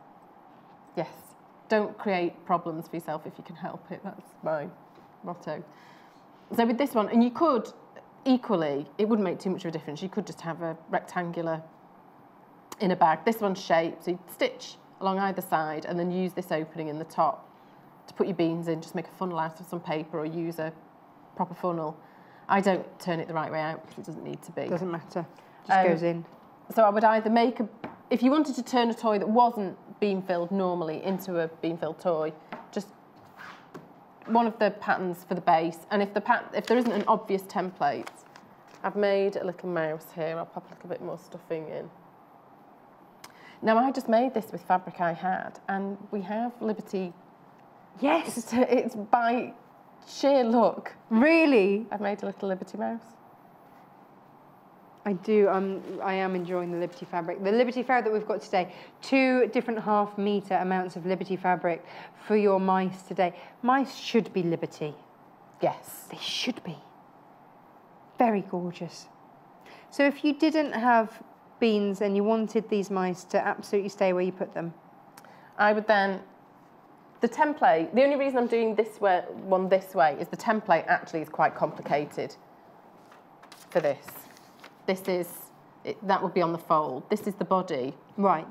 Yes. Don't create problems for yourself if you can help it. That's my motto. So with this one, and you could, equally, it wouldn't make too much of a difference. You could just have a rectangular inner bag. This one's shaped, so you stitch along either side and then use this opening in the top to put your beans in. Just make a funnel out of some paper or use a proper funnel. I don't turn it the right way out because it doesn't need to be. Doesn't matter. Just goes in. So I would either make if you wanted to turn a toy that wasn't beam filled normally into a beam filled toy, just one of the patterns for the base. And if there isn't an obvious template, I've made a little mouse here. I'll pop a little bit more stuffing in. Now I just made this with fabric I had, and we have Liberty. Yes. It's by sheer luck. Really? I've made a little Liberty mouse. I do. I am enjoying the Liberty fabric. The Liberty fabric that we've got today, 2 different half-metre amounts of Liberty fabric for your mice today. Mice should be Liberty. Yes. They should be. Very gorgeous. So if you didn't have beans and you wanted these mice to absolutely stay where you put them? I would then The template, the only reason I'm doing this one this way is the template actually is quite complicated for this. That would be on the fold. This is the body. Right.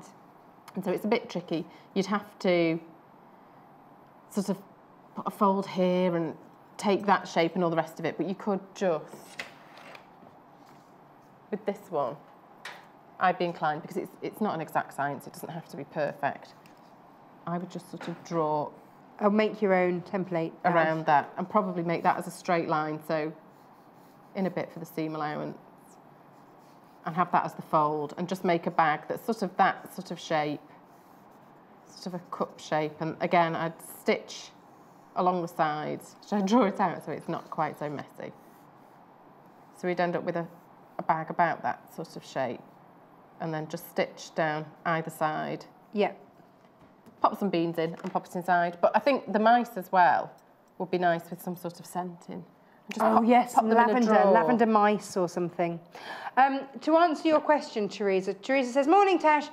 And so it's a bit tricky. You'd have to sort of put a fold here and take that shape and all the rest of it, but you could just, with this one, I'd be inclined, because it's not an exact science, it doesn't have to be perfect. I would just sort of draw... I'll make your own template. Around that, and probably make that as a straight line, so in a bit for the seam allowance, and have that as the fold, and just make a bag that's sort of that sort of shape, sort of a cup shape, and again, I'd stitch along the sides. Should I draw it out so it's not quite so messy? So we'd end up with a bag about that sort of shape, and then just stitch down either side. Yeah. Pop some beans in and pop it inside. But I think the mice as well would be nice with some sort of scenting. Yes, pop them lavender mice or something. To answer your question, Teresa says, morning, Tash.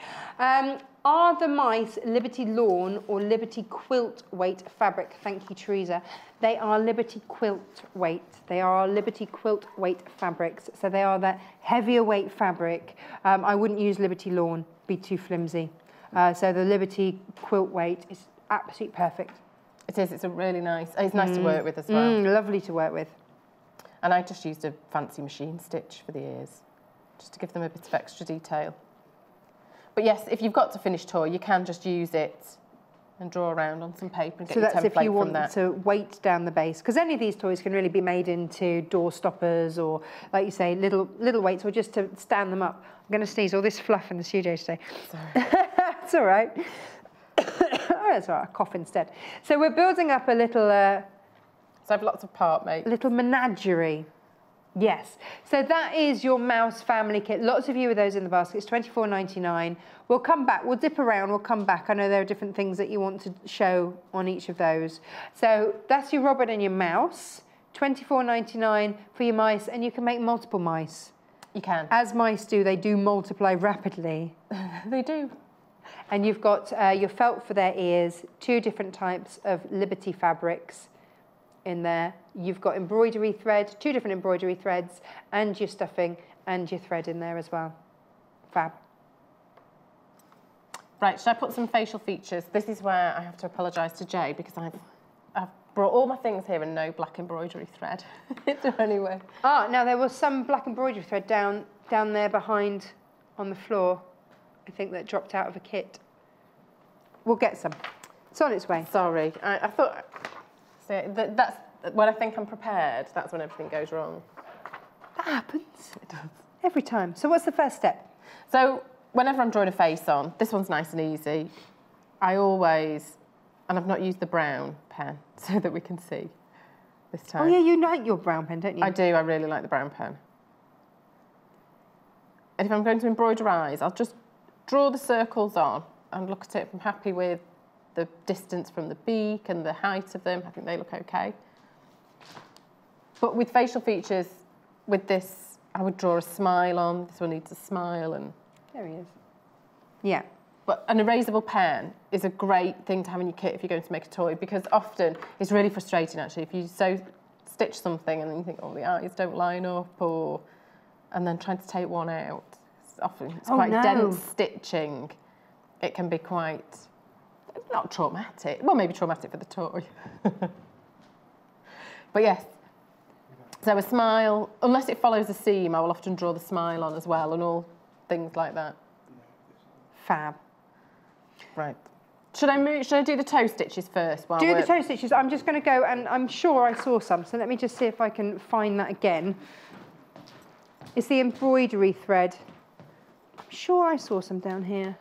Are the mice Liberty Lawn or Liberty Quilt weight fabric? Thank you, Teresa. They are Liberty Quilt weight. They are Liberty Quilt weight fabrics. So they are the heavier weight fabric. I wouldn't use Liberty Lawn, be too flimsy. So the Liberty Quilt weight is absolutely perfect. It is, it's a really nice, it's nice to work with as well. Lovely to work with. And I just used a fancy machine stitch for the ears, just to give them a bit of extra detail. But yes, if you've got to finish toy, you can just use it and draw around on some paper and get your template from that. So that's if you want to weight down the base, because any of these toys can really be made into door stoppers or, like you say, little weights, or just to stand them up. I'm going to sneeze all this fluff in the studio today. Sorry. It's all right. Oh, that's all right, I cough instead. So we're building up a little... so I've lots of part mates. Little menagerie. Yes. So that is your mouse family kit. Lots of you with those in the basket. It's £24.99. We'll come back. We'll dip around. We'll come back. I know there are different things that you want to show on each of those. So that's your Robert and your mouse. £24.99 for your mice, and you can make multiple mice. You can. As mice do, they do multiply rapidly. They do. And you've got your felt for their ears, 2 different types of Liberty fabrics in there. You've got embroidery thread, 2 different embroidery threads, and your stuffing and your thread in there as well. Fab. Right, should I put some facial features? This is where I have to apologise to Jay, because I've brought all my things here and no black embroidery thread. Anyway. Ah, now there was some black embroidery thread down there behind on the floor. I think that dropped out of a kit. We'll get some. It's on its way. Sorry, I thought... See, that's when I think I'm prepared, that's when everything goes wrong. That happens. It does. Every time. So what's the first step? So whenever I'm drawing a face on, this one's nice and easy. I always, and I've not used the brown pen so that we can see this time. Oh yeah, you like your brown pen, don't you? I do, I really like the brown pen. And if I'm going to embroider eyes, I'll just draw the circles on and look at it if I'm happy with the distance from the beak and the height of them. I think they look okay. But with facial features, with this, I would draw a smile on. This one needs a smile, and there he is. Yeah. But an erasable pen is a great thing to have in your kit if you're going to make a toy, because often it's really frustrating actually if you stitch something and then you think, oh, the eyes don't line up, and then trying to take one out. It's quite dense stitching. It can be quite, not traumatic. Well, maybe traumatic for the toy. But yes, so a smile, unless it follows a seam, I will often draw the smile on as well, and all things like that. Fab. Right. Should I do the toe stitches first? Do the toe stitches. I'm just going to go, and I'm sure I saw some, so let me just see if I can find that again. It's the embroidery thread. I'm sure I saw some down here.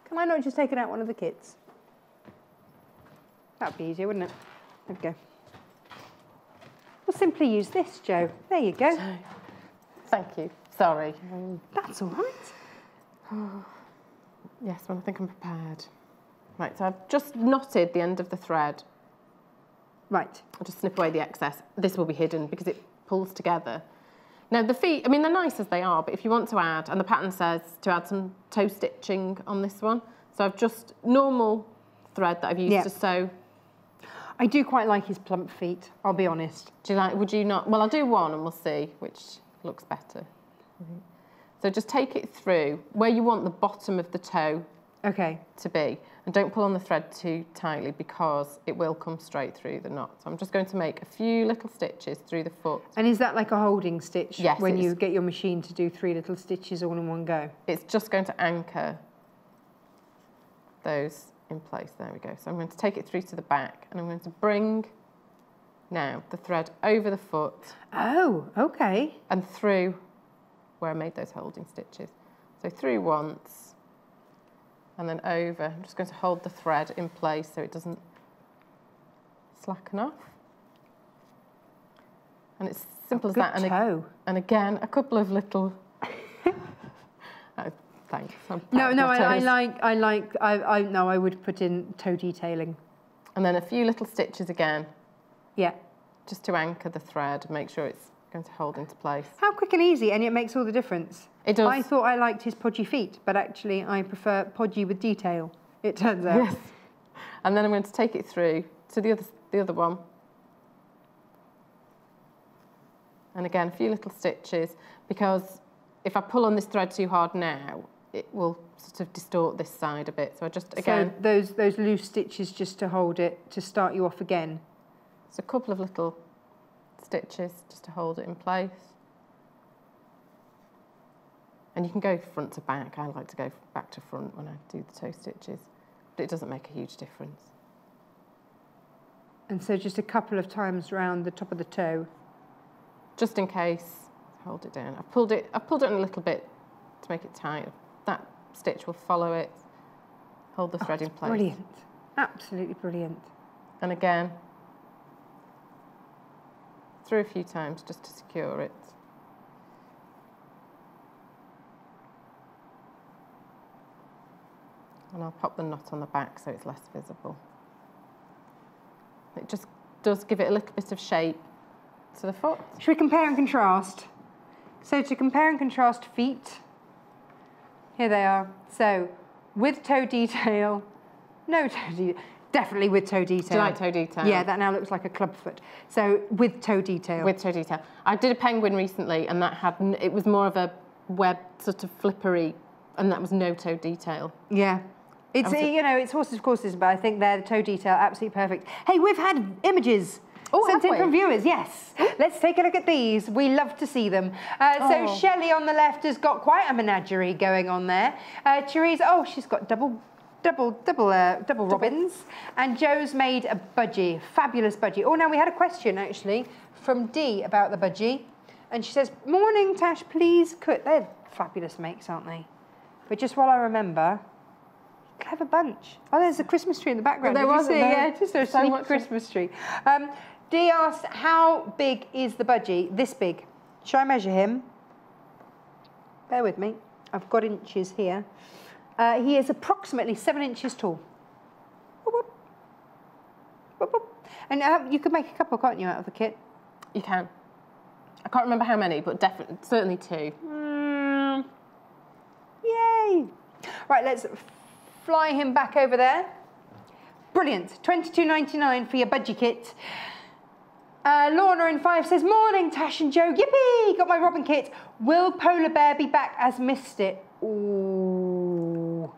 Can I not just take it out one of the kits? That'd be easier, wouldn't it? There we go. We'll simply use this, Jo. There you go. Thank you. Sorry. That's all right. Yes, well, I think I'm prepared. Right, so I've just knotted the end of the thread. Right. I'll just snip away the excess. This will be hidden because it pulls together. Now, the feet, I mean, they're nice as they are, but if you want to add, and the pattern says to add some toe stitching on this one, So I've just normal thread that I've used Yeah. to sew. I do quite like his plump feet, I'll be honest. Do you like, would you not? Well, I'll do one and we'll see which looks better. So just take it through where you want the bottom of the toe Okay. to be. And don't pull on the thread too tightly because it will come straight through the knot. So I'm just going to make a few little stitches through the foot. And is that like a holding stitch? Yes, when it you is. get your machine to do 3 little stitches all in one go? It's just going to anchor those in place. There we go. So I'm going to take it through to the back and I'm going to bring now the thread over the foot. Oh, okay. And through where I made those holding stitches. So through once and then over. I'm just going to hold the thread in place so it doesn't slacken off. And it's simple as that. And again, a couple of little... Thanks. I would put in toe detailing. And then a few little stitches again. Yeah. Just to anchor the thread, make sure it's going to hold into place. How quick and easy, and it makes all the difference. It does. I thought I liked his podgy feet, but actually I prefer podgy with detail, it turns out. Yes. And then I'm going to take it through to the other one. And again, a few little stitches, because if I pull on this thread too hard now, it will sort of distort this side a bit. So I just, again... So those loose stitches just to hold it, to start you off again? So a couple of little stitches just to hold it in place. And you can go front to back. I like to go back to front when I do the toe stitches, but it doesn't make a huge difference. And so just a couple of times round the top of the toe? Just in case, hold it down. I've pulled it in a little bit to make it tight. That stitch will follow it. Hold the thread in place. Brilliant. Absolutely brilliant. And again, through a few times just to secure it. And I'll pop the knot on the back so it's less visible. It just does give it a little bit of shape to the foot. Should we compare and contrast? So to compare and contrast feet, here they are. So with toe detail, no toe detail, definitely with toe detail. Do you like toe detail? Yeah, that now looks like a club foot. So with toe detail. With toe detail. I did a penguin recently and that had, it was more of a web sort of flippery and that was no toe detail. Yeah. It's, you know, it's horses for courses, but I think they're the toe detail, absolutely perfect. Hey, we've had images sent in from viewers, yes. Let's take a look at these. We love to see them. So Shelley on the left has got quite a menagerie going on there. Therese, she's got double robins. And Joe's made a budgie, fabulous budgie. Oh, now we had a question, actually, from Dee about the budgie. And she says, morning, Tash, please cut. They're fabulous makes, aren't they? But just while I remember... Clever bunch. Oh, there's a Christmas tree in the background. There was, yeah, just a sneaky Christmas tree. Dee asked, how big is the budgie? This big. Shall I measure him? Bear with me. I've got inches here. He is approximately 7 inches tall. Whoop, whoop. Whoop, whoop. And you could make a couple, can't you, out of the kit? You can. I can't remember how many, but definitely, certainly 2. Yay! Right, let's fly him back over there. Brilliant. $22.99 for your budgie kit. Lorna in 5 says, morning, Tash and Joe. Yippee! Got my robin kit. Will Polar Bear be back as missed it? Ooh.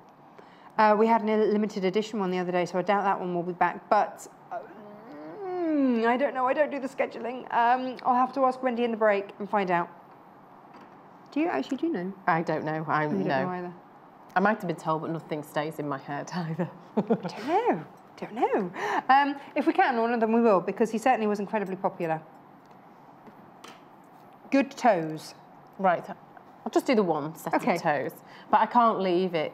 We had a limited edition one the other day, so I doubt that one will be back. But I don't know. I don't do the scheduling. I'll have to ask Wendy in the break and find out. Do you know? I don't know. I don't know either. I might have been told, but nothing stays in my head either. Don't know. If we can, Lorna, then we will, because he certainly was incredibly popular. Good toes. Right. I'll just do the one set of toes, but I can't leave it.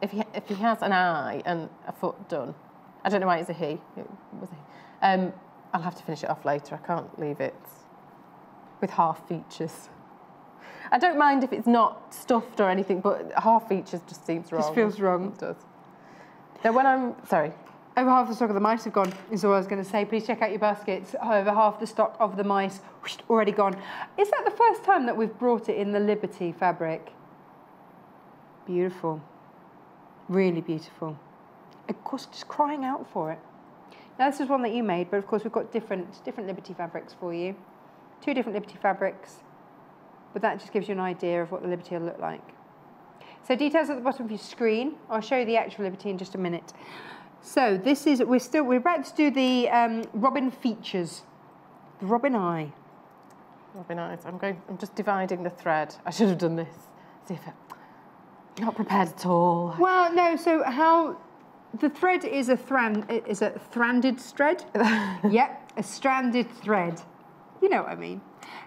If he has an eye and a foot done, I don't know why it's a he. It was a he. I'll have to finish it off later. I can't leave it with half features. I don't mind if it's not stuffed or anything, but half features just seems wrong. Just feels wrong. It does. Now when I'm, sorry. Over half the stock of the mice have gone, is all I was going to say. Please check out your baskets. Over half the stock of the mice, whoosh, already gone. Is that the first time that we've brought it in the Liberty fabric? Beautiful. Really beautiful. Of course, just crying out for it. Now this is one that you made, but of course we've got different Liberty fabrics for you. 2 different Liberty fabrics, but that just gives you an idea of what the Liberty will look like. So details at the bottom of your screen. I'll show you the actual Liberty in just a minute. So this is, we're about to do the robin features. The robin eye. Robin eyes. I'm just dividing the thread. I should have done this. See if not prepared at all. Well, no, so how the thread is a stranded thread. Yep, a stranded thread. You know what I mean.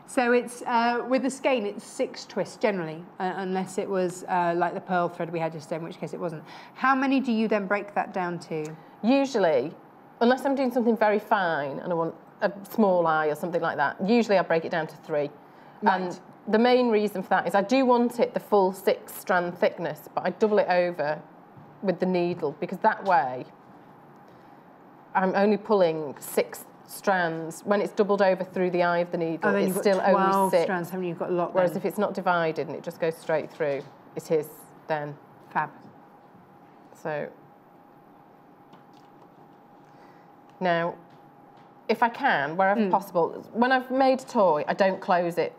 So it's, with the skein, it's 6 twists generally, unless it was like the pearl thread we had just then, in which case it wasn't. How many do you then break that down to? Usually, unless I'm doing something very fine and I want a small eye or something like that, usually I break it down to 3. Right. And the main reason for that is I do want it the full 6 strand thickness, but I double it over with the needle, because that way I'm only pulling 6 strands. When it's doubled over through the eye of the needle, it's still only 6 strands. Haven't you got a lot? Whereas then? if it's not divided and it just goes straight through, it is then. Fab. So now, if I can, wherever possible, when I've made a toy, I don't close it.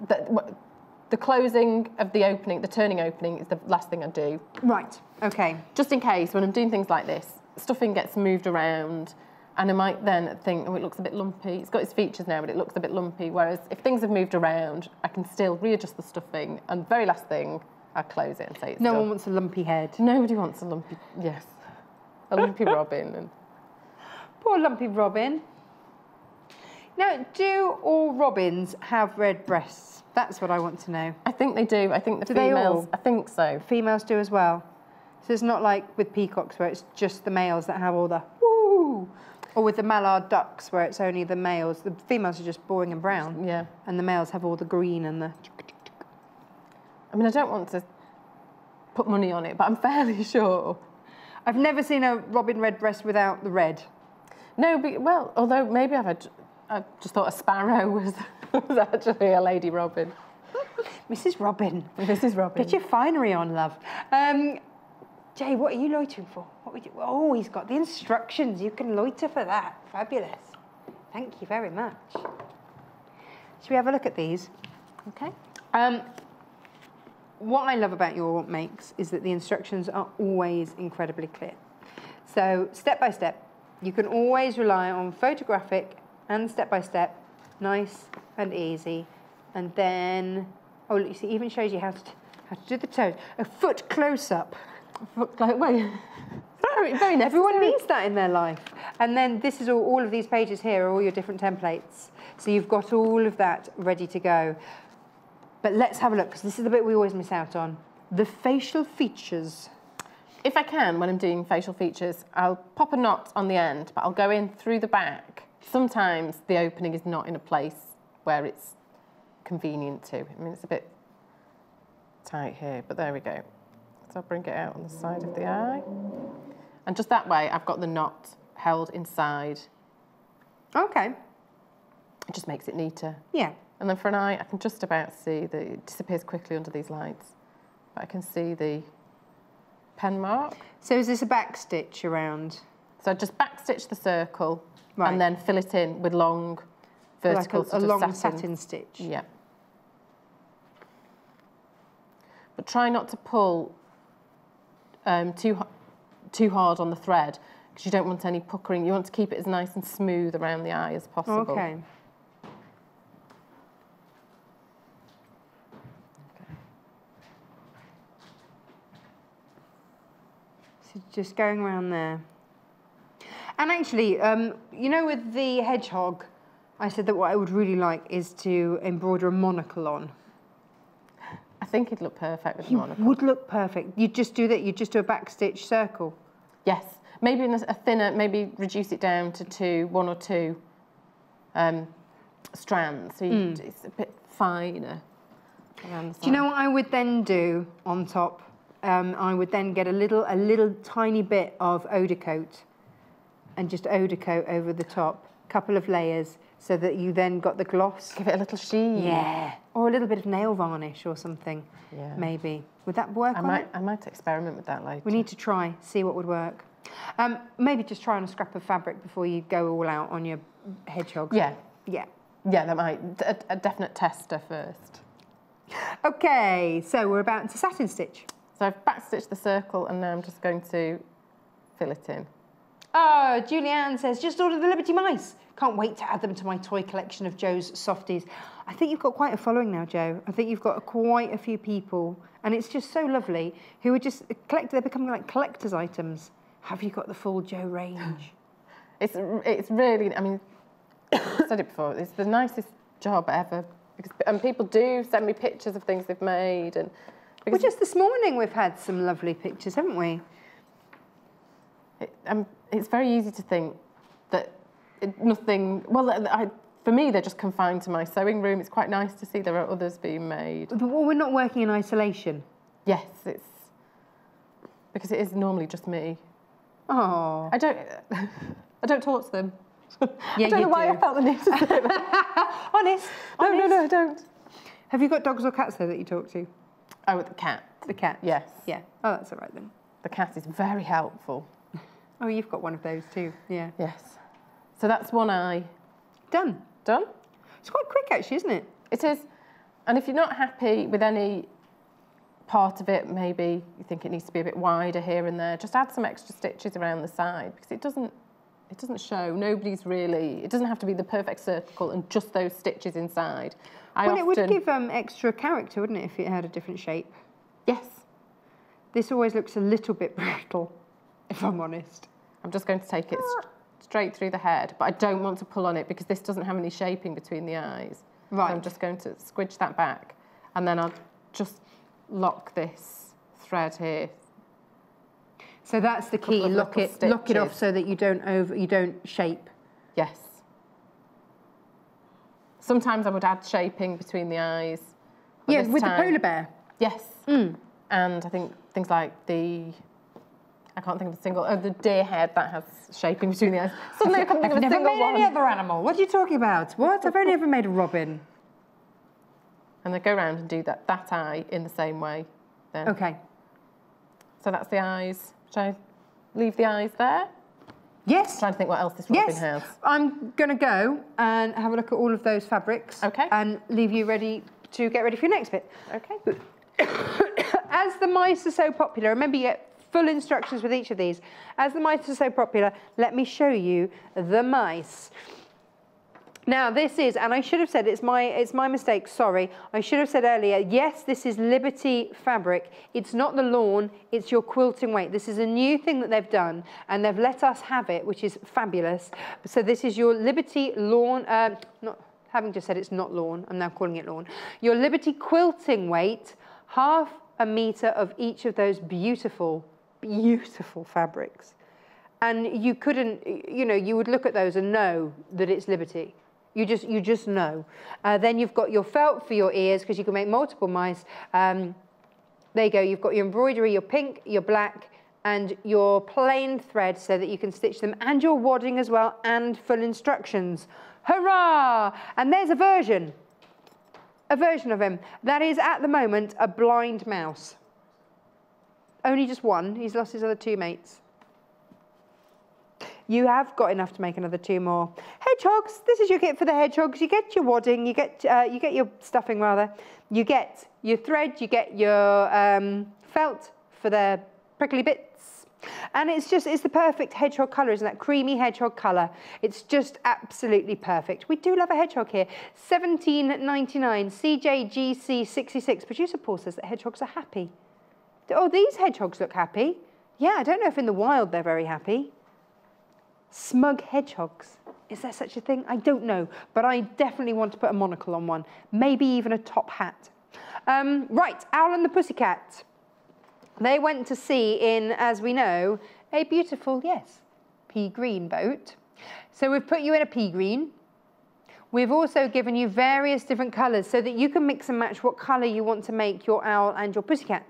The closing of the opening, the turning opening, is the last thing I do. Right. Okay. Just in case, when I'm doing things like this, stuffing gets moved around, and I might then think, oh, it looks a bit lumpy. It's got its features now, but it looks a bit lumpy. Whereas if things have moved around, I can still readjust the stuffing, and the very last thing, I close it and say it's No done. one wants a lumpy head. Nobody wants a lumpy, yes, a lumpy robin. And Poor lumpy robin. Now, do all robins have red breasts? That's what I want to know. I think they do. I think the Do they females. all? I think so. Females do as well. So it's not like with peacocks where it's just the males that have all the woo, or with the mallard ducks where it's only the males. The females are just boring and brown. Yeah. And the males have all the green and the. I mean, I don't want to put money on it, but I'm fairly sure. I've never seen a robin redbreast without the red. No, but, well, although maybe I just thought a sparrow was actually a lady robin. Mrs. Robin. Mrs. Robin. Get your finery on, love. Jay, what are you loitering for? What we do? Oh, he's got the instructions. You can loiter for that. Fabulous. Thank you very much. Should we have a look at these? Okay. What I love about your makes is that the instructions are always incredibly clear. So step by step, you can always rely on photographic and step by step, nice and easy. And then, oh, look, you see, it even shows you how to do the toes. A foot close up. Wait. Very necessary. Everyone needs that in their life. And then this is all of these pages here are all your different templates. So you've got all of that ready to go. But let's have a look, because this is the bit we always miss out on. The facial features. If I can, when I'm doing facial features, I'll pop a knot on the end, but I'll go in through the back. Sometimes the opening is not in a place where it's convenient to. I mean, it's a bit tight here, but there we go. So I'll bring it out on the side of the eye. And just that way, I've got the knot held inside. Okay. It just makes it neater. Yeah. And then for an eye, I can just about see that it disappears quickly under these lights. But I can see the pen mark. So is this a back stitch around? So I just back stitch the circle, right, and then fill it in with long vertical like a long satin stitch. Yeah. But try not to pull too hard on the thread, because you don't want any puckering. You want to keep it as nice and smooth around the eye as possible. Okay. So just going around there. And actually, you know, with the hedgehog, I said that what I would really like is to embroider a monocle on. I think it'd look perfect with a monocle. Would look perfect. You'd just do that. You'd just do a back stitch circle. Yes, maybe in a thinner. Maybe reduce it down to 1 or 2 strands. So it's a bit finer around the side. Do you know what I would then do on top? I would then get a little tiny bit of eau de coat and just eau de coat over the top, couple of layers, so that you then got the gloss. Give it a little sheen. Yeah. Or a little bit of nail varnish or something. Yeah. Maybe. Would that work on it? I might experiment with that later. We need to try, see what would work. Maybe just try on a scrap of fabric before you go all out on your hedgehog. Yeah. Yeah. Yeah, that might. A definite tester first. Okay, so we're about to satin stitch. So I've backstitched the circle and now I'm just going to fill it in. Oh, Julianne says, just ordered the Liberty mice. Can't wait to add them to my toy collection of Jo's softies. I think you've got quite a following now, Jo. I think you've got quite a few people, and it's just so lovely, who are just they're becoming like collector's items. Have you got the full Jo range? It's really, I mean, I've said it before, it's the nicest job ever. And people do send me pictures of things they've made. And well, just this morning we've had some lovely pictures, haven't we? It's very easy to think that nothing, well, for me, they're just confined to my sewing room. It's quite nice to see there are others being made. Well, we're not working in isolation. Yes, it's because it is normally just me. Oh. I don't talk to them. Yeah, I don't know why I felt the need to say that. Honest. No, I don't. Have you got dogs or cats though that you talk to? Oh, with the cat. The cat? Yes. Yeah. Oh, that's all right then. The cat is very helpful. Oh, you've got one of those too. Yeah. Yes. So that's one eye. Done. Done? It's quite quick actually, isn't it? It is. And if you're not happy with any part of it, maybe you think it needs to be a bit wider here and there, just add some extra stitches around the side because it doesn't show. Nobody's really, it doesn't have to be the perfect circle and just those stitches inside. It would give extra character, wouldn't it, if it had a different shape? Yes. This always looks a little bit brittle, if I'm honest. I'm just going to take it straight through the head, but I don't want to pull on it because this doesn't have any shaping between the eyes. Right. So I'm just going to squidge that back and then I'll just lock this thread here. So that's the key. Lock it off so that you don't shape. Yes. Sometimes I would add shaping between the eyes. Yeah, with the polar bear. Yes. And I think things like I can't think of a single. Oh, the deer head that has shaping between the eyes. Suddenly I can't think of a single one. I've never made any other animal. What are you talking about? What? I've only ever made a robin. And they go around and do that eye in the same way. Then. Okay. So that's the eyes. Should I leave the eyes there? Yes. I'm trying to think what else this robin has. I'm going to go and have a look at all of those fabrics. Okay. And leave you ready to get ready for your next bit. Okay. As the mice are so popular, remember you get full instructions with each of these. As the mice are so popular, let me show you the mice. Now this is, and I should have said, it's my mistake, sorry. I should have said earlier, yes, this is Liberty fabric. It's not the lawn, it's your quilting weight. This is a new thing that they've done, and they've let us have it, which is fabulous. So this is your Liberty lawn, having just said it's not lawn, I'm now calling it lawn. Your Liberty quilting weight, 1/2 meter of each of those beautiful, beautiful fabrics. And you couldn't, you would look at those and know that it's Liberty. You just know. Then you've got your felt for your ears because you can make multiple mice. There you go. You've got your embroidery, your pink, your black, and your plain thread so that you can stitch them, and your wadding as well, and full instructions. Hurrah! And there's a version of him. That is at the moment a blind mouse. Only just one. He's lost his other 2 mates. You have got enough to make another 2 more. Hedgehogs, this is your kit for the hedgehogs. You get your wadding, you get your stuffing rather. You get your thread, you get your felt for the prickly bits. And it's the perfect hedgehog colour, isn't that? Creamy hedgehog colour. It's just absolutely perfect. We do love a hedgehog here. $17.99, CJGC66. Producer Paul says that hedgehogs are happy. Oh, these hedgehogs look happy. Yeah, I don't know if in the wild they're very happy. Smug hedgehogs. Is there such a thing? I don't know, but I definitely want to put a monocle on one. Maybe even a top hat. Right, Owl and the Pussycat. They went to sea in, as we know, a beautiful, pea green boat. So we've put you in a pea green. We've also given you various different colours so that you can mix and match what colour you want to make your owl and your pussycat.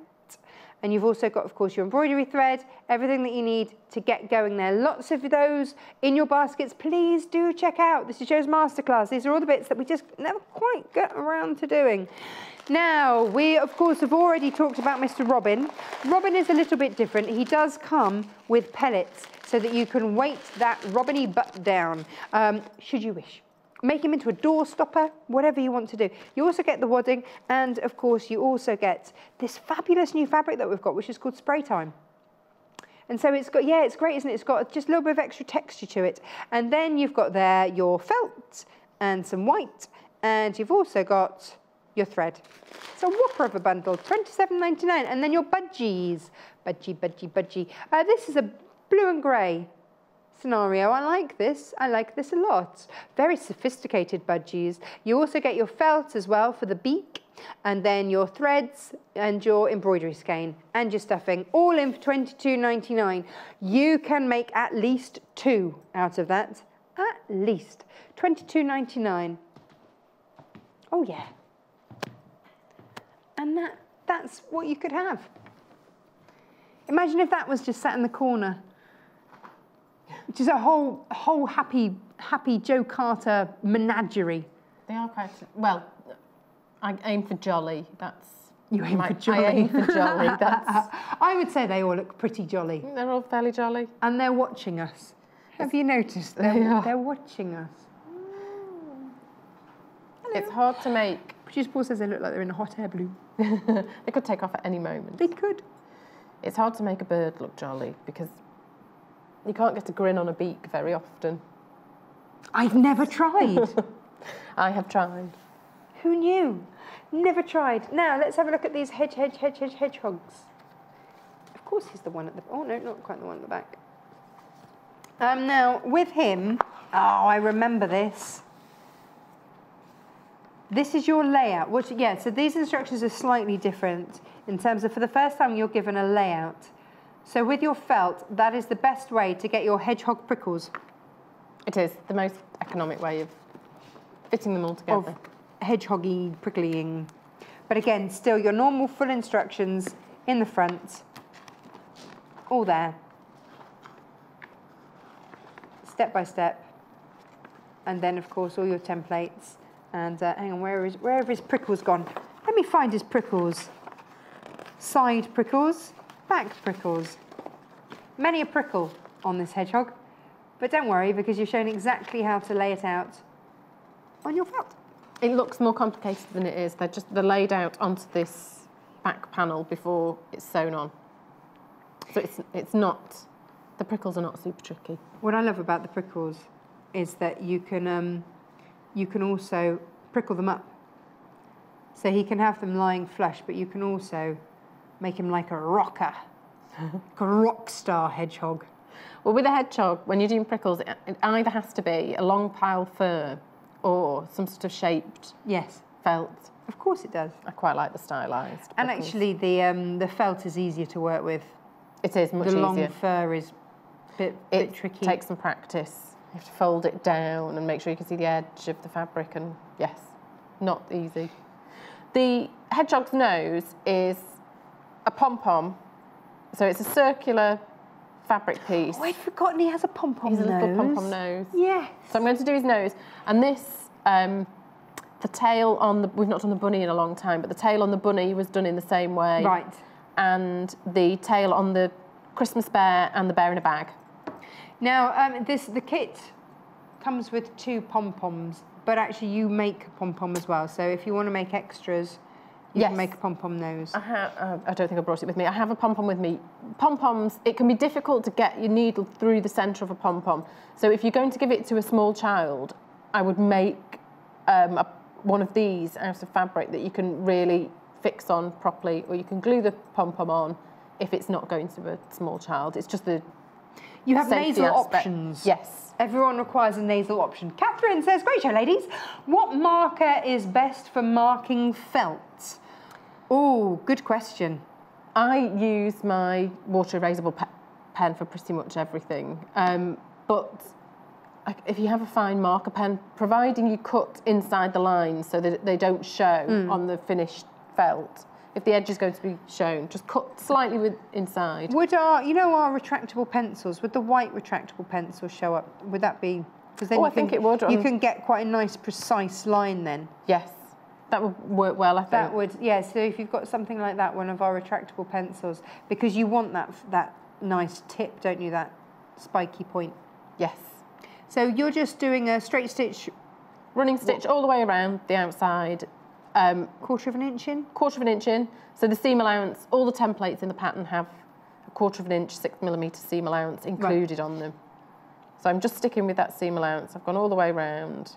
And you've also got, of course, your embroidery thread, everything that you need to get going there. Lots of those in your baskets. Please do check out. This is Jo's Masterclass. These are all the bits that we just never quite get around to doing. Now, we, of course, have already talked about Mr. Robin. Robin is a little bit different. He does come with pellets so that you can weight that Robin-y butt down, should you wish. Make him into a door stopper, whatever you want to do. You also get the wadding, and of course you also get this fabulous new fabric that we've got, which is called Spray Time. And so it's got, yeah, it's great, isn't it? It's got just a little bit of extra texture to it. And then you've got there your felt and some white, and you've also got your thread. It's a whopper of a bundle, $27.99. And then your budgies. Budgie. This is a blue and grey scenario. I like this a lot. Very sophisticated budgies. You also get your felt as well for the beak, and then your threads and your embroidery skein and your stuffing, all in for $22.99. You can make at least 2 out of that. At least $22.99. Oh yeah. And that's what you could have. Imagine if that was just sat in the corner. Just a whole happy Jo Carter menagerie. They are quite, well, I aim for jolly. That's... You aim for jolly? I aim for jolly, that's... I would say they all look pretty jolly. They're all fairly jolly. And they're watching us. Have you noticed? They're watching us. It's hard to make... Producer Paul says they look like they're in a hot air balloon. They could take off at any moment. They could. It's hard to make a bird look jolly because you can't get a grin on a beak very often. I've never tried. I have tried. Who knew? Never tried. Now, let's have a look at these hedgehogs. Of course he's the one at the... Oh, no, not quite the one at the back. Now, with him... Oh, I remember this. This is your layout. So these instructions are slightly different in terms of, for the first time, you're given a layout. So with your felt, that is the best way to get your hedgehog prickles. It is the most economic way of fitting them all together. Of hedgehoggy, pricklying. But again, still your normal full instructions in the front. All there. Step by step. And then, of course, all your templates. And hang on, where have his prickles gone? Let me find his prickles. Side prickles, back prickles. Many a prickle on this hedgehog. But don't worry, because you're shown exactly how to lay it out on your felt. It looks more complicated than it is. They're laid out onto this back panel before it's sewn on. So it's not, the prickles are not super tricky. What I love about the prickles is that you can also prickle them up. So he can have them lying flush, but you can also make him like a rocker, like a rock star hedgehog. Well, with a hedgehog, when you're doing prickles, it either has to be a long pile fur or some sort of shaped felt. Of course it does. I quite like the stylised. And actually, the felt is easier to work with. It is much easier. The long fur is a bit tricky. It takes some practice. You have to fold it down and make sure you can see the edge of the fabric, and yes, not easy. The hedgehog's nose is a pom-pom, so it's a circular fabric piece. Oh, I'd forgotten he has a pom-pom nose. He's a little pom-pom nose. Yes. So I'm going to do his nose, and this, the tail on the, we've not done the bunny in a long time, but the tail on the bunny was done in the same way. Right. And the tail on the Christmas bear and the bear in a bag. Now, the kit comes with 2 pom-poms, but actually you make a pom-pom as well. So if you want to make extras, you can make a pom-pom nose. I don't think I brought it with me. I have a pom-pom with me. Pom-poms, it can be difficult to get your needle through the centre of a pom-pom. So if you're going to give it to a small child, I would make one of these out of fabric that you can really fix on properly, or you can glue the pom-pom on if it's not going to a small child. It's just the You have safety nasal aspect. options. Yes. Everyone requires a nasal option. Catherine says, great show, ladies. What marker is best for marking felt? Oh, good question. I use my water erasable pen for pretty much everything. But if you have a fine marker pen, providing you cut inside the lines so that they don't show on the finished felt, if the edge is going to be shown, just cut slightly inside. Would our retractable pencils, would the white retractable pencil show up? Would that be? Because then I think it would. You can get quite a nice, precise line then. Yes, that would work well, I think. That would, yeah. So if you've got something like that, one of our retractable pencils, because you want that nice tip, don't you? That spiky point. Yes. So you're just doing a straight stitch. Running stitch all the way around the outside. Quarter of an inch in? Quarter of an inch in. So the seam allowance, all the templates in the pattern have a quarter of an inch, 6mm seam allowance included on them. So I'm just sticking with that seam allowance. I've gone all the way around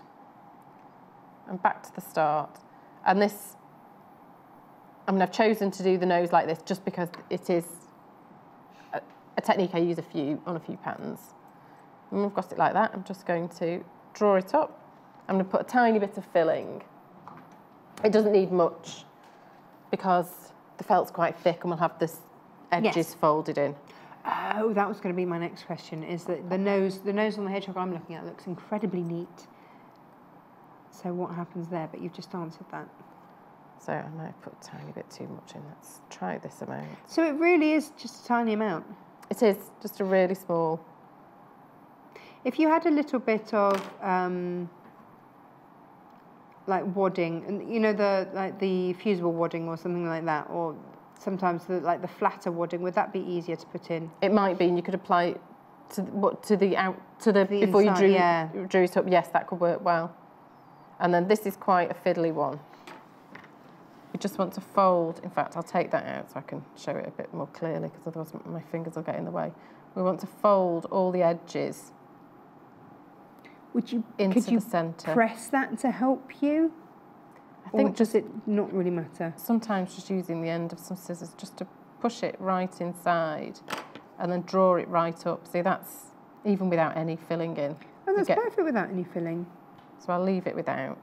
and back to the start. And this, I've chosen to do the nose like this just because it is a technique I use on a few patterns. And we've got it like that. I'm just going to draw it up. I'm going to put a tiny bit of filling. It doesn't need much because the felt's quite thick and we'll have the edges folded in. Oh, that was going to be my next question, is that the nose on the hedgehog I'm looking at looks incredibly neat. So what happens there? But you've just answered that. So I might put a tiny bit too much in. Let's try this amount. So it really is just a tiny amount? It is, just a really small. If you had a little bit of like wadding, and you know, the fusible wadding or something like that, or sometimes the flatter wadding, would that be easier to put in? It might be, and you could apply it to the before inside, you drew it up. Yes, that could work well. And then this is quite a fiddly one. You just want to fold. In fact, I'll take that out so I can show it a bit more clearly, because otherwise my fingers will get in the way. We want to fold all the edges. Could you the centre. Press that to help you? I think or does it not really matter? Sometimes just using the end of some scissors just to push it right inside and then draw it right up. See, that's even without any filling in. Oh, that's perfect without any filling. So I'll leave it without.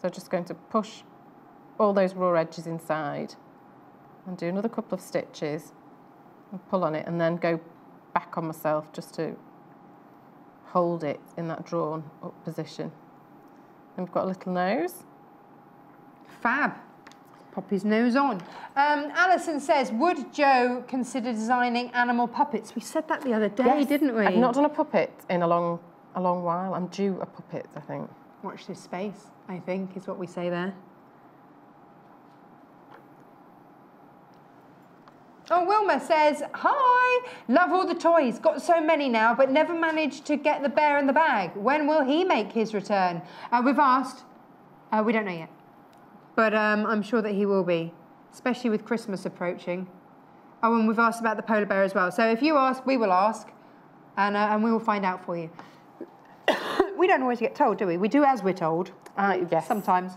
So I'm just going to push all those raw edges inside and do another couple of stitches and pull on it and then go back on myself just to hold it in that drawn up position. And we've got a little nose. Fab. Pop his nose on. Alison says, would Jo consider designing animal puppets? We said that the other day, didn't we? I've not done a puppet in a long while. I'm due a puppet, I think. Watch this space, I think, is what we say there. Oh, Wilma says, hi, love all the toys. Got so many now, but never managed to get the bear in the bag. When will he make his return? We've asked. We don't know yet. But I'm sure that he will be, especially with Christmas approaching. Oh, and we've asked about the polar bear as well. So if you ask, we will ask, and we will find out for you. We don't always get told, do we? We do as we're told. Yes. Sometimes.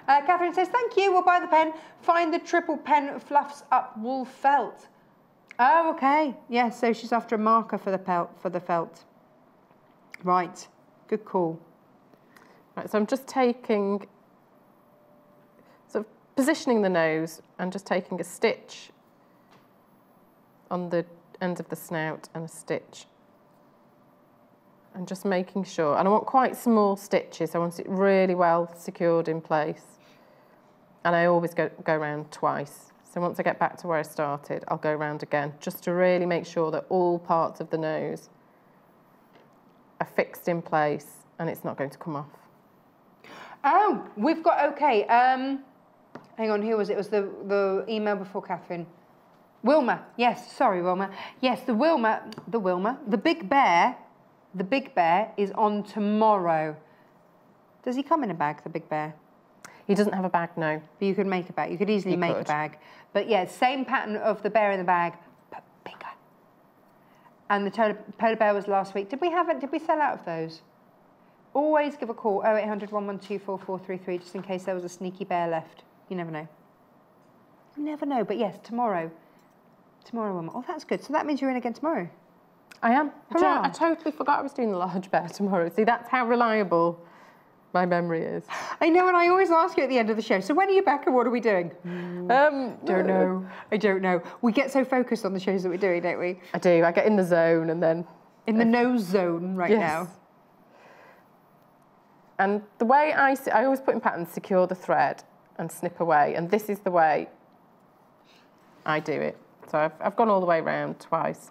Catherine says, thank you, we'll buy the pen. Find the triple pen fluffs up wool felt. Oh, okay. Yeah, so she's after a marker for the felt. Right, good call. Right, so I'm just taking, sort of positioning the nose and just taking a stitch on the end of the snout and a stitch. And just making sure, and I want quite small stitches, I want it really well secured in place. And I always go around twice. So once I get back to where I started, I'll go around again, just to really make sure that all parts of the nose are fixed in place and it's not going to come off. Oh, we've got, okay, hang on, who was it? It was the email before Catherine. Wilma, yes, sorry, Wilma. Yes, the big bear is on tomorrow. Does he come in a bag, the big bear? He doesn't have a bag, no. But you could make a bag. You could easily make a bag. But yeah, same pattern of the bear in the bag, but bigger. And the polar bear was last week. Did we sell out of those? Always give a call, 0800 112 4433, just in case there was a sneaky bear left. You never know. You never know, but yes, tomorrow. Tomorrow, Wilma. Oh, that's good. So that means you're in again tomorrow. I am. Hurrah. I totally forgot I was doing the large bear tomorrow. See, that's how reliable my memory is. I know, and I always ask you at the end of the show, so when are you back and what are we doing? Don't know. I don't know. We get so focused on the shows that we're doing, don't we? I do. I get in the zone and then... In the nose zone right now. And the way I always put in patterns, secure the thread. and snip away. And this is the way I do it. So I've gone all the way around twice.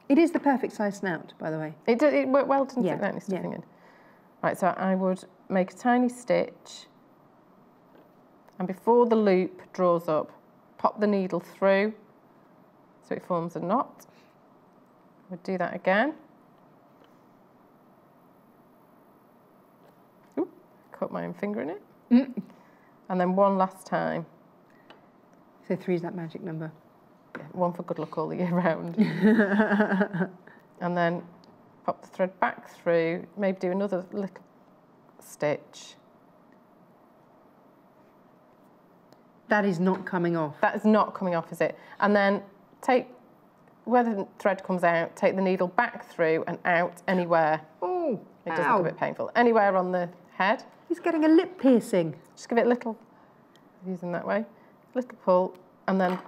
It is the perfect size snout, by the way. It worked well, didn't it, without me Yeah. stuffing in? Right, so I would make a tiny stitch, and before the loop draws up, pop the needle through so it forms a knot. I would do that again. Ooh, cut my own finger in it. And then one last time. So 3 is that magic number. Yeah, one for good luck all the year round. And then pop the thread back through, maybe do another little stitch. That is not coming off. That is not coming off, is it? And then take, where the thread comes out, take the needle back through and out anywhere. Oh, It does look a bit painful. Anywhere on the head. He's getting a lip piercing. Just give it a little, using that way, little pull, and then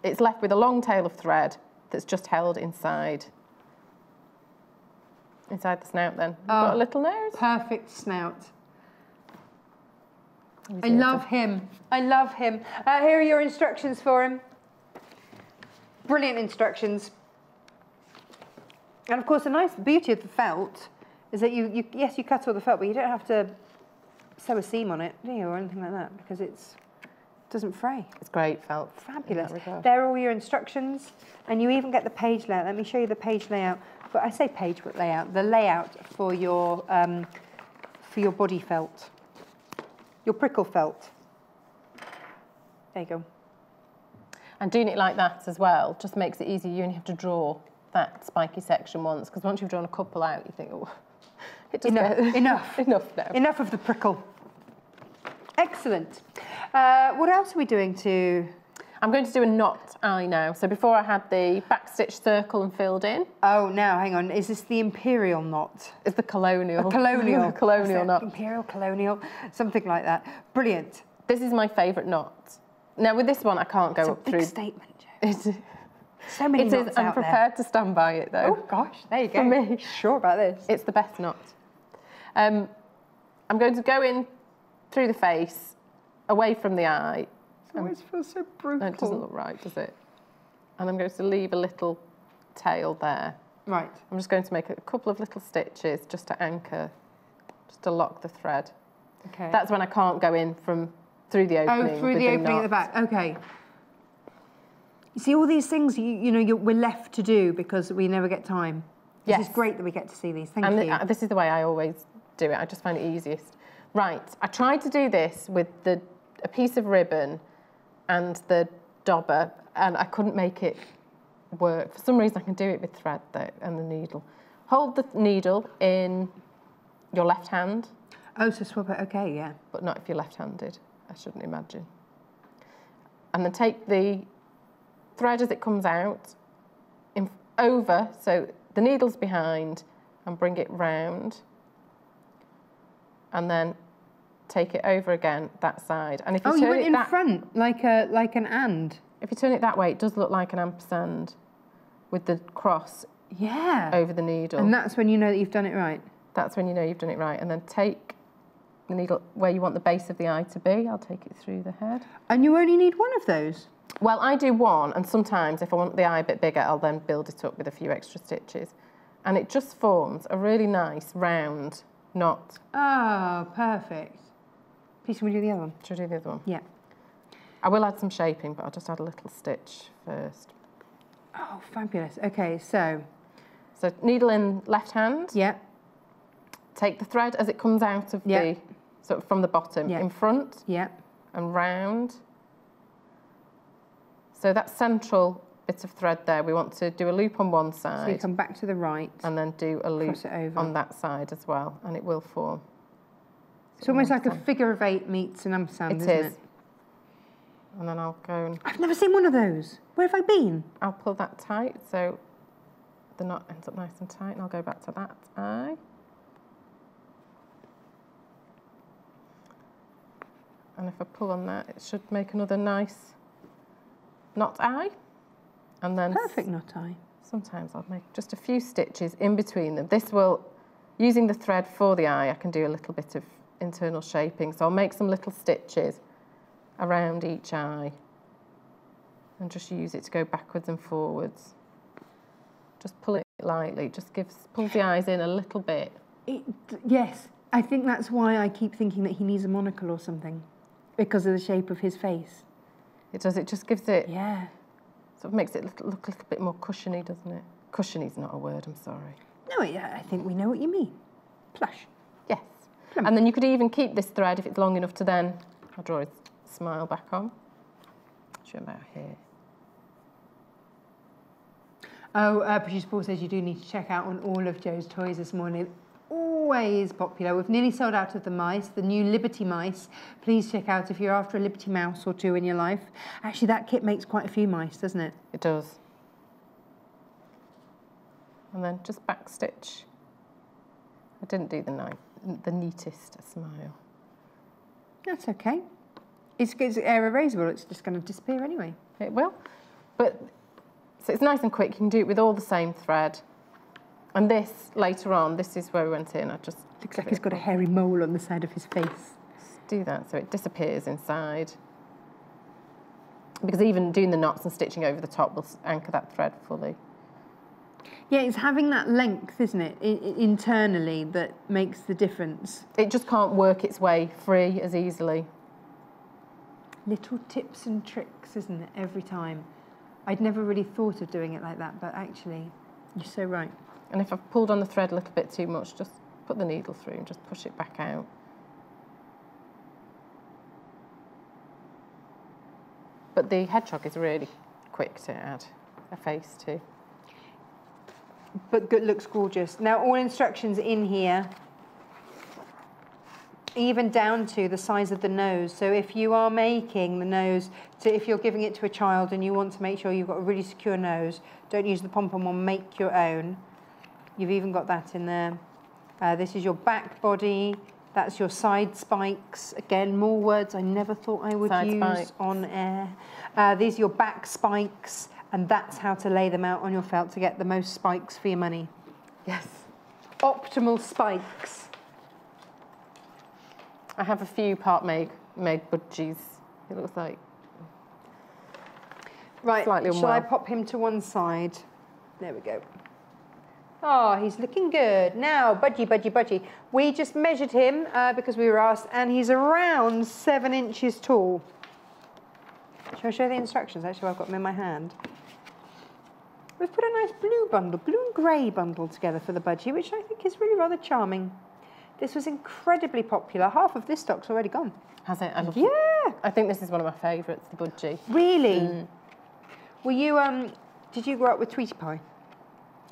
it's left with a long tail of thread that's just held inside the snout then. Got a little nose. Perfect snout. I love him. I love him. Here are your instructions for him. Brilliant instructions. And of course, the nice beauty of the felt is that yes, you cut all the felt, but you don't have to sew a seam on it, do you, or anything like that, because it doesn't fray. It's great felt. Fabulous. There are all your instructions, and you even get the page layout. Let me show you the page layout. But I say page layout, the layout for your body felt, your prickle felt. There you go. And doing it like that as well just makes it easier. You only have to draw that spiky section once, because once you've drawn a couple out, you think, oh, it does enough now. Enough of the prickle. Excellent. What else are we doing to? I'm going to do a knot eye now. So before I had the backstitch circle and filled in. Oh, now hang on. Is this the imperial knot? It's the colonial. Colonial. Colonial knot. Imperial, colonial, something like that. Brilliant. This is my favourite knot. Now with this one, I can't go up through. It's a big statement, Jo. So many knots out there. I'm prepared to stand by it though. Oh gosh, there you go. For me. Sure about this. It's the best knot. I'm going to go in through the face, away from the eye. It always feels so brutal. No, it doesn't look right, does it? And I'm going to leave a little tail there. Right. I'm just going to make a couple of little stitches just to anchor, just to lock the thread. Okay. That's when I can't go in through the opening. Oh, through the opening at the back. Okay. You see, all these things, we're left to do because we never get time. Yes. This is great that we get to see these. Thank you. This is the way I always do it. I just find it easiest. Right. I tried to do this with a piece of ribbon and the dobber, and I couldn't make it work. For some reason, I can do it with thread though, and the needle. Hold the needle in your left hand. Oh, so swap it. Okay, yeah. But not if you're left-handed, I shouldn't imagine. And then take the thread as it comes out over, so the needle's behind, and bring it round. And then take it over again, that side. And if you turn you went it in front, like an and. If you turn it that way, it does look like an ampersand with the cross over the needle. And that's when you know that you've done it right. That's when you know you've done it right. And then take the needle where you want the base of the eye to be. I'll take it through the head. And you only need one of those? Well, I do one, and sometimes if I want the eye a bit bigger, I'll then build it up with a few extra stitches. And it just forms a really nice round knot. Oh, perfect. Please, can we do the other one? Should I do the other one? Yeah. I will add some shaping, but I'll just add a little stitch first. Oh, fabulous. Okay, so needle in left hand. Yeah. Take the thread as it comes out of the, sort of from the bottom, in front. Yeah. And round. So that central bit of thread there, we want to do a loop on one side. So you come back to the right. And then do a loop over on that side as well, and it will form. It's almost like a figure of 8 meets an ampersand, isn't it? And then I'll go and... I've never seen one of those. Where have I been? I'll pull that tight so the knot ends up nice and tight, and I'll go back to that eye. And if I pull on that, it should make another nice knot eye. And then... Perfect knot eye. Sometimes I'll make just a few stitches in between them. This will, using the thread for the eye, I can do a little bit of internal shaping. So I'll make some little stitches around each eye and just use it to go backwards and forwards. Just pull it lightly, just pulls the eyes in a little bit. Yes, I think that's why I keep thinking that he needs a monocle or something, because of the shape of his face. It does, it just gives it, Yeah. sort of makes it look a little bit more cushiony, doesn't it? Cushiony's not a word, I'm sorry. No, yeah, I think we know what you mean. Plush. Yes. Plump. And then you could even keep this thread if it's long enough to then, I'll draw his smile back on. Show him about here. Oh, Producer Paul says you do need to check out on all of Joe's toys this morning. Always popular. We've nearly sold out of the mice, the new Liberty mice. Please check out if you're after a Liberty mouse or two in your life. Actually, that kit makes quite a few mice, doesn't it? It does. And then just back stitch. I didn't do the neatest smile. That's okay. It's air erasable. It's just going to disappear anyway. It will. But so it's nice and quick. You can do it with all the same thread. And this, later on, this is where we went in. I just Looks like he's got a hairy mole on the side of his face. Just do that so it disappears inside. Because even doing the knots and stitching over the top will anchor that thread fully. Yeah, it's having that length, isn't it, internally that makes the difference. It just can't work its way free as easily. Little tips and tricks, isn't it, every time. I'd never really thought of doing it like that, but actually, you're so right. And if I've pulled on the thread a little bit too much, just put the needle through and just push it back out. But the hedgehog is really quick to add a face to. But good, looks gorgeous. Now, all instructions in here, even down to the size of the nose. So if you are making the nose, if you're giving it to a child and you want to make sure you've got a really secure nose, don't use the pom-pom one, make your own. You've even got that in there. This is your back body. That's your side spikes. Again, more words I never thought I would use on air. These are your back spikes. And that's how to lay them out on your felt to get the most spikes for your money. Yes. Optimal spikes. I have a few part-made budgies. It looks like right, slightly shall I pop him to one side? There we go. Oh, he's looking good. Now, budgie. We just measured him because we were asked, and he's around 7 inches tall. Shall I show the instructions? Actually, I've got them in my hand. We've put a nice blue and grey bundle together for the budgie, which I think is really rather charming. This was incredibly popular. Half of this stock's already gone. Has it? I love Yeah. it. I think this is one of my favourites, the budgie. Really? Mm. Were you, did you grow up with Tweety Pie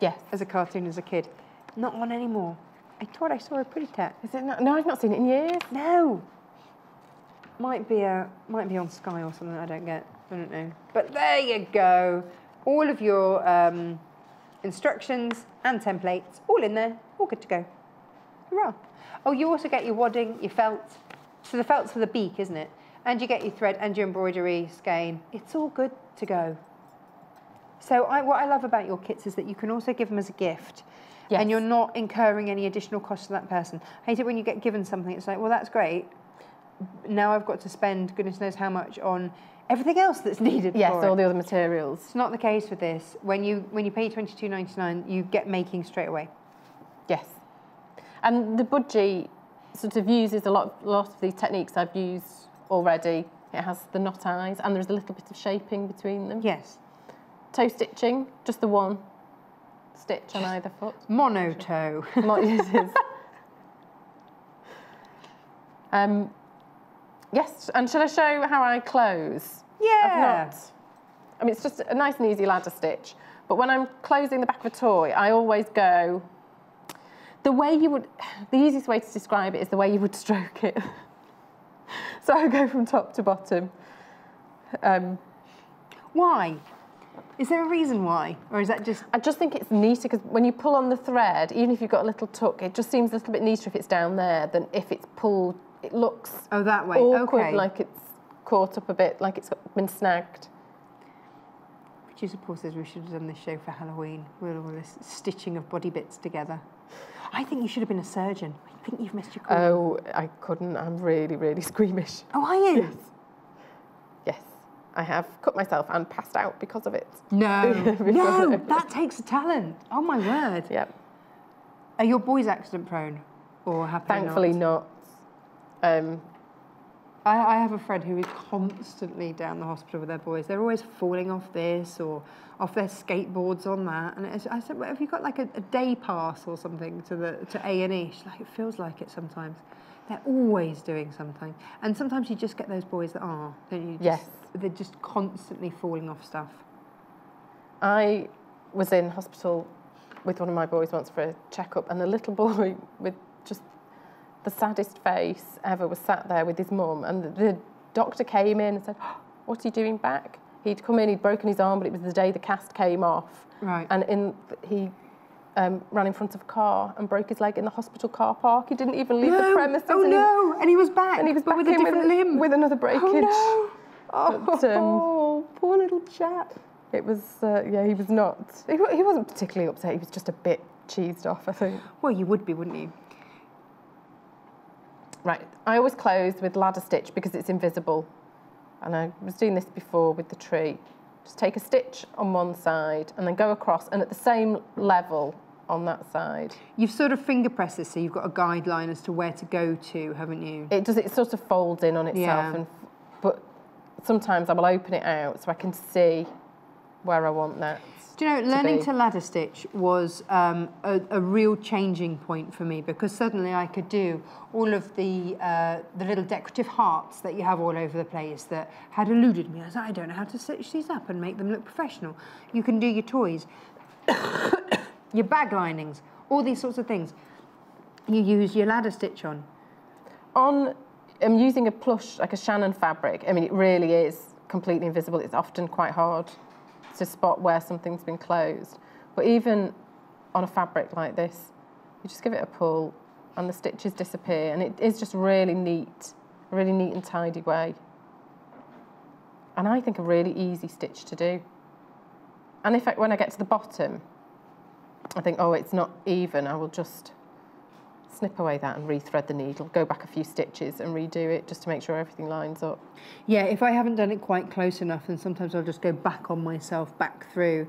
Yes. as a cartoon as a kid? Not on anymore. I thought I saw a pretty tat. Is it not? No, I've not seen it in years. No. Might be on Sky or something I don't get. I don't know. But there you go. All of your instructions and templates, all in there, all good to go. Hurrah. Oh, you also get your wadding, your felt. So the felt's for the beak, isn't it? And you get your thread and your embroidery skein. It's all good to go. So what I love about your kits is that you can also give them as a gift. Yes. And you're not incurring any additional cost to that person. I hate it when you get given something, it's like, well, that's great. Now I've got to spend goodness knows how much on everything else that's needed Yes, for all it. the other materials. It's not the case with this. When you pay $22.99, you get making straight away. Yes. And the budgie sort of uses a lot of these techniques I've used already. It has the knot eyes and there's a little bit of shaping between them. Yes. Toe stitching, just the one stitch on either foot. Mono-toe. It is. Yes, and shall I show how I close? Yeah. I mean, it's just a nice and easy ladder stitch. But when I'm closing the back of a toy, I always go the easiest way to describe it is the way you would stroke it. So I go from top to bottom. Why? Is there a reason why? Or is that just... I just think it's neater because when you pull on the thread, even if you've got a little tuck, it just seems a little bit neater if it's down there than if it's pulled. It looks that way. awkward, Okay. like it's caught up a bit, like it's been snagged. Producer Paul says we should have done this show for Halloween with all this stitching of body bits together. I think you should have been a surgeon. I think you've missed your call. Oh, I couldn't. I'm really, really squeamish. Oh, are you? Yes. I have cut myself and passed out because of it. No, no, that takes a talent. Oh my word. Yep. Are your boys accident prone or happily Thankfully not. I have a friend who is constantly down the hospital with their boys. They're always falling off this or off their skateboards on that. And I said, well, have you got like a day pass or something to A&E? She's like, it feels like it sometimes. They're always doing something. And sometimes you just get those boys that are, don't you? Yes. They're just constantly falling off stuff. I was in hospital with one of my boys once for a checkup, and the little boy with just the saddest face ever was sat there with his mum, and the doctor came in and said, oh, "What are you doing back?" He'd come in, he'd broken his arm, but it was the day the cast came off. Right. And he ran in front of a car and broke his leg in the hospital car park. He didn't even leave the premises. Oh no! And he was back. And he was back with a different limb. With another breakage. Oh no! But, Poor little chap. It was, yeah, he was not. He wasn't particularly upset. He was just a bit cheesed off, I think. Well, you would be, wouldn't you? Right. I always close with ladder stitch because it's invisible. And I was doing this before with the tree. Just take a stitch on one side and then go across, and at the same level on that side. You've sort of finger pressed this, so you've got a guideline as to where to go to, haven't you? It does. It sort of folds in on itself, Yeah. but sometimes I will open it out so I can see where I want that. Do you know, learning to ladder stitch was a real changing point for me, because suddenly I could do all of the little decorative hearts that you have all over the place that had eluded me. I was like, I don't know how to stitch these up and make them look professional. You can do your toys, your bag linings, all these sorts of things. You use your ladder stitch on. I'm using a plush, like a Shannon fabric. I mean, it really is completely invisible. It's often quite hard to spot where something's been closed. But even on a fabric like this, you just give it a pull and the stitches disappear, and it is just really neat, a really neat and tidy way. And I think a really easy stitch to do. And when I get to the bottom, I think, oh, it's not even, I will just snip away that and rethread the needle, go back a few stitches and redo it just to make sure everything lines up. Yeah, if I haven't done it quite close enough, then sometimes I'll just go back on myself, back through,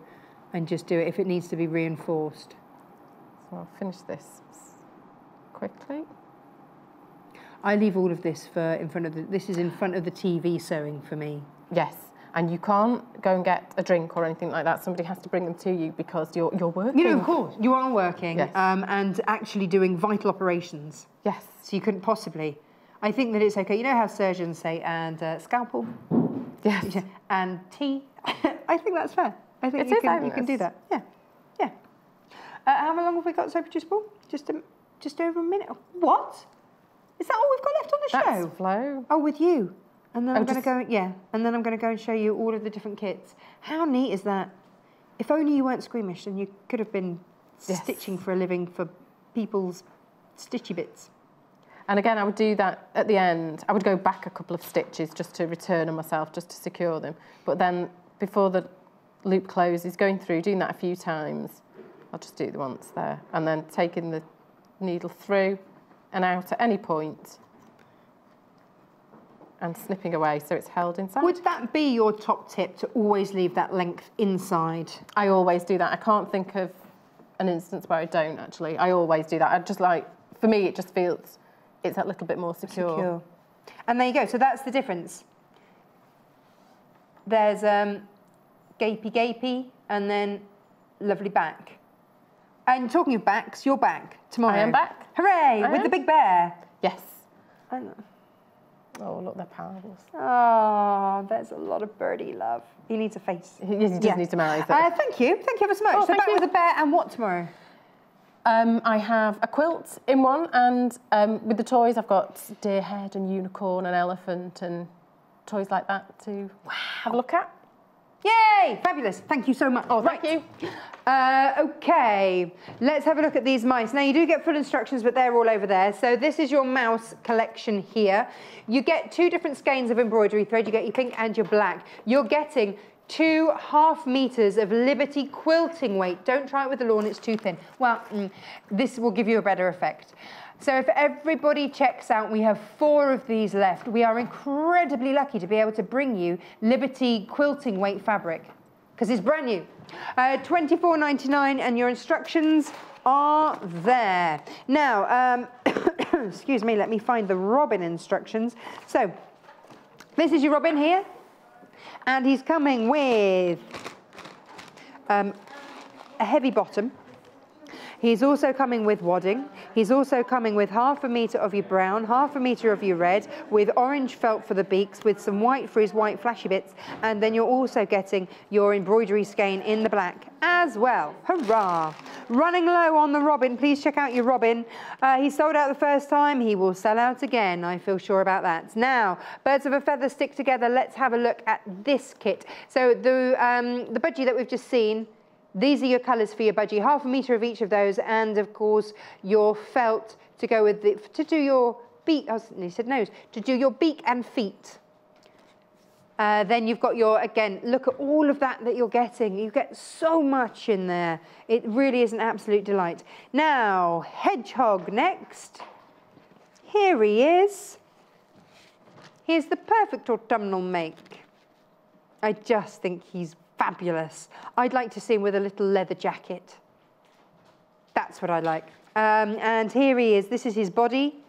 and just do it if it needs to be reinforced. So I'll finish this quickly. I leave all of this this is in front of the TV sewing for me. Yes, and you can't go and get a drink or anything like that. Somebody has to bring them to you because you're working. You know, of course, you are working, yes. And actually doing vital operations. Yes. So you couldn't possibly. I think that it's okay. You know how surgeons say, and scalpel? Yes. And tea? I think that's fair. I think you can do that. Yeah, yeah. How long have we got so producible? Just over a minute. What? Is that all we've got left on the show? That's flow. Oh, with you. And then I'm going to go, and then I'm going to go and show you all of the different kits. How neat is that? If only you weren't squeamish, then you could have been stitching for a living for people's stitchy bits. And again, I would do that at the end. I would go back a couple of stitches just to return on myself, just to secure them. But then before the loop closes, going through, doing that a few times, I'll just do it once there. And then taking the needle through and out at any point and snipping away so it's held inside. Would that be your top tip, to always leave that length inside? I always do that. I can't think of an instance where I don't, actually. I always do that. I just like, for me, it just feels it's that little bit more secure. And there you go. So that's the difference. There's gapey, and then lovely back. And talking of backs, you're back tomorrow. I am back. Hooray! With the big bear. Yes. I know. Oh, look, they're powerful. Oh, there's a lot of birdie love. He needs a face. Yes, he does need to marry. Thank you. Thank you ever so much. Oh, so back with a bear, and what tomorrow? I have a quilt in one, and with the toys I've got deer head and unicorn and elephant and toys like that to have a look at. Yay! Fabulous. Thank you so much. Oh, thank you. Okay, let's have a look at these mice. Now, you do get full instructions, but they're all over there. So this is your mouse collection here. You get 2 different skeins of embroidery thread. You get your pink and your black. You're getting 2.5 meters of Liberty quilting weight. Don't try it with the lawn, it's too thin. Well, this will give you a better effect. So if everybody checks out, we have 4 of these left. We are incredibly lucky to be able to bring you Liberty quilting weight fabric because it's brand new. $24.99 and your instructions are there. Now, excuse me, let me find the robin instructions. So this is your robin here, and he's coming with a heavy bottom. He's also coming with wadding. He's also coming with 1/2 metre of your brown, 1/2 metre of your red, with orange felt for the beaks, with some white frizz, white flashy bits, and then you're also getting your embroidery skein in the black as well. Hurrah! Running low on the robin. Please check out your robin. He sold out the first time. He will sell out again. I feel sure about that. Now, birds of a feather stick together. Let's have a look at this kit. So the budgie that we've just seen, these are your colours for your budgie, 1/2 metre of each of those, and of course your felt to go with the, to do your beak, I said nose, to do your beak and feet. Then you've got your, again, look at all of that you're getting. You get so much in there. It really is an absolute delight. Now, hedgehog next. Here he is. Here's the perfect autumnal make. I just think he's fabulous. I'd like to see him with a little leather jacket. That's what I like. And here he is. This is his body.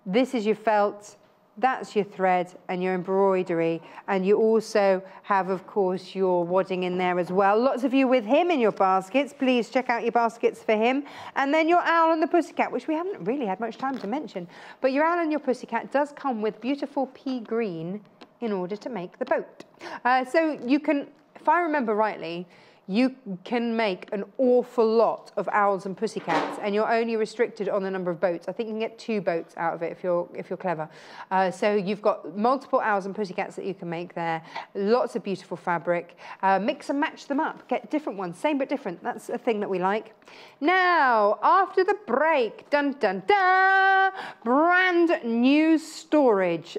This is your felt. That's your thread and your embroidery. And you also have, of course, your wadding in there as well. Lots of you with him in your baskets. Please check out your baskets for him. And then your owl and the pussycat, which we haven't really had much time to mention. But your owl and your pussycat does come with beautiful pea green in order to make the boat. So you can, if I remember rightly, you can make an awful lot of owls and pussycats, and you're only restricted on the number of boats. I think you can get 2 boats out of it if you're clever. So you've got multiple owls and pussycats that you can make there. Lots of beautiful fabric. Mix and match them up. Get different ones, same but different. That's a thing that we like. Now, after the break, dun dun dun, brand new storage.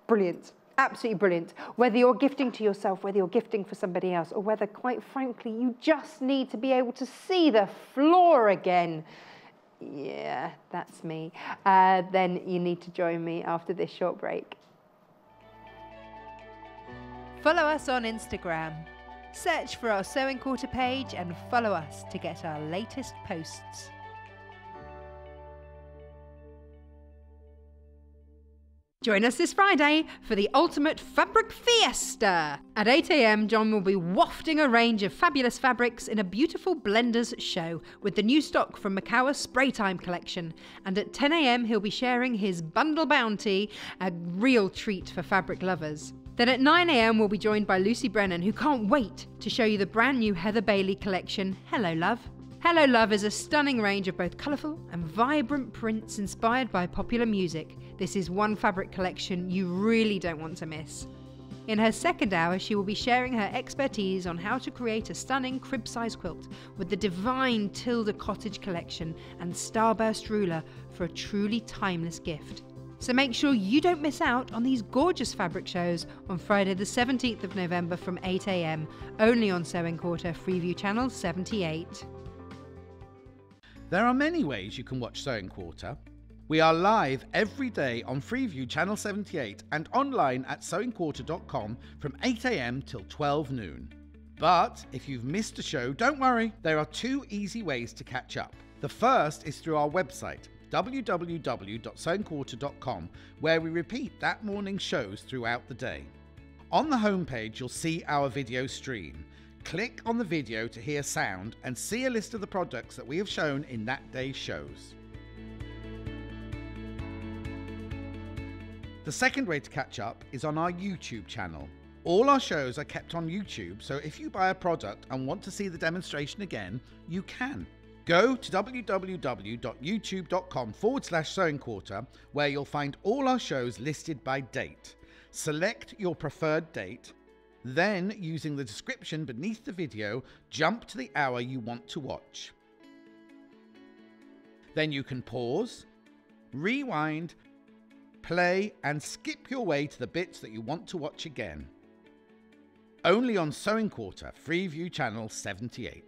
Brilliant. Absolutely brilliant. Whether you're gifting to yourself, whether you're gifting for somebody else, or whether, quite frankly, you just need to be able to see the floor again. Yeah, that's me. Then you need to join me after this short break. Follow us on Instagram. Search for our Sewing Quarter page and follow us to get our latest posts. Join us this Friday for the ultimate fabric fiesta. At 8 AM, John will be wafting a range of fabulous fabrics in a beautiful blenders show with the new stock from Macau's Spraytime collection. And at 10 AM, he'll be sharing his bundle bounty, a real treat for fabric lovers. Then at 9 AM, we'll be joined by Lucy Brennan, who can't wait to show you the brand new Heather Bailey collection, Hello Love. Hello Love is a stunning range of both colourful and vibrant prints inspired by popular music. This is one fabric collection you really don't want to miss. In her second hour, she will be sharing her expertise on how to create a stunning crib-size quilt with the divine Tilda Cottage collection and Starburst ruler for a truly timeless gift. So make sure you don't miss out on these gorgeous fabric shows on Friday the 17th of November from 8 AM, only on Sewing Quarter Freeview Channel 78. There are many ways you can watch Sewing Quarter. We are live every day on Freeview Channel 78 and online at sewingquarter.com from 8 AM till 12 noon. But if you've missed a show, don't worry. There are 2 easy ways to catch up. The first is through our website, www.sewingquarter.com, where we repeat that morning's shows throughout the day. On the homepage, you'll see our video stream. Click on the video to hear sound and see a list of the products that we have shown in that day's shows. The second way to catch up is on our YouTube channel. All our shows are kept on YouTube, so if you buy a product and want to see the demonstration again, you can. Go to www.youtube.com/Sewing Quarter, where you'll find all our shows listed by date. Select your preferred date. Then, using the description beneath the video, jump to the hour you want to watch. Then you can pause, rewind, play, and skip your way to the bits that you want to watch again. Only on Sewing Quarter, Freeview Channel 78.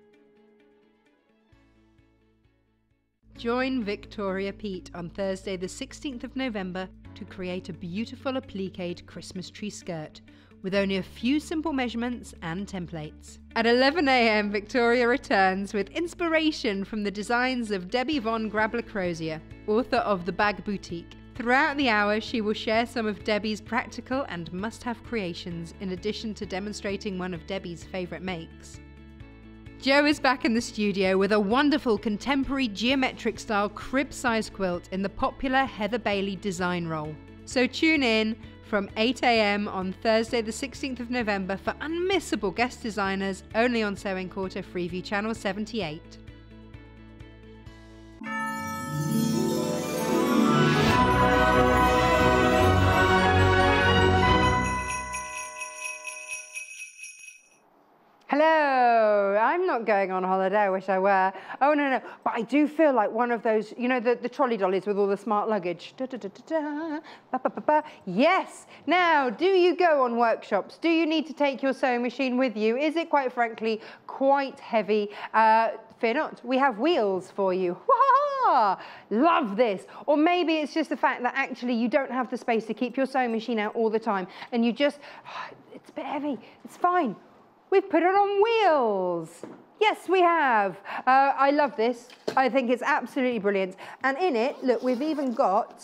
Join Victoria Peat on Thursday the 16th of November to create a beautiful appliqued Christmas tree skirt with only a few simple measurements and templates. At 11 a.m, Victoria returns with inspiration from the designs of Debbie von Grabler-Crozier, author of The Bag Boutique. Throughout the hour, she will share some of Debbie's practical and must-have creations, in addition to demonstrating one of Debbie's favourite makes. Jo is back in the studio with a wonderful contemporary geometric style crib-size quilt in the popular Heather Bailey design roll. So tune in from 8 a.m. on Thursday the 16th of November for unmissable guest designers only on Sewing Quarter Freeview Channel 78. Hello, I'm not going on holiday, I wish I were. Oh, no, but I do feel like one of those, you know, the trolley dollies with all the smart luggage. Da, da, da, da, da, ba, ba, ba, ba. Yes, now, do you go on workshops? Do you need to take your sewing machine with you? Is it, quite frankly, quite heavy? Fear not, we have wheels for you. Wah! Love this. Or maybe it's just the fact that actually you don't have the space to keep your sewing machine out all the time and you just, it's a bit heavy, it's fine. We've put it on wheels. Yes, we have. I love this. I think it's absolutely brilliant. And in it, look, we've got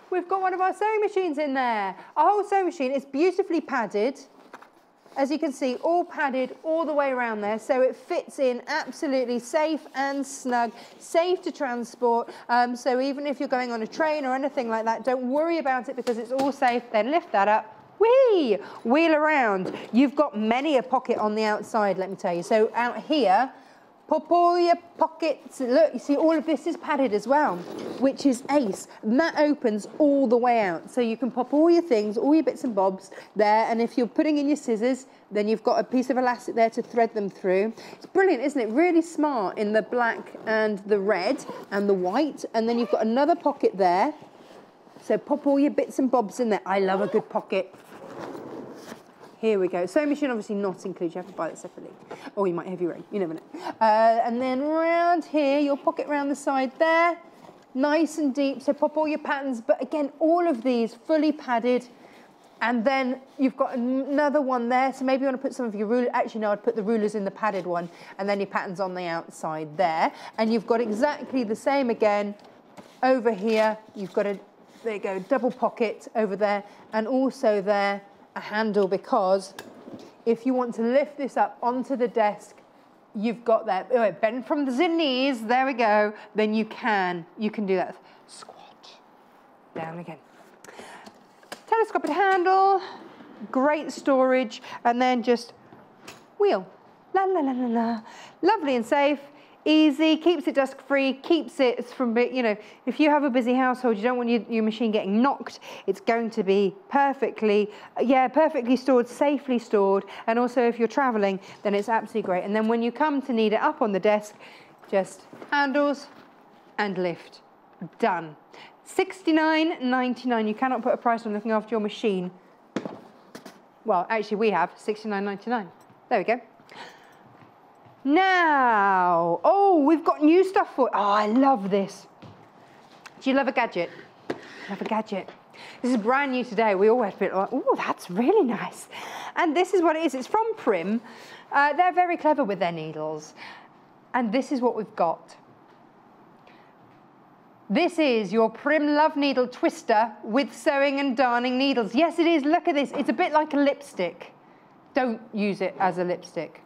one of our sewing machines in there. Our whole sewing machine is beautifully padded. As you can see, all padded all the way around there, so it fits in absolutely safe and snug, safe to transport. So even if you're going on a train or anything like that, don't worry about it because it's all safe. Then lift that up. Whee! Wheel around. You've got many a pocket on the outside, let me tell you. So out here, pop all your pockets. Look, you see all of this is padded as well, which is ace. And that opens all the way out. So you can pop all your things, all your bits and bobs there. And if you're putting in your scissors, then you've got a piece of elastic there to thread them through. It's brilliant, isn't it? Really smart in the black and the red and the white. And then you've got another pocket there. So pop all your bits and bobs in there. I love a good pocket. Here we go. Sewing machine obviously not included. You have to buy that separately. Or you might have your own. You never know. And then round here, your pocket round the side there. Nice and deep. So pop all your patterns. But again, all of these fully padded. And then you've got another one there. So maybe you want to put some of your rulers. Actually, no, I'd put the rulers in the padded one. And then your patterns on the outside there. And you've got exactly the same again over here. You've got a, there you go, double pocket over there. And also there, a handle, because if you want to lift this up onto the desk, you've got that. Oh, bend from the knees, there we go. Then you can do that. Squat, down again. Telescopic handle, great storage, and then just wheel. La, la, la, la, la. Lovely and safe. Easy, keeps it dust free, keeps it from, you know, if you have a busy household, you don't want your machine getting knocked, it's going to be perfectly stored, safely stored. And also if you're traveling, then it's absolutely great. And then when you come to need it up on the desk, just handles and lift. Done. $69.99. You cannot put a price on looking after your machine. Well, actually we have $69.99. There we go. Now, oh, we've got new stuff for, oh, I love this. Do you love a gadget? Love a gadget. This is brand new today. We all had a bit like, oh, that's really nice. And this is what it is. It's from Prim. They're very clever with their needles. And this is what we've got. This is your Prim Love Needle Twister with sewing and darning needles. Yes, it is. Look at this. It's a bit like a lipstick. Don't use it as a lipstick.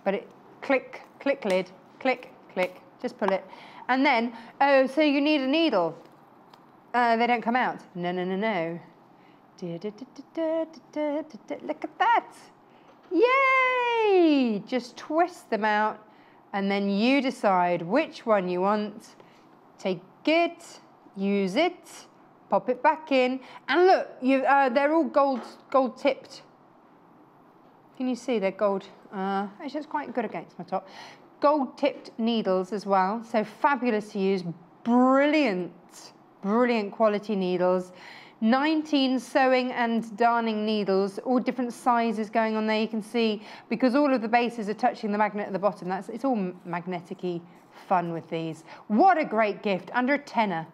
But it, click, click lid, click, click, just pull it. And then, oh, so you need a needle. They don't come out. No, no, no, no. Look at that. Yay! Just twist them out and then you decide which one you want. Take it, use it, pop it back in. And look, they're all gold tipped. Can you see they're gold? Actually, it's quite good against my top. Gold-tipped needles as well, so fabulous to use. Brilliant, brilliant quality needles. 19 sewing and darning needles, all different sizes going on there. You can see, because all of the bases are touching the magnet at the bottom, it's all magnetic-y fun with these. What a great gift, under a tenner.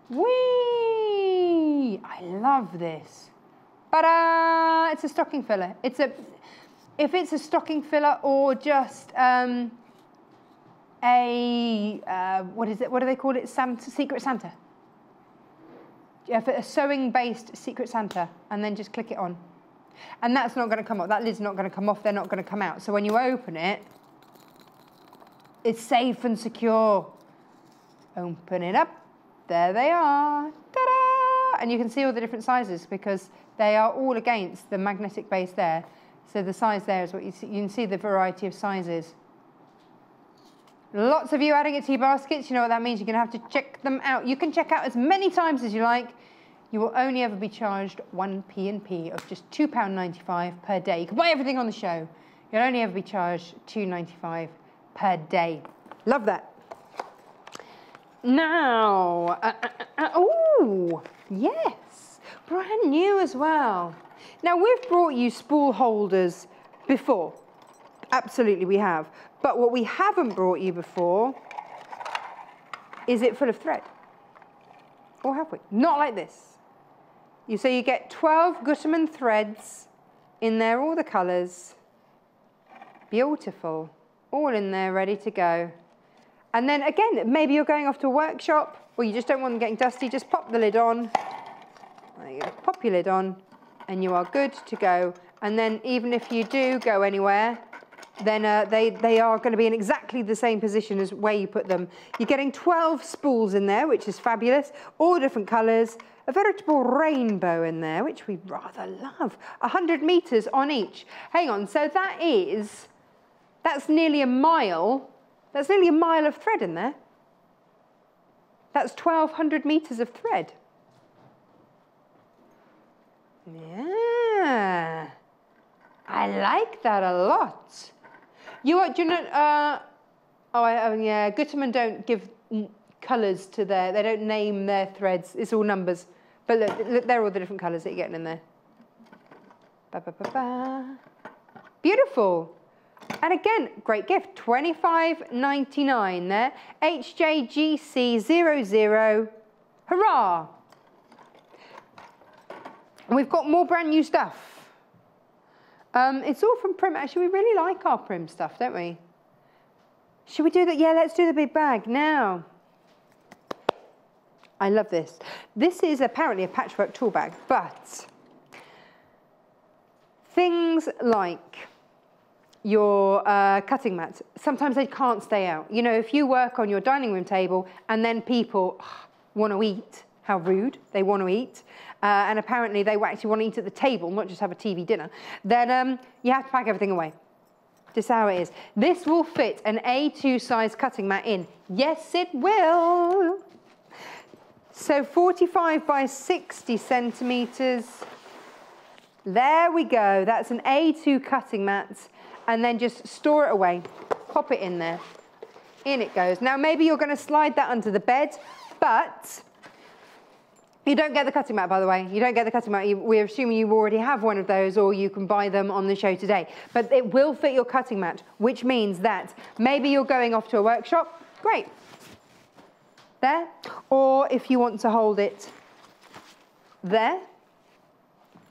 Whee! I love this. Ta-da! It's a stocking filler. If it's a stocking filler or just what is it? What do they call it? Secret Santa. Yeah, for a sewing-based Secret Santa, and then just click it on. And that's not going to come off. That lid's not going to come off. They're not going to come out. So when you open it, it's safe and secure. Open it up. There they are. Ta-da! And you can see all the different sizes because they are all against the magnetic base there. So the size there is what you see. You can see the variety of sizes. Lots of you adding it to your baskets. You know what that means. You're going to have to check them out. You can check out as many times as you like. You will only ever be charged 1 P&P of just £2.95 per day. You can buy everything on the show. You'll only ever be charged £2.95 per day. Love that. Now, oh, yes, brand new as well. Now, we've brought you spool holders before. Absolutely, we have. But what we haven't brought you before is it full of thread. Or have we? Not like this. So you get 12 Gutermann threads in there, all the colours. Beautiful. All in there, ready to go. And then again, maybe you're going off to a workshop or you just don't want them getting dusty, just pop the lid on. There you go. Pop your lid on and you are good to go. And then even if you do go anywhere, then they are going to be in exactly the same position as where you put them. You're getting 12 spools in there, which is fabulous. All different colours. A veritable rainbow in there, which we rather love. 100 metres on each. Hang on, so that's nearly a mile. That's nearly a mile of thread in there. That's 1,200 metres of thread. Yeah. I like that a lot. Do you know, yeah, Gutermann don't give colours to they don't name their threads. It's all numbers. But look, they're all the different colours that you're getting in there. Ba, ba, ba, ba. Beautiful. And again, great gift, $25.99 there. HJGC00, hurrah. And we've got more brand new stuff. It's all from Prim. Actually, we really like our Prim stuff, don't we? Should we do that? Yeah, let's do the big bag now. I love this. This is apparently a patchwork tool bag, but things like your cutting mats, sometimes they can't stay out. You know, if you work on your dining room table and then people want to eat, how rude, they want to eat, and apparently they actually want to eat at the table, not just have a TV dinner, then you have to pack everything away. Just how it is. This will fit an A2 size cutting mat in. Yes, it will. So 45 by 60 centimetres. There we go. That's an A2 cutting mat. And then just store it away. Pop it in there. In it goes. Now, maybe you're going to slide that under the bed, but you don't get the cutting mat, by the way. You don't get the cutting mat. We're assuming you already have one of those, or you can buy them on the show today. But it will fit your cutting mat, which means that maybe you're going off to a workshop. Great. There. Or if you want to hold it there,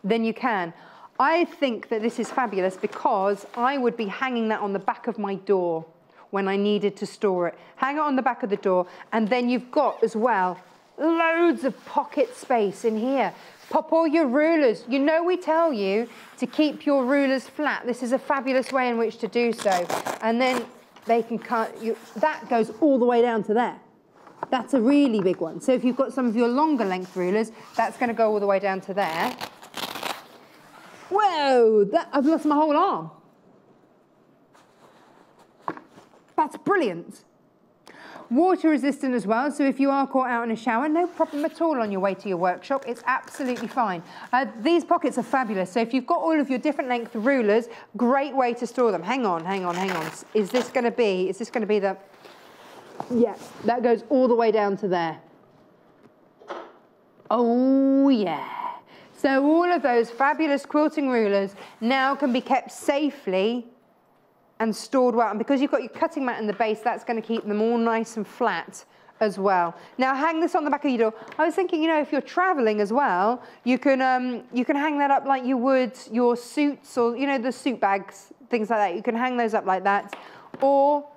then you can. I think that this is fabulous because I would be hanging that on the back of my door when I needed to store it. Hang it on the back of the door, and then you've got as well loads of pocket space in here. Pop all your rulers. You know we tell you to keep your rulers flat. This is a fabulous way in which to do so. And then they can cut, that goes all the way down to there. That's a really big one. So if you've got some of your longer length rulers, that's going to go all the way down to there. Whoa, I've lost my whole arm. That's brilliant. Water resistant as well, so if you are caught out in a shower, no problem at all on your way to your workshop. It's absolutely fine. These pockets are fabulous, so if you've got all of your different length rulers, great way to store them. Hang on. Is this going to be the... Yes, that goes all the way down to there. Oh yeah. So all of those fabulous quilting rulers now can be kept safely and stored well. And because you've got your cutting mat in the base, that's going to keep them all nice and flat as well. Now hang this on the back of your door. I was thinking, you know, if you're traveling as well, you can hang that up like you would your suits, or, you know, the suit bags, things like that. You can hang those up like that, or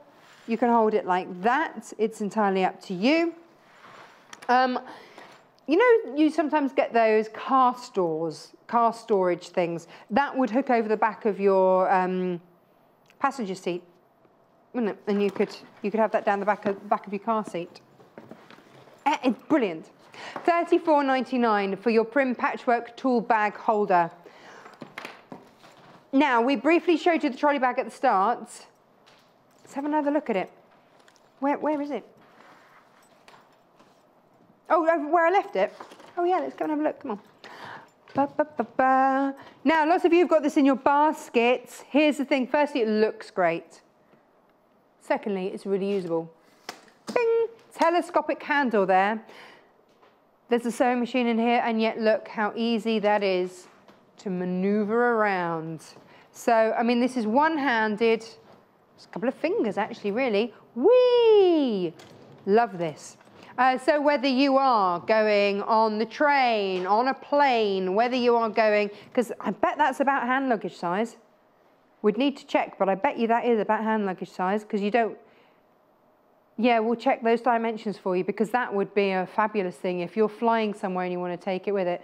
you can hold it like that. It's entirely up to you. You know, you sometimes get those car storage things. That would hook over the back of your passenger seat, wouldn't it? And you could have that down the back of your car seat. It's brilliant. $34.99 for your Prim Patchwork tool bag holder. Now, we briefly showed you the trolley bag at the start. Let's have another look at it. Where is it? Oh, where I left it. Oh yeah, let's go and have a look, come on. Now, lots of you have got this in your baskets. Here's the thing, firstly, it looks great. Secondly, it's really usable. Bing, telescopic handle there. There's a sewing machine in here, and yet look how easy that is to maneuver around. So, I mean, this is one-handed. It's a couple of fingers, actually, really. Whee! Love this. So whether you are going on the train, on a plane, whether you are going, because I bet that's about hand luggage size. We'd need to check, but I bet you that is about hand luggage size, because you don't, yeah, we'll check those dimensions for you, because that would be a fabulous thing if you're flying somewhere and you want to take it with it.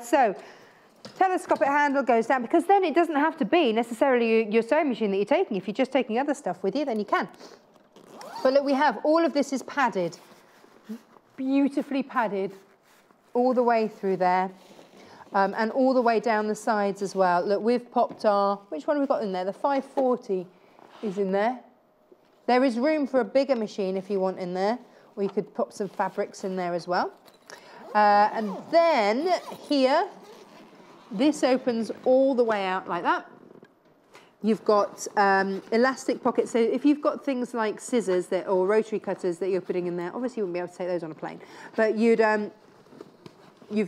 So telescopic handle goes down, because then it doesn't have to be necessarily your sewing machine that you're taking. If you're just taking other stuff with you, then you can. But look, we have, all of this is padded. Beautifully padded all the way through there, and all the way down the sides as well. Look, we've popped our, which one have we got in there? The 540 is in there. There is room for a bigger machine if you want in there, or you could pop some fabrics in there as well. And then here, this opens all the way out like that. You've got elastic pockets. So if you've got things like scissors or rotary cutters that you're putting in there, obviously you wouldn't be able to take those on a plane. But you've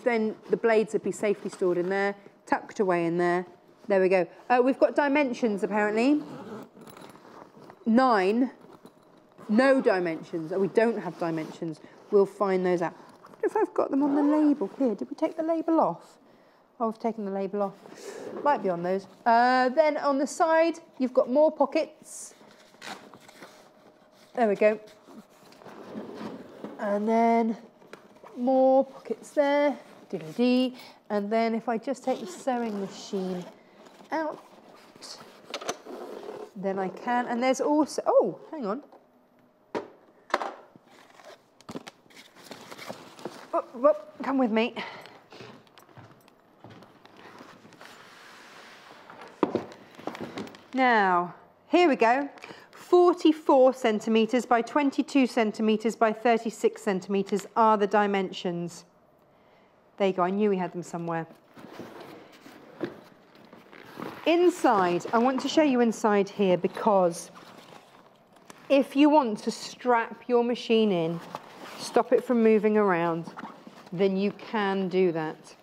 then, the blades would be safely stored in there, tucked away in there. There we go. We've got dimensions apparently. 9, no dimensions. Oh, we don't have dimensions. We'll find those out. I wonder if I've got them on the label here. Did we take the label off? Oh, I've taken the label off. Might be on those. Then on the side, you've got more pockets. There we go. And then more pockets there. Dee-dee-dee. And then if I just take the sewing machine out, then I can. And there's also, oh, hang on. Oh, come with me. Now, here we go. 44 centimetres by 22 centimetres by 36 centimetres are the dimensions. There you go, I knew we had them somewhere. Inside, I want to show you inside here, because if you want to strap your machine in, stop it from moving around, then you can do that.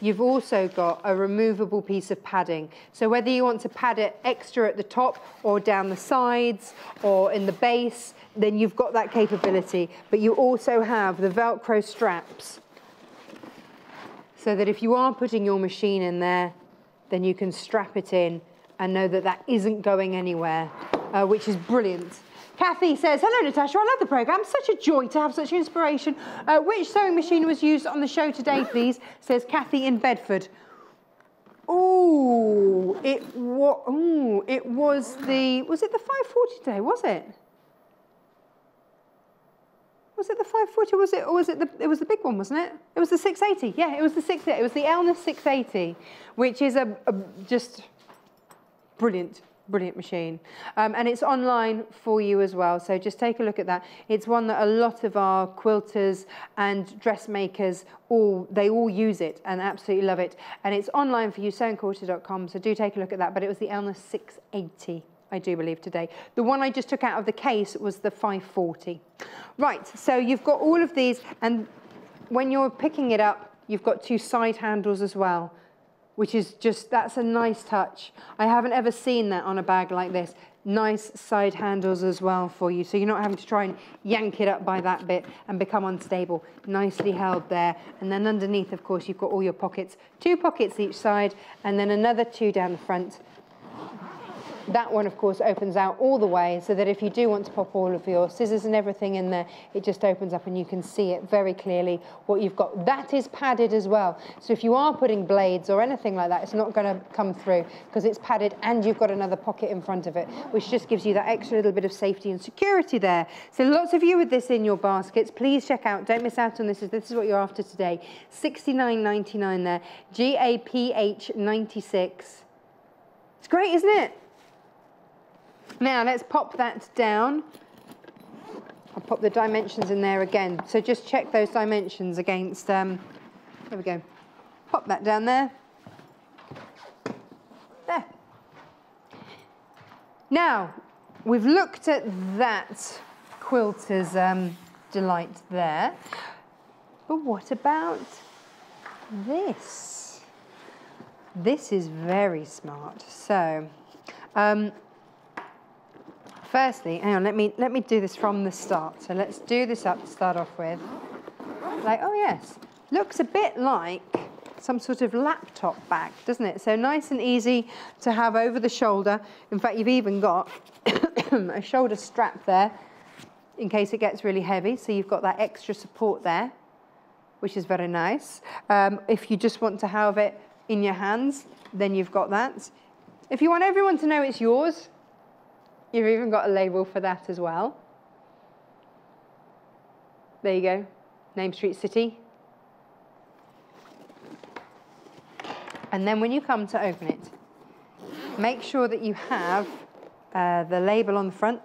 You've also got a removable piece of padding. So whether you want to pad it extra at the top or down the sides or in the base, then you've got that capability. But you also have the Velcro straps, so that if you are putting your machine in there, then you can strap it in and know that that isn't going anywhere, which is brilliant. Kathy says, hello Natasha, I love the programme, such a joy to have such inspiration. Which sewing machine was used on the show today, please? Says Kathy in Bedford. Ooh, it was it the 540 today, was it? Was it the 540, or was it the big one, wasn't it? It was the 680, yeah, it was the 680, it was the Elna 680, which is a just brilliant machine. And it's online for you as well, so just take a look at that. It's one that a lot of our quilters and dressmakers, they all use it and absolutely love it. And it's online for you, sewingquilter.com, so do take a look at that. But it was the Elna 680, I do believe, today. The one I just took out of the case was the 540. Right, so you've got all of these, and when you're picking it up, you've got 2 side handles as well, which is just, that's a nice touch. I haven't ever seen that on a bag like this. Nice side handles as well for you, so you're not having to try and yank it up by that bit and become unstable. Nicely held there. And then underneath, of course, you've got all your pockets. 2 pockets each side, and then another 2 down the front. That one, of course, opens out all the way, so that if you do want to pop all of your scissors and everything in there, it just opens up and you can see it very clearly what you've got. That is padded as well. So if you are putting blades or anything like that, it's not going to come through because it's padded and you've got another pocket in front of it, which just gives you that extra little bit of safety and security there. So lots of you with this in your baskets, please check out, don't miss out on this. This is what you're after today. $69.99 there, GAPH 96. It's great, isn't it? Now let's pop that down. I'll pop the dimensions in there again. So just check those dimensions against, there we go. Pop that down there. There. Now, we've looked at that quilter's delight there. But what about this? This is very smart. So, firstly, hang on, let me do this from the start. So let's do this up to start off with. Like, oh yes, looks a bit like some sort of laptop bag, doesn't it? So nice and easy to have over the shoulder. In fact, you've even got a shoulder strap there in case it gets really heavy. So you've got that extra support there, which is very nice. If you just want to have it in your hands, then you've got that. If you want everyone to know it's yours, you've even got a label for that as well. There you go, Name Street City. And then when you come to open it, make sure that you have the label on the front.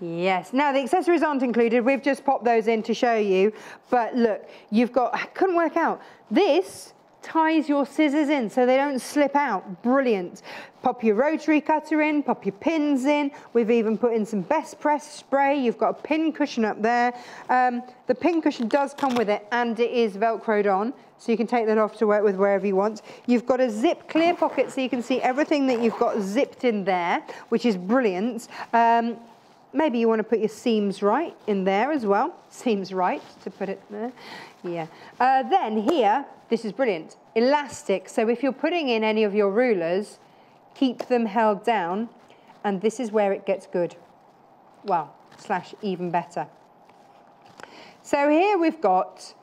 Yes, now the accessories aren't included. We've just popped those in to show you. But look, you've got, I couldn't work out. This ties your scissors in so they don't slip out. Brilliant. Pop your rotary cutter in, pop your pins in. We've even put in some best press spray. You've got a pin cushion up there. The pin cushion does come with it and it is Velcroed on, so you can take that off to work with wherever you want. You've got a zip clear pocket so you can see everything that you've got zipped in there, which is brilliant. Maybe you want to put your seams right in there as well. Seams right, to put it there. Yeah. Then here, this is brilliant. Elastic. So if you're putting in any of your rulers, keep them held down. And this is where it gets good. Well, slash even better. So here we've got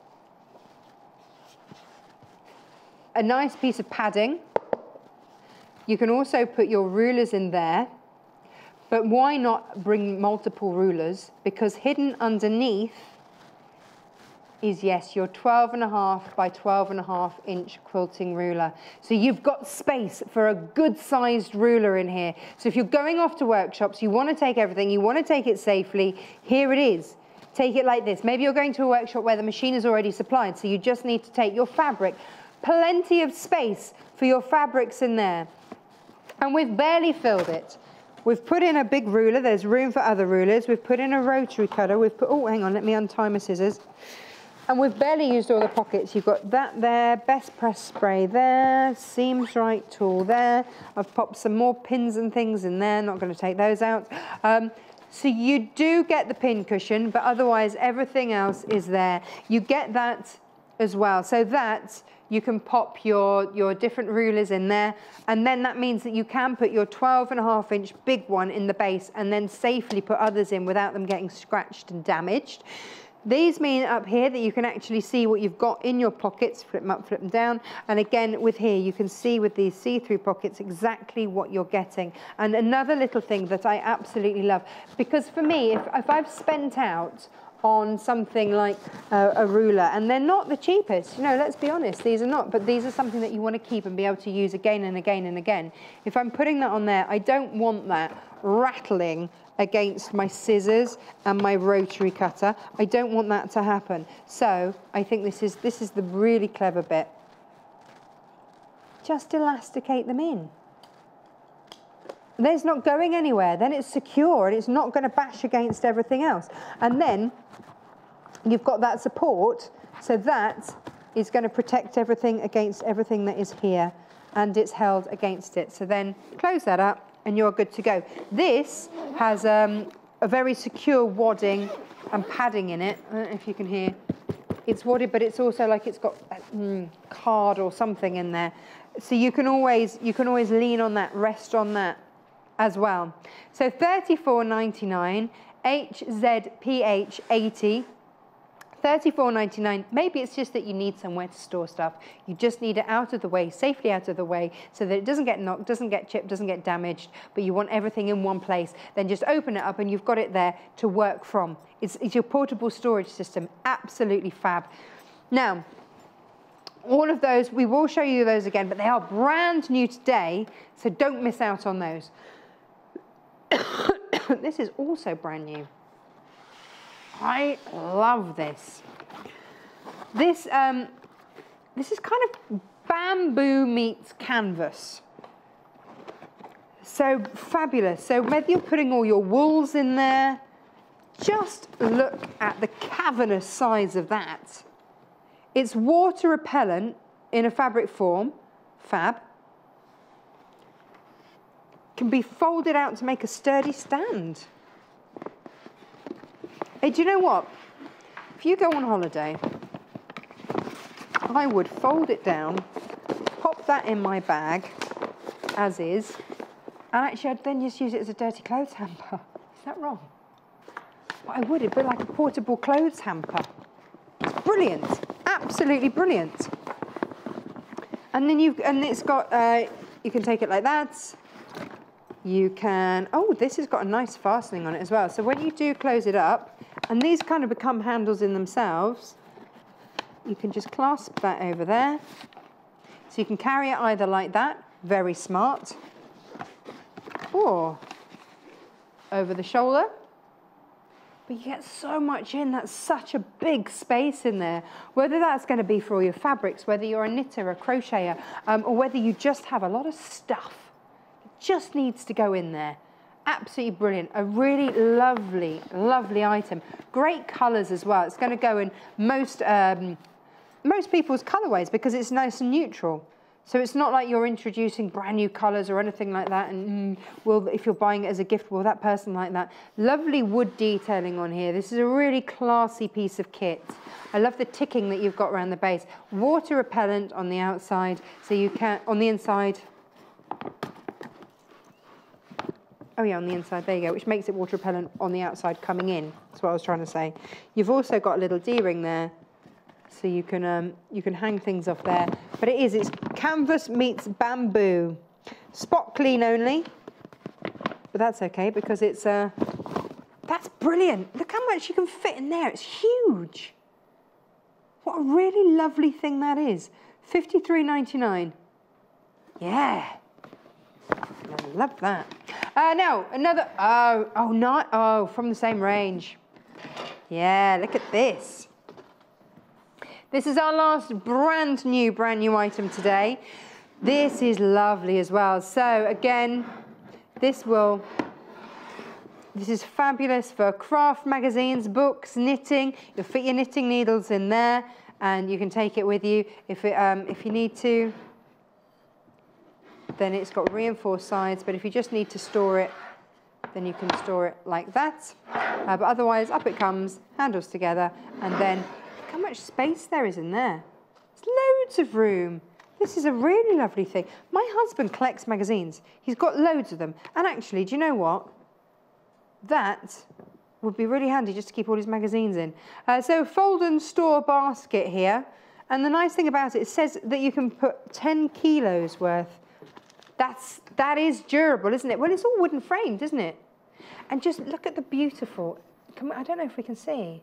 a nice piece of padding. You can also put your rulers in there. But why not bring multiple rulers? Because hidden underneath is, yes, your 12.5 by 12.5 inch quilting ruler. So you've got space for a good sized ruler in here. So if you're going off to workshops, you want to take everything, you want to take it safely, here it is. Take it like this. Maybe you're going to a workshop where the machine is already supplied, so you just need to take your fabric. Plenty of space for your fabrics in there. And we've barely filled it. We've put in a big ruler. There's room for other rulers. We've put in a rotary cutter. We've put, oh, hang on, let me untie my scissors. And we've barely used all the pockets. You've got that there, best press spray there, seams right tool there. I've popped some more pins and things in there. Not going to take those out. So you do get the pin cushion, but otherwise everything else is there. You get that as well. So that you can pop your different rulers in there, and then that means that you can put your 12.5 inch big one in the base and then safely put others in without them getting scratched and damaged. These mean up here that you can actually see what you've got in your pockets, flip them up, flip them down, and again with here you can see with these see-through pockets exactly what you're getting. And another little thing that I absolutely love, because for me, if I've spent out on something like a ruler, and they're not the cheapest, you know, let's be honest, these are not, but these are something that you want to keep and be able to use again and again and again. If I'm putting that on there, I don't want that rattling against my scissors and my rotary cutter. I don't want that to happen. So I think this is the really clever bit. Just elasticate them in. There's not going anywhere. Then it's secure and it's not going to bash against everything else. And then you've got that support, so that is going to protect everything against everything that is here, and it's held against it. So then close that up and you're good to go. This has a very secure wadding and padding in it. I don't know if you can hear. It's wadded, but it's also like it's got card or something in there. So you can always lean on that, rest on that as well. So $34.99, HZPH 80. $34.99. Maybe it's just that you need somewhere to store stuff. You just need it out of the way, safely out of the way, so that it doesn't get knocked, doesn't get chipped, doesn't get damaged, but you want everything in one place. Then just open it up and you've got it there to work from. It's your portable storage system. Absolutely fab. Now, all of those, we will show you those again, but they are brand new today, so don't miss out on those. This is also brand new. I love this. This is kind of bamboo meets canvas. So fabulous. So whether you're putting all your wools in there, just look at the cavernous size of that. It's water repellent in a fabric form, fab. Can be folded out to make a sturdy stand. Hey, do you know what? If you go on holiday, I would fold it down, pop that in my bag, as is, and actually I'd then just use it as a dirty clothes hamper. Is that wrong? Well, I would. It'd be like a portable clothes hamper. It's brilliant. Absolutely brilliant. And then it's got, you can take it like that. You can, oh, this has got a nice fastening on it as well. So when you do close it up, and these kind of become handles in themselves, you can just clasp that over there. So you can carry it either like that, very smart, or over the shoulder. But you get so much in, that's such a big space in there. Whether that's going to be for all your fabrics, whether you're a knitter, a crocheter, or whether you just have a lot of stuff. Just needs to go in there. Absolutely brilliant. A really lovely, lovely item. Great colours as well. It's going to go in most people's colourways because it's nice and neutral. So it's not like you're introducing brand new colours or anything like that. And well, if you're buying it as a gift, will that person like that? Lovely wood detailing on here. This is a really classy piece of kit. I love the ticking that you've got around the base. Water repellent on the outside, so you can on the inside. Oh yeah, on the inside, there you go, which makes it water repellent on the outside coming in. That's what I was trying to say. You've also got a little D-ring there, so you can hang things off there. But it's canvas meets bamboo. Spot clean only, but that's okay because it's, that's brilliant. Look how much you can fit in there, it's huge. What a really lovely thing that is. $53.99. Yeah. I love that. Now, another, from the same range. Yeah, look at this. This is our last brand new item today. This is lovely as well. So again, this is fabulous for craft magazines, books, knitting. You'll fit your knitting needles in there and you can take it with you if you need to. Then it's got reinforced sides, but if you just need to store it, then you can store it like that. But otherwise, up it comes, handles together, and then look how much space there is in there. There's loads of room. This is a really lovely thing. My husband collects magazines. He's got loads of them. And actually, do you know what? That would be really handy just to keep all his magazines in. So fold and store basket here. And the nice thing about it says that you can put 10 kilos worth. That is durable, isn't it? Well, it's all wooden framed, isn't it? And just look at the beautiful, I don't know if we can see.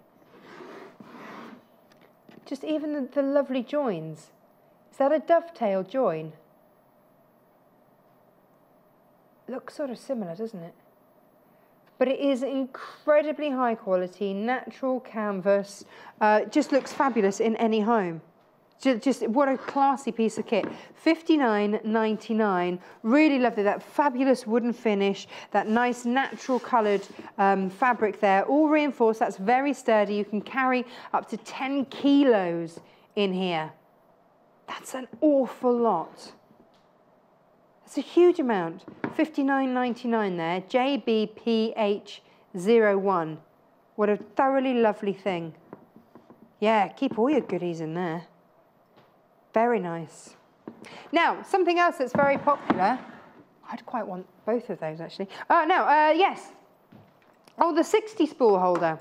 Just even the lovely joins. Is that a dovetail join? Looks sort of similar, doesn't it? But it is incredibly high quality, natural canvas. Just looks fabulous in any home. Just what a classy piece of kit. $59.99. Really lovely. That fabulous wooden finish, that nice natural coloured fabric there, all reinforced. That's very sturdy. You can carry up to 10 kilos in here. That's an awful lot. It's a huge amount. $59.99 there. JBPH01. What a thoroughly lovely thing. Yeah, keep all your goodies in there. Very nice. Now, something else that's very popular. I'd quite want both of those, actually. Yes. Oh, the 60 spool holder.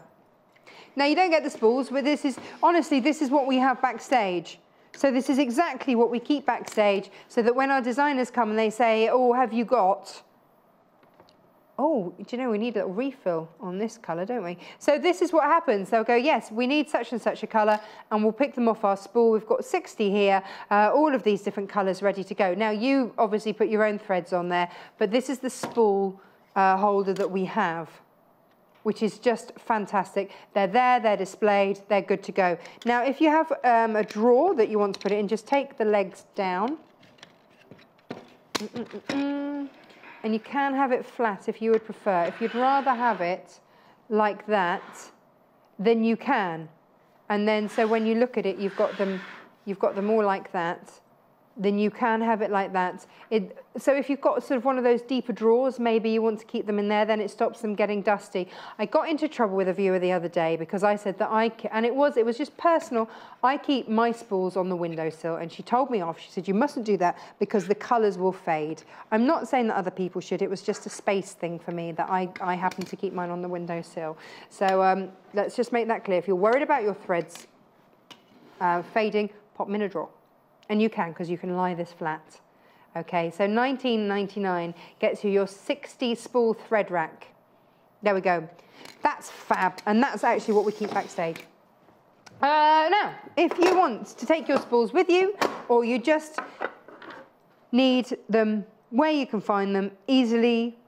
Now, you don't get the spools, but this is, honestly, this is what we have backstage. So this is exactly what we keep backstage, so that when our designers come and they say, oh, have you got... Oh, do you know, we need a little refill on this colour, don't we? So this is what happens. They'll go, yes, we need such and such a colour, and we'll pick them off our spool. We've got 60 here, all of these different colours ready to go. Now, you obviously put your own threads on there, but this is the spool holder that we have, which is just fantastic. They're there, they're displayed, they're good to go. Now, if you have a drawer that you want to put it in, just take the legs down. And you can have it flat if you would prefer. If you'd rather have it like that, then you can. And then, so when you look at it, you've got them all like that. Then you can have it like that. So if you've got sort of one of those deeper drawers, maybe you want to keep them in there, then it stops them getting dusty. I got into trouble with a viewer the other day because I said that and it was just personal, I keep my spools on the windowsill, and she told me off. She said, you mustn't do that because the colours will fade. I'm not saying that other people should. It was just a space thing for me that I happen to keep mine on the windowsill. So let's just make that clear. If you're worried about your threads fading, pop them in a drawer. And you can, because you can lie this flat. Okay, so $19.99 gets you your 60 spool thread rack. There we go. That's fab, and that's actually what we keep backstage. Now, if you want to take your spools with you, or you just need them where you can find them, easily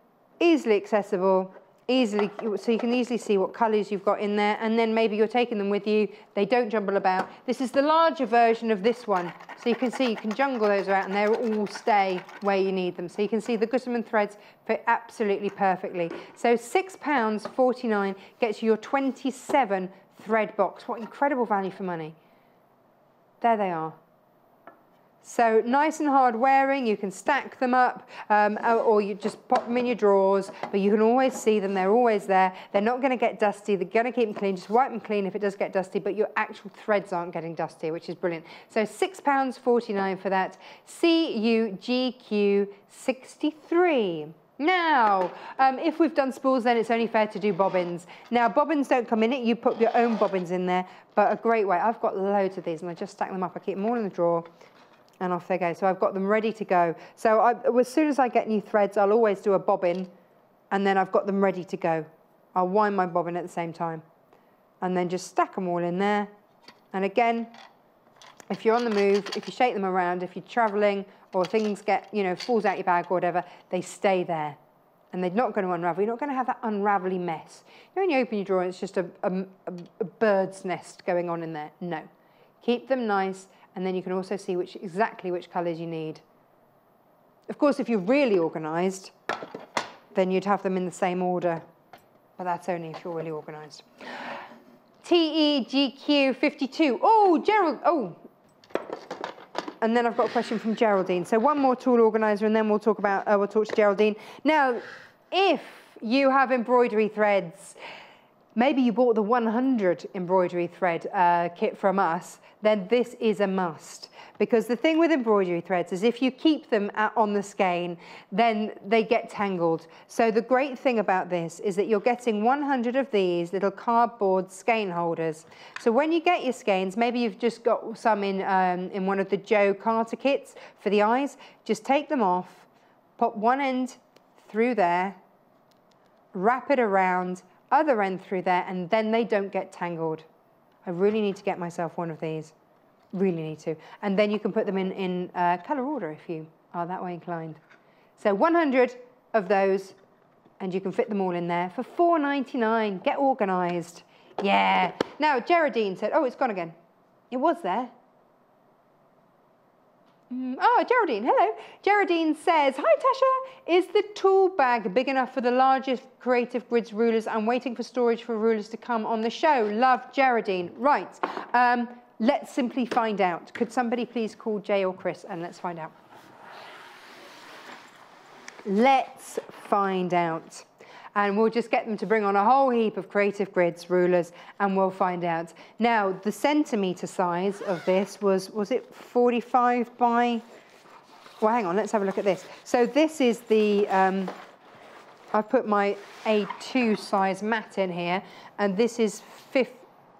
accessible, so you can easily see what colours you've got in there, and then maybe you're taking them with you. They don't jumble about. This is the larger version of this one. So you can see you can jungle those out, and they all stay where you need them. So you can see the Gutterman threads fit absolutely perfectly. So £6.49 gets you your 27 thread box. What incredible value for money. There they are. So nice and hard wearing, you can stack them up, or you just pop them in your drawers, but you can always see them, they're always there. They're not going to get dusty, they're going to keep them clean. Just wipe them clean if it does get dusty, but your actual threads aren't getting dusty, which is brilliant. So £6.49 for that. CUGQ63. Now, if we've done spools, then it's only fair to do bobbins. Now, bobbins don't come in it, you put your own bobbins in there, but a great way. I've got loads of these, and I just stack them up. I keep them all in the drawer. And off they go. So I've got them ready to go. So as soon as I get new threads, I'll always do a bobbin, and then I've got them ready to go. I'll wind my bobbin at the same time, and then just stack them all in there. And again, if you're on the move, if you shake them around, if you're traveling, or things get, falls out your bag or whatever, they stay there. And they're not going to unravel. You're not going to have that unravelly mess. When you open your drawer, it's just a bird's nest going on in there. No. Keep them nice. And then you can also see exactly which colours you need. Of course, if you're really organised, then you'd have them in the same order. But that's only if you're really organised. TEGQ52. Oh, Gerald. Oh. And then I've got a question from Geraldine. So one more tool organiser, and then we'll talk to Geraldine. Now, if you have embroidery threads, maybe you bought the 100 embroidery thread kit from us, then this is a must. Because the thing with embroidery threads is if you keep them on the skein, then they get tangled. So the great thing about this is that you're getting 100 of these little cardboard skein holders. So when you get your skeins, maybe you've just got some in one of the Joe Carter kits for the eyes, just take them off, pop one end through there, wrap it around, other end through there, and then they don't get tangled. I really need to get myself one of these. Really need to. And then you can put them in colour order if you are that way inclined. So 100 of those, and you can fit them all in there for $4.99. Get organised. Yeah. Now, Geraldine said, oh, it's gone again. It was there. Oh, Geraldine, hello. Geraldine says, hi Tasha, is the tool bag big enough for the largest Creative Grids rulers? I'm waiting for storage for rulers to come on the show. Love, Geraldine. Right, let's simply find out. Could somebody please call Jay or Chris and let's find out. Let's find out. And we'll just get them to bring on a whole heap of Creative Grids rulers and we'll find out. Now, the centimetre size of this was it 45 by, well, hang on, let's have a look at this. So this is the, I've put my A2 size mat in here, and this is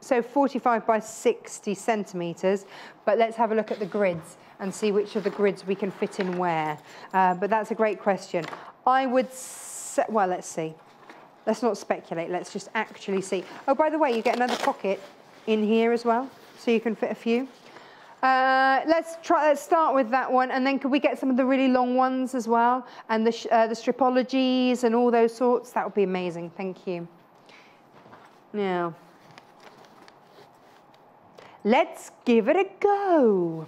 45 by 60 centimetres, but let's have a look at the grids and see which of the grids we can fit in where. But that's a great question. I would say, well, let's see. Let's not speculate, let's just actually see. Oh, by the way, you get another pocket in here as well, so you can fit a few. Let's start with that one, and then could we get some of the really long ones as well? And the stripologies and all those sorts, that would be amazing, thank you. Now, let's give it a go.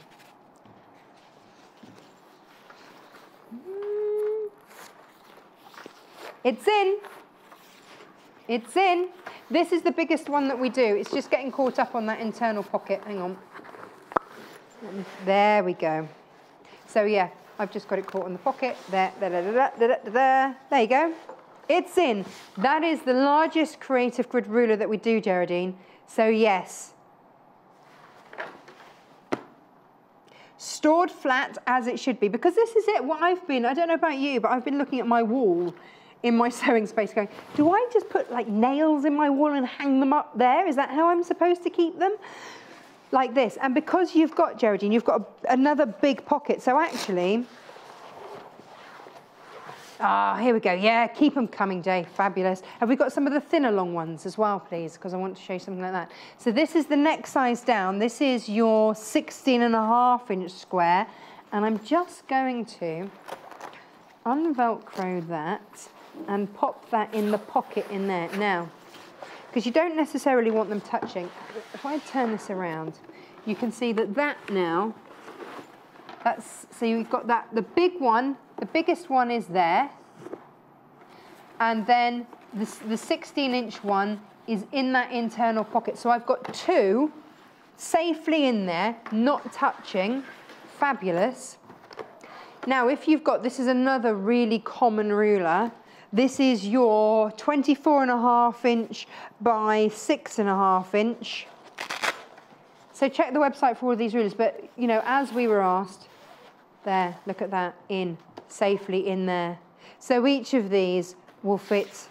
It's in. It's in. This is the biggest one that we do. It's just getting caught up on that internal pocket. Hang on. There we go. So yeah, I've just got it caught on the pocket. There, there you go. It's in. That is the largest Creative Grid ruler that we do, Geraldine. So yes. Stored flat as it should be, because this is it. What I've been, I don't know about you, but I've been looking at my wall in my sewing space going, do I just put like nails in my wall and hang them up there? Is that how I'm supposed to keep them? Like this. And because you've got, Geraldine, you've got another big pocket. So actually, here we go. Yeah, keep them coming, Jay. Fabulous. Have we got some of the thinner long ones as well, please? Because I want to show you something like that. So this is the next size down. This is your 16.5-inch square. And I'm just going to unvelcro that and pop that in the pocket in there. Now, because you don't necessarily want them touching, if I turn this around, you can see that now, so you've got that, the big one, the biggest one is there, and then the 16-inch one is in that internal pocket. So I've got two safely in there, not touching. Fabulous. Now, if you've got, this is another really common ruler. This is your 24.5-inch by 6.5-inch. So check the website for all of these rulers. But, you know, as we were asked, there, look at that, safely in there. So each of these will fit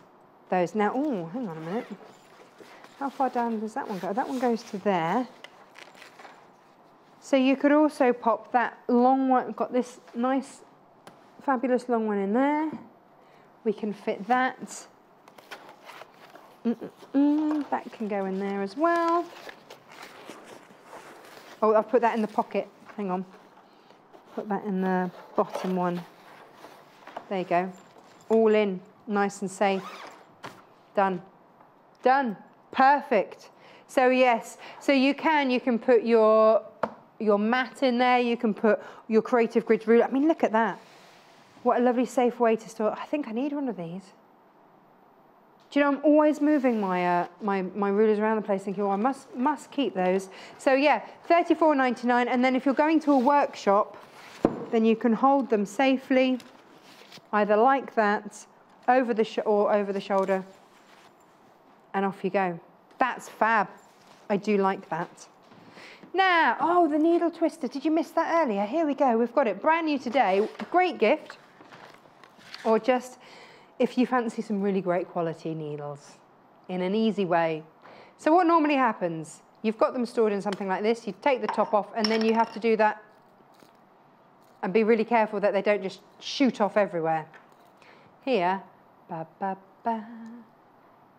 those. Now, oh, hang on a minute. How far down does that one go? That one goes to there. So you could also pop that long one. We've got this nice, fabulous long one in there. We can fit that. That can go in there as well. Oh, I've put that in the pocket. Hang on. Put that in the bottom one. There you go. All in, nice and safe. Done. Done. Perfect. So yes, so you can put your mat in there. You can put your Creative Grid ruler. I mean, look at that. What a lovely, safe way to store. I think I need one of these. Do you know, I'm always moving my my rulers around the place thinking, oh, I must keep those. So yeah, $34.99. And then if you're going to a workshop, then you can hold them safely, either like that, over the over the shoulder, and off you go. That's fab. I do like that. Now, oh, the needle twister. Did you miss that earlier? Here we go. We've got it brand new today. Great gift. Or just if you fancy some really great quality needles in an easy way. So what normally happens, you've got them stored in something like this, you take the top off and then you have to do that and be really careful that they don't just shoot off everywhere. Here, ba, ba, ba,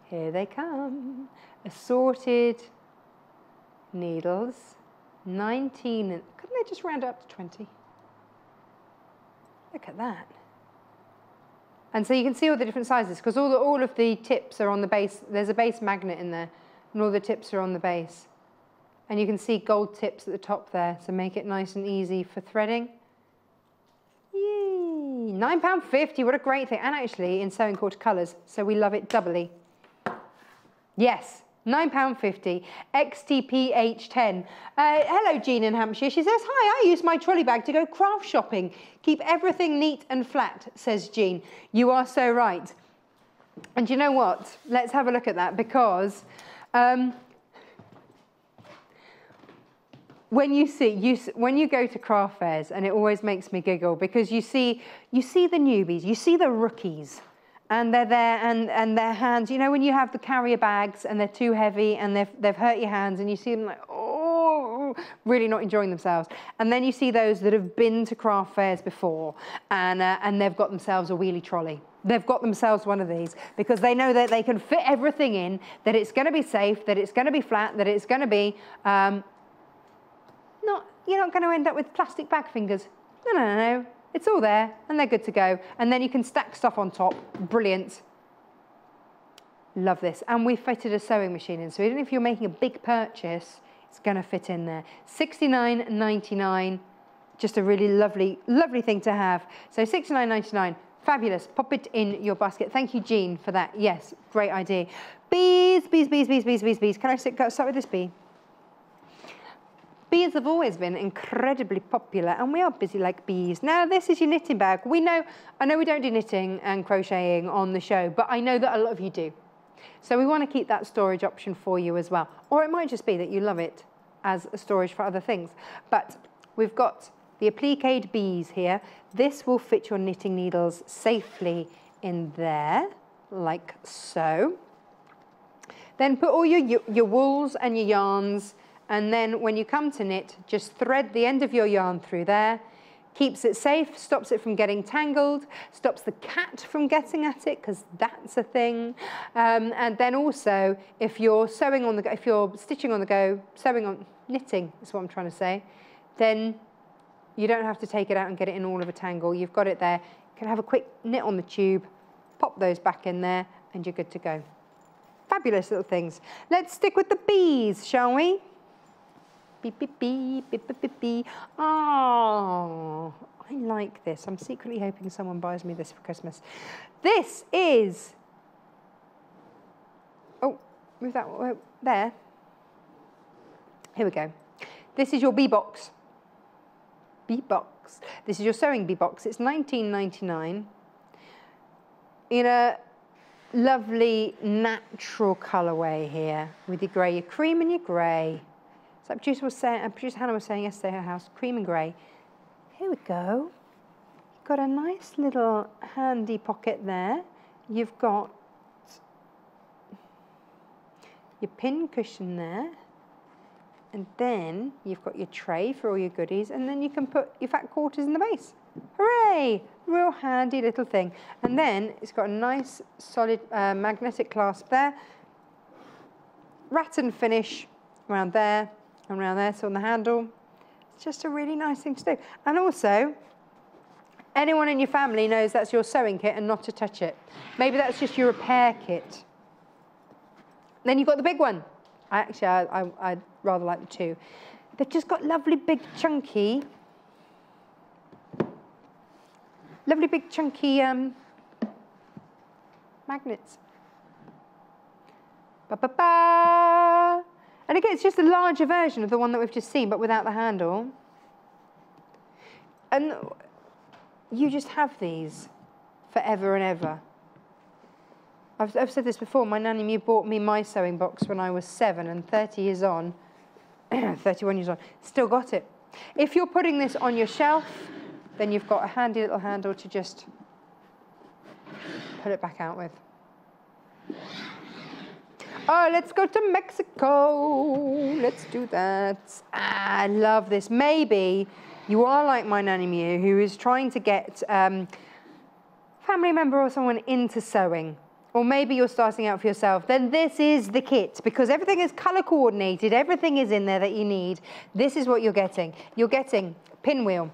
here they come. Assorted needles, 19, couldn't they just round it up to 20? Look at that. And so you can see all the different sizes because all of the tips are on the base. There's a base magnet in there and all the tips are on the base. And you can see gold tips at the top there, so make it nice and easy for threading. £9.50, what a great thing. And actually in sewing quarter colours, so we love it doubly. Yes, £9.50, XTPH10. Hello, Jean in Hampshire. She says, hi, I use my trolley bag to go craft shopping. Keep everything neat and flat, says Jean. You are so right. And you know what? Let's have a look at that, because when you go to craft fairs, and it always makes me giggle, because you see the newbies, you see the rookies, and they're there, and their hands, you know, when you have the carrier bags and they're too heavy and they've hurt your hands, and you see them like, oh, really not enjoying themselves. And then you see those that have been to craft fairs before, and they've got themselves a wheelie trolley. They've got themselves one of these because they know that they can fit everything in, that it's going to be safe, that it's going to be flat, that it's going to be you're not going to end up with plastic bag fingers. No. It's all there, and they're good to go. And then you can stack stuff on top. Brilliant. Love this. And we fitted a sewing machine in, so even if you're making a big purchase, it's going to fit in there. $69.99. Just a really lovely, lovely thing to have. So $69.99. Fabulous. Pop it in your basket. Thank you, Jean, for that. Yes, great idea. Bees. Can I start with this bee? Bees have always been incredibly popular, and we are busy like bees. Now, this is your knitting bag. I know we don't do knitting and crocheting on the show, but I know that a lot of you do. So we want to keep that storage option for you as well. Or it might just be that you love it as a storage for other things. But we've got the appliqued bees here. This will fit your knitting needles safely in there, like so. Then put all your wools and your yarns, and then when you come to knit, just thread the end of your yarn through there. Keeps it safe, stops it from getting tangled, stops the cat from getting at it, because that's a thing. And then also, if you're sewing on the go, if you're stitching on the go, knitting is what I'm trying to say, then you don't have to take it out and get it in all of a tangle. You've got it there. You can have a quick knit on the tube, pop those back in there, and you're good to go. Fabulous little things. Let's stick with the bees, shall we? Beep, beep, beep, beep, beep, beep, beep. Oh, I like this. I'm secretly hoping someone buys me this for Christmas. This is, oh, move that there. Here we go. This is your bee box. Bee box. This is your sewing bee box. It's $19.99 in a lovely natural colourway here with your grey, your cream and your grey. So producer Hannah was saying yesterday at her house, cream and grey. Here we go. You've got a nice little handy pocket there. You've got your pin cushion there. And then you've got your tray for all your goodies. And then you can put your fat quarters in the base. Hooray! Real handy little thing. And then it's got a nice solid magnetic clasp there. Rattan finish around there. And around there, so on the handle. It's just a really nice thing to do. And also, anyone in your family knows that's your sewing kit and not to touch it. Maybe that's just your repair kit. Then you've got the big one. I'd rather like the two. They've just got lovely big chunky magnets. Ba-ba-ba! And again, it's just a larger version of the one that we've just seen, but without the handle. And you just have these forever and ever. I've said this before, my nanny Mew bought me my sewing box when I was 7, and 30 years on, 31 years on, still got it. If you're putting this on your shelf, then you've got a handy little handle to just put it back out with. Oh, let's go to Mexico. Let's do that. I love this. Maybe you are like my nanny Mew, who is trying to get family member or someone into sewing. Or maybe you're starting out for yourself. Then this is the kit, because everything is color coordinated. Everything is in there that you need. This is what you're getting. You're getting a pinwheel.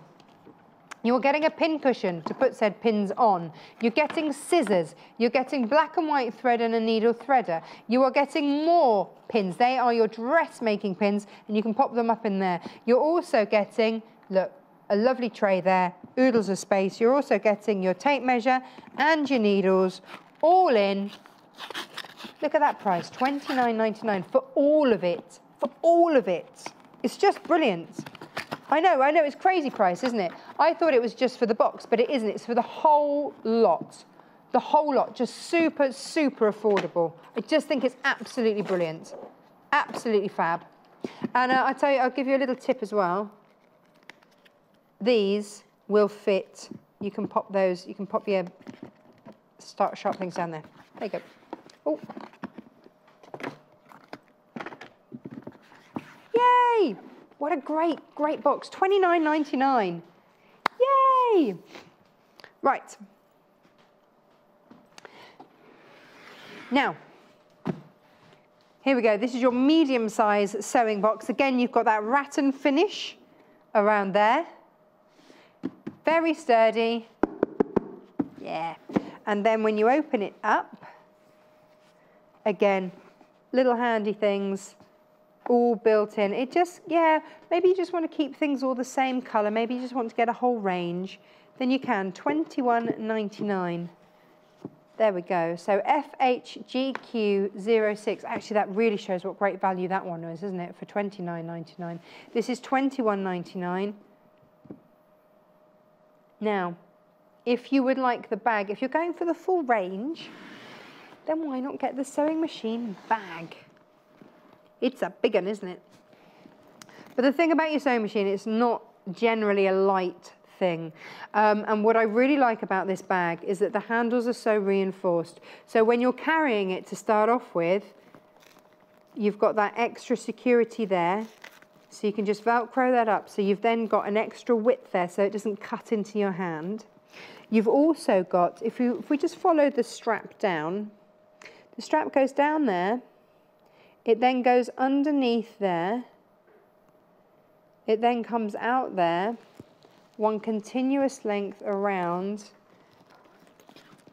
You're getting a pin cushion to put said pins on. You're getting scissors. You're getting black and white thread and a needle threader. You are getting more pins. They are your dressmaking pins, and you can pop them up in there. You're also getting, look, a lovely tray there, oodles of space. You're also getting your tape measure and your needles all in. Look at that price, $29.99 for all of it, for all of it. It's just brilliant. I know, it's crazy price, isn't it? I thought it was just for the box, but it isn't. It's for the whole lot. The whole lot, just super, super affordable. I just think it's absolutely brilliant. Absolutely fab. And I tell you, I'll give you a little tip as well. These will fit. You can pop those, you can pop your sharp things down there. There you go. Oh. Yay! What a great, great box. $29.99. Yay! Right. Now, here we go. This is your medium-size sewing box. Again, you've got that rattan finish around there. Very sturdy. Yeah. And then when you open it up, again, little handy things, all built in. It just, yeah, maybe you just want to keep things all the same colour. Maybe you just want to get a whole range. Then you can, $21.99. There we go. So FHGQ06. Actually, that really shows what great value that one was, isn't it? For $29.99. This is $21.99. Now, if you would like the bag, if you're going for the full range, then why not get the sewing machine bag? It's a big one, isn't it? But the thing about your sewing machine, it's not generally a light thing. And what I really like about this bag is that the handles are so reinforced. So when you're carrying it to start off with, you've got that extra security there. So you can just Velcro that up. So you've then got an extra width there so it doesn't cut into your hand. You've also got, if we just follow the strap down, the strap goes down there. It then goes underneath there. It then comes out there, one continuous length around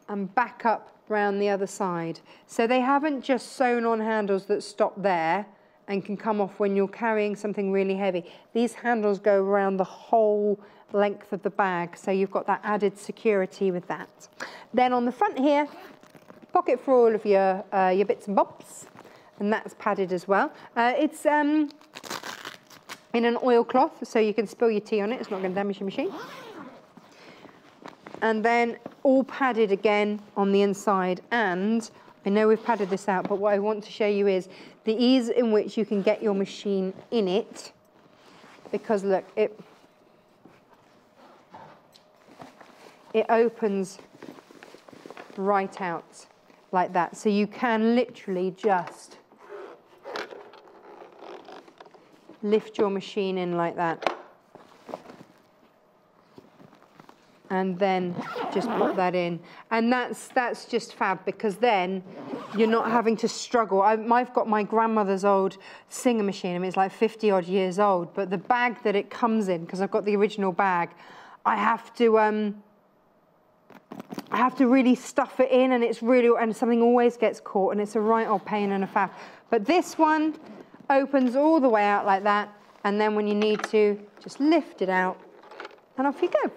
and back up round the other side. So they haven't just sewn on handles that stop there and can come off when you're carrying something really heavy. These handles go around the whole length of the bag, so you've got that added security with that. Then on the front here, pocket for all of your bits and bobs. And that's padded as well. It's in an oilcloth, so you can spill your tea on it. It's not going to damage your machine. And then all padded again on the inside. And I know we've padded this out, but what I want to show you is the ease in which you can get your machine in it. Because look, it opens right out like that. So you can literally just lift your machine in like that. And then just put that in. And that's just fab, because then you're not having to struggle. I've got my grandmother's old Singer machine. I mean, it's like 50 odd years old, but the bag that it comes in, because I've got the original bag, I have to really stuff it in, and and something always gets caught, and it's a right old pain and a faff. But this one opens all the way out like that, and then when you need to, just lift it out, and off you go.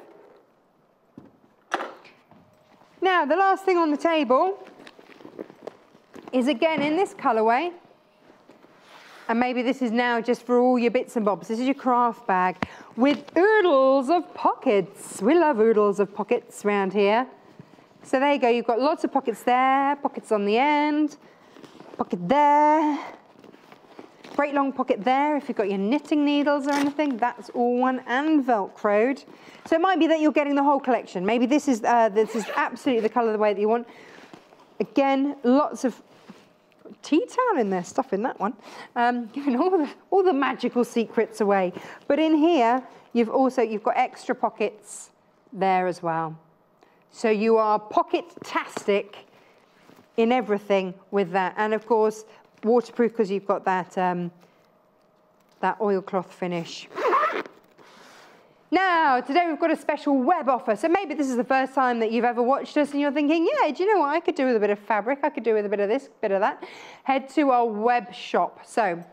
Now, the last thing on the table is again in this colourway, and maybe this is now just for all your bits and bobs. This is your craft bag with oodles of pockets. We love oodles of pockets around here. So there you go, you've got lots of pockets there, pockets on the end, pocket there. Great long pocket there if you've got your knitting needles or anything. That's all one and Velcroed. So it might be that you're getting the whole collection. Maybe this is absolutely the colour the way that you want. Again, lots of tea towel in there, stuff in that one. Giving all the magical secrets away. But in here, you've got extra pockets there as well. So you are pocket-tastic in everything with that. And of course, waterproof because you've got that, that oilcloth finish. Now, today we've got a special web offer. So maybe this is the first time that you've ever watched us and you're thinking, yeah, do you know what I could do with a bit of fabric? I could do with a bit of this, bit of that. Head to our web shop. So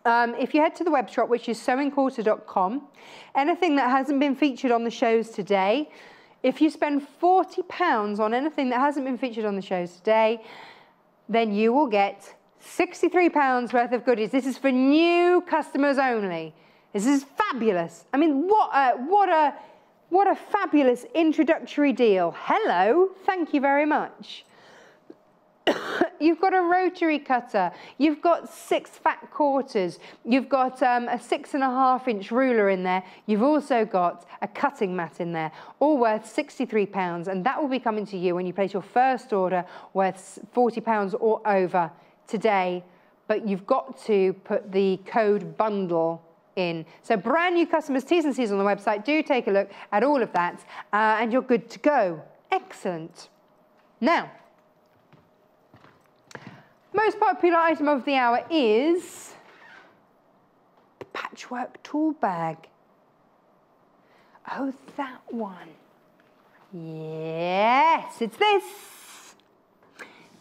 If you head to the web shop, which is sewingquarter.com, anything that hasn't been featured on the shows today, if you spend £40 on anything that hasn't been featured on the shows today, then you will get £63 worth of goodies. This is for new customers only. This is fabulous. I mean, what a fabulous introductory deal. Hello, thank you very much. You've got a rotary cutter, you've got 6 fat quarters, you've got a 6.5-inch ruler in there, you've also got a cutting mat in there, all worth £63, and that will be coming to you when you place your first order worth £40 or over today, but you've got to put the code bundle in. So brand new customers, T's and C's on the website, do take a look at all of that, and you're good to go. Excellent. Now, most popular item of the hour is the patchwork tool bag. Oh, that one. Yes, it's this.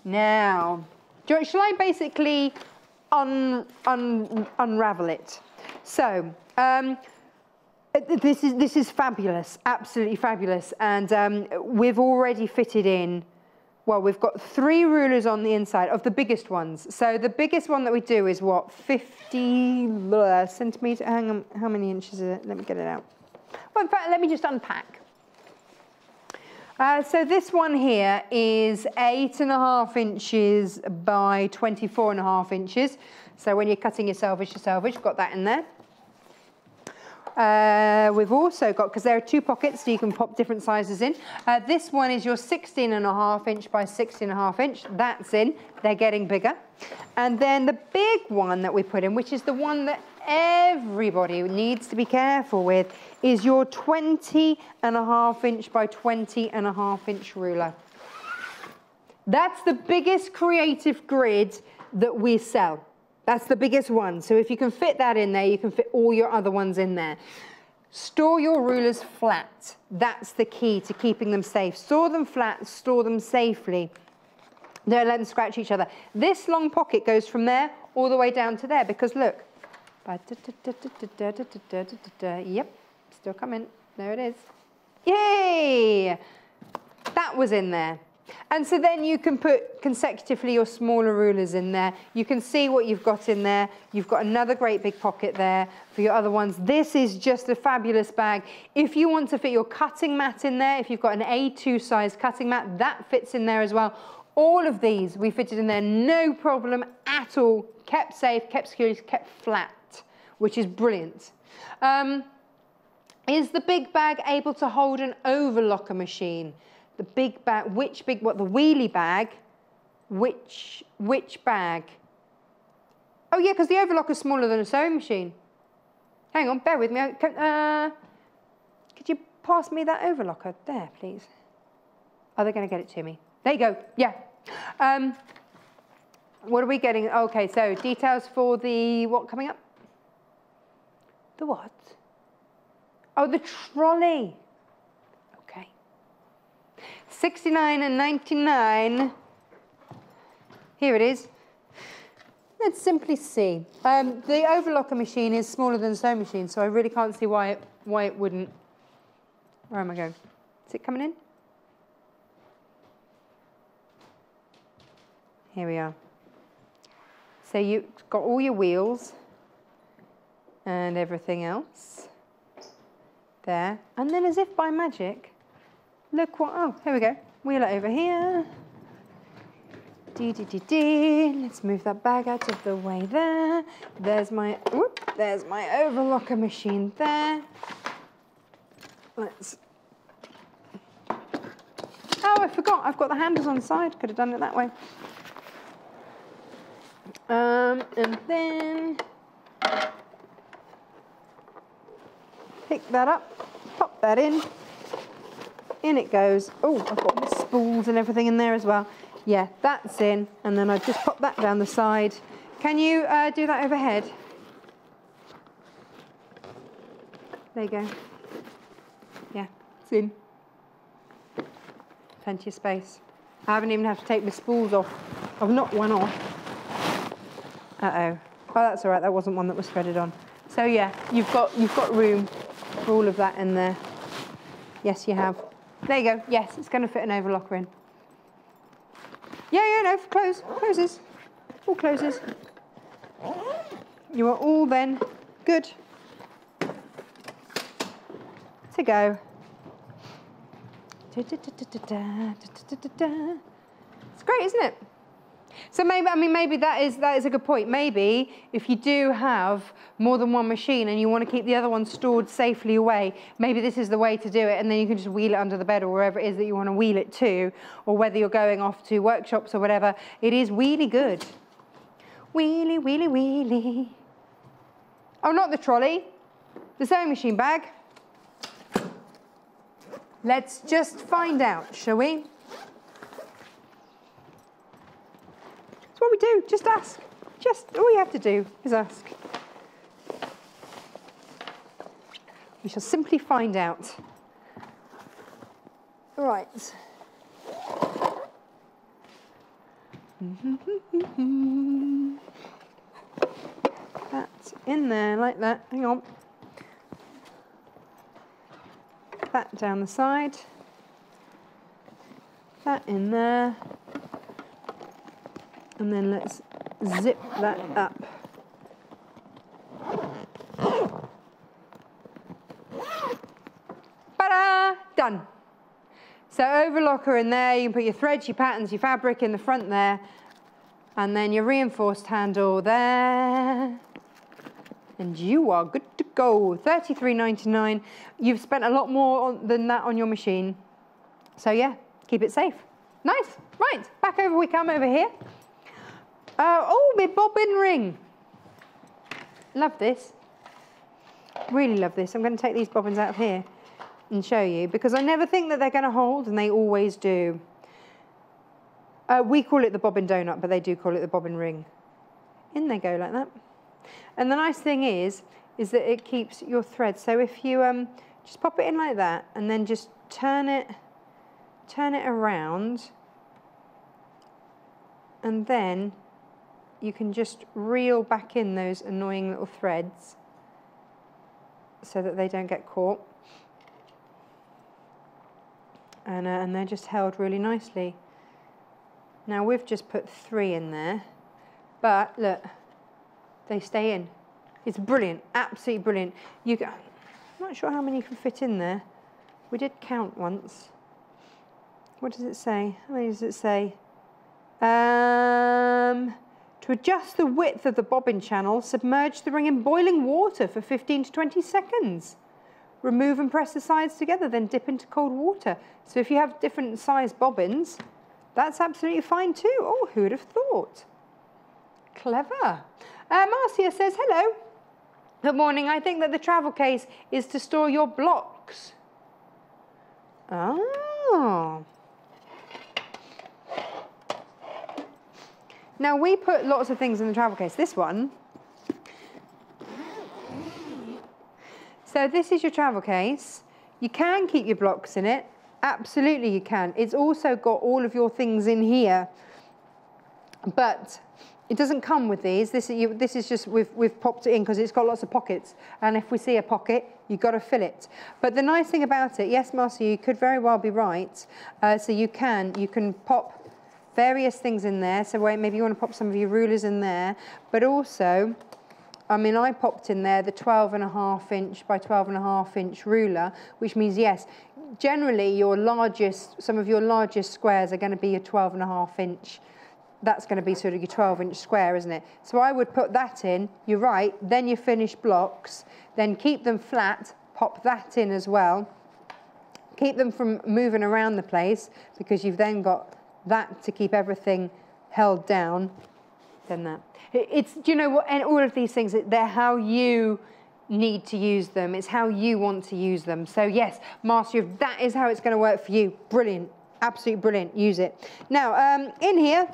Now, shall I basically unravel it? So, this is fabulous, absolutely fabulous, and we've already fitted in. Well, we've got 3 rulers on the inside of the biggest ones. So the biggest one that we do is what, 50 centimetres? Hang on, how many inches is it? Let me get it out. Well, in fact, let me just unpack. So this one here is 8.5 inches by 24.5 inches. So when you're cutting your selvage to selvage, you've got that in there. We've also got, because there are 2 pockets, so you can pop different sizes in. This one is your 16.5 inch by 16.5 inch. That's in. They're getting bigger. And then the big one that we put in, which is the one that everybody needs to be careful with, is your 20.5 inch by 20.5 inch ruler. That's the biggest creative grid that we sell. That's the biggest one. So if you can fit that in there, you can fit all your other ones in there. Store your rulers flat. That's the key to keeping them safe. Store them flat, store them safely. Don't let them scratch each other. This long pocket goes from there all the way down to there, because look. Yep, still coming. There it is. Yay! That was in there. And so then you can put consecutively your smaller rulers in there. You can see what you've got in there. You've got another great big pocket there for your other ones. This is just a fabulous bag. If you want to fit your cutting mat in there, if you've got an A2 size cutting mat, that fits in there as well. All of these we fitted in there, no problem at all. Kept safe, kept secure, kept flat, which is brilliant. Is the big bag able to hold an overlocker machine? The big bag, the wheelie bag, which bag? Oh yeah, because the overlocker is smaller than a sewing machine. Hang on, bear with me. Could you pass me that overlocker there, please? Oh, they're going to get it to me. There you go, yeah. What are we getting? Okay, so details for the, what coming up? The what? Oh, the trolley. $69.99. Here it is. Let's simply see. The overlocker machine is smaller than the sewing machine, so I really can't see why it wouldn't. Where am I going? Is it coming in? Here we are. So you've got all your wheels and everything else there, and then as if by magic, look what, oh, here we go. Wheel it over here. Let's move that bag out of the way there. There's my overlocker machine there. Let's, oh, I forgot, I've got the handles on the side. Could have done it that way. And then pick that up, pop that in. In it goes. Oh, I've got the spools and everything in there as well. Yeah, that's in. And then I just pop that down the side. Can you do that overhead? There you go. Yeah, it's in. Plenty of space. I haven't even had to take my spools off. I've knocked one off. Uh-oh. Oh, that's all right. That wasn't one that was threaded on. So yeah, you've got room for all of that in there. Yes, you have. There you go. Yes, it's going to fit an overlocker in. Yeah, no, closes. All closes. You are all then good to go. It's great, isn't it? So maybe that is a good point. Maybe if you do have more than one machine and you want to keep the other one stored safely away, maybe this is the way to do it, and then you can just wheel it under the bed or wherever it is that you want to wheel it to, or whether you're going off to workshops or whatever. It is really good. Wheelie, wheelie, wheelie. Oh, not the trolley, the sewing machine bag. Let's just find out, shall we? That's what we do, just ask. Just all you have to do is ask. We shall simply find out. Right. That's in there like that. Hang on. That down the side. That in there. And then let's zip that up. Ta-da! Done. So overlocker in there, you can put your threads, your patterns, your fabric in the front there, and then your reinforced handle there. And you are good to go. $33.99. You've spent a lot more than that on your machine. So yeah, keep it safe. Nice. Right, back over we come over here. Oh, my bobbin ring. Love this. Really love this. I'm going to take these bobbins out of here and show you, because I never think that they're going to hold, and they always do. We call it the bobbin donut, but they do call it the bobbin ring. In they go like that. And the nice thing is that it keeps your thread. So if you just pop it in like that, and then just turn it around, and then you can just reel back in those annoying little threads so that they don't get caught. And they're just held really nicely. Now we've just put 3 in there, but look, they stay in. It's brilliant, absolutely brilliant. I'm not sure how many you can fit in there. We did count once. What does it say? How many does it say? To adjust the width of the bobbin channel, submerge the ring in boiling water for 15 to 20 seconds. Remove and press the sides together, then dip into cold water. So if you have different size bobbins, that's absolutely fine too. Oh, who would have thought? Clever. Marcia says, hello. Good morning. I think that the travel case is to store your blocks. Oh. Now we put lots of things in the travel case. This one. So this is your travel case. You can keep your blocks in it. Absolutely you can. It's also got all of your things in here. But it doesn't come with these. This is just, we've popped it in because it's got lots of pockets. And if we see a pocket, you've got to fill it. But the nice thing about it, yes, Marcia, you could very well be right. So you can pop various things in there. So maybe you want to pop some of your rulers in there. But also, I mean, I popped in there the 12.5 inch by 12.5 inch ruler, which means, yes, generally some of your largest squares are going to be your 12.5 inch. That's going to be sort of your 12-inch square, isn't it? So I would put that in, you're right, then your finished blocks, then keep them flat, pop that in as well. Keep them from moving around the place, because you've then got that to keep everything held down. Then that. Do you know what, and all of these things, they're how you need to use them. It's how you want to use them. So yes, Marcia, if that is how it's going to work for you, brilliant, absolutely brilliant, use it. Now, in here,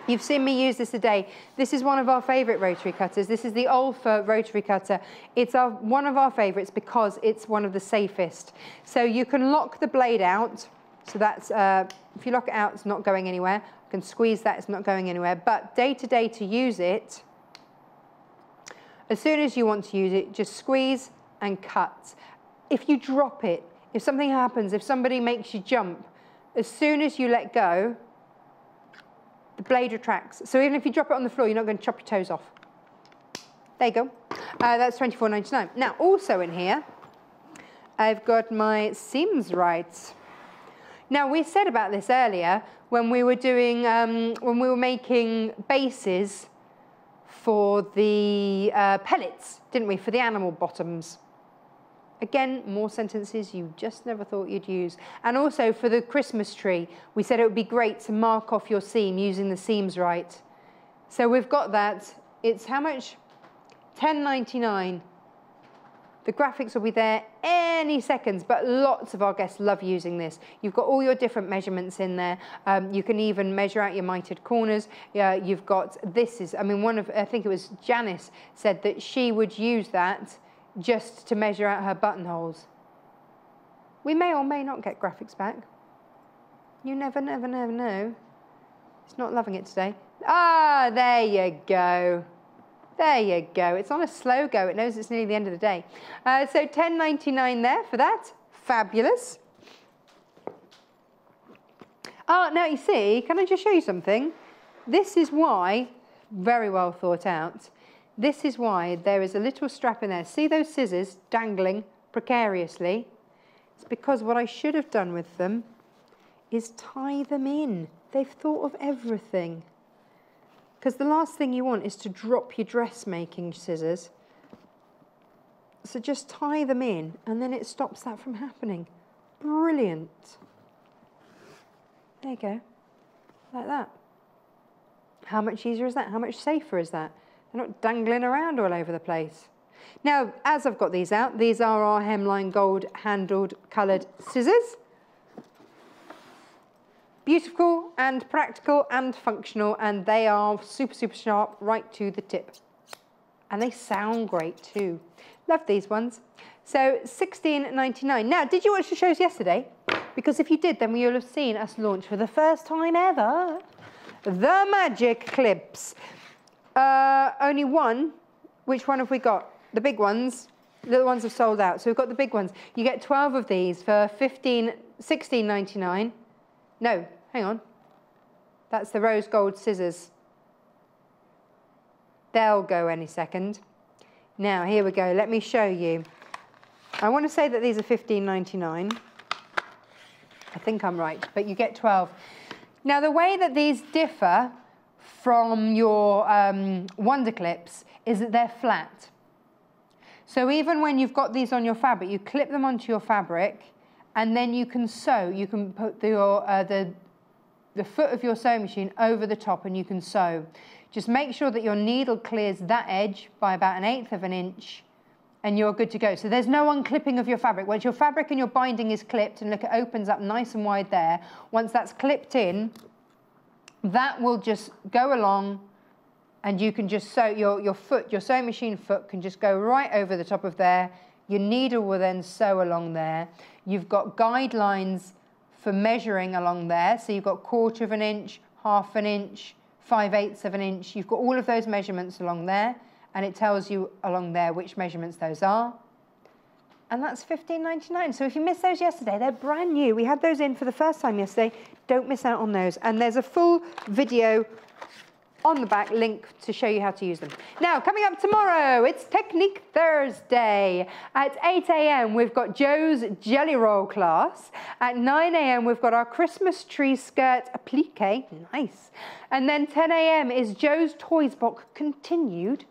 you've seen me use this today. This is one of our favourite rotary cutters. This is the Olfa rotary cutter. It's one of our favourites because it's one of the safest. So you can lock the blade out. So that's, if you lock it out, it's not going anywhere. You can squeeze that, it's not going anywhere. But day to day to use it, As soon as you want to use it, just squeeze and cut. If you drop it, if something happens, if somebody makes you jump, as soon as you let go, the blade retracts. So even if you drop it on the floor, you're not going to chop your toes off. There you go. That's $24.99. Now, also in here, I've got my seams right. Now, we said about this earlier when we were doing, when we were making bases for the pellets, didn't we, for the animal bottoms. Again, more sentences you just never thought you'd use. And also for the Christmas tree, we said it would be great to mark off your seam using the seams right. So we've got that. It's how much? $10.99. The graphics will be there any seconds, but lots of our guests love using this. You've got all your different measurements in there. You can even measure out your mitered corners. You've got, this is, I mean, I think it was Janice said that she would use that just to measure out her buttonholes. We may or may not get graphics back. You never know. It's not loving it today. Ah, there you go. There you go. It's on a slow go. It knows it's nearly the end of the day. So $10.99 there for that. Fabulous. Now you see, can I just show you something? This is why, very well thought out, this is why there is a little strap in there. See those scissors dangling precariously? It's because what I should have done with them is tie them in. They've thought of everything. Because the last thing you want is to drop your dressmaking scissors. So just tie them in, and then it stops that from happening. Brilliant. There you go. Like that. How much easier is that? How much safer is that? They're not dangling around all over the place. Now, as I've got these out, these are our hemline gold handled coloured scissors. Beautiful and practical and functional, and they are super, super sharp right to the tip. And they sound great too. Love these ones. So $16.99. Now, did you watch the shows yesterday? Because if you did, then you'll have seen us launch for the first time ever the magic clips. Only one. Which one have we got? The big ones. The little ones have sold out. So we've got the big ones. You get 12 of these for $16.99. No, hang on. That's the rose gold scissors. They'll go any second. Now, here we go. Let me show you. I want to say that these are $15.99. I think I'm right, but you get 12. Now, the way that these differ from your Wonder Clips is that they're flat. So even when you've got these on your fabric, you clip them onto your fabric, and then you can sew. You can put the foot of your sewing machine over the top, and you can sew. Just make sure that your needle clears that edge by about 1/8 of an inch, and you're good to go. So there's no unclipping of your fabric. Once your fabric and your binding is clipped, and look, it opens up nice and wide there. Once that's clipped in, that will just go along, and you can just sew your foot, your sewing machine foot can just go right over the top of there. Your needle will then sew along there. You've got guidelines for measuring along there. So you've got 1/4 of an inch, 1/2 an inch, 5/8 of an inch. You've got all of those measurements along there, and it tells you along there which measurements those are. And that's $15.99. So if you missed those yesterday, they're brand new. We had those in for the first time yesterday. Don't miss out on those. And there's a full video on the back link to show you how to use them. Now, coming up tomorrow, it's Technique Thursday. At 8 a.m, we've got Joe's Jelly Roll class. At 9 a.m, we've got our Christmas tree skirt applique. Nice. And then 10 a.m. is Joe's Toys Box continued.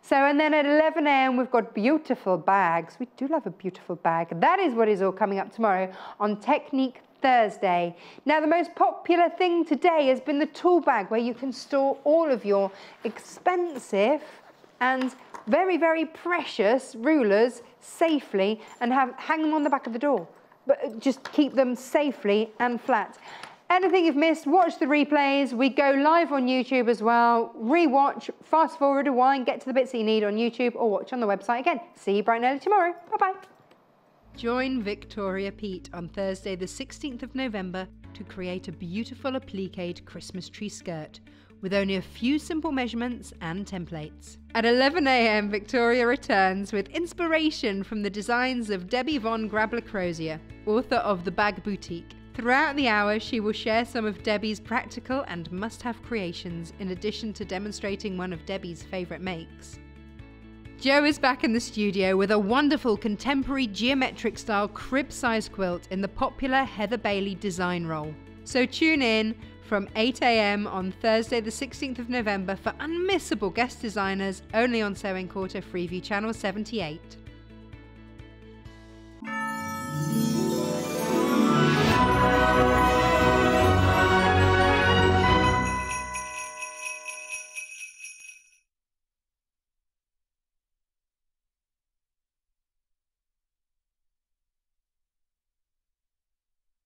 So, and then at 11 a.m, we've got beautiful bags. We do love a beautiful bag. That is what is all coming up tomorrow on Technique Thursday. Now, the most popular thing today has been the tool bag, where you can store all of your expensive and very, very precious rulers safely and hang them on the back of the door. But just keep them safely and flat. Anything you've missed, watch the replays. We go live on YouTube as well. Re-watch, fast forward, rewind, get to the bits that you need on YouTube, or watch on the website again. See you bright and early tomorrow. Bye-bye. Join Victoria Peat on Thursday the 16th of November to create a beautiful appliqued Christmas tree skirt with only a few simple measurements and templates. At 11 a.m, Victoria returns with inspiration from the designs of Debbie von Grabler-Crozier, author of The Bag Boutique. Throughout the hour, she will share some of Debbie's practical and must-have creations, in addition to demonstrating one of Debbie's favourite makes. Jo is back in the studio with a wonderful contemporary geometric style crib-size quilt in the popular Heather Bailey design roll. So tune in from 8 a.m. on Thursday the 16th of November for unmissable guest designers only on Sewing Quarter Freeview Channel 78.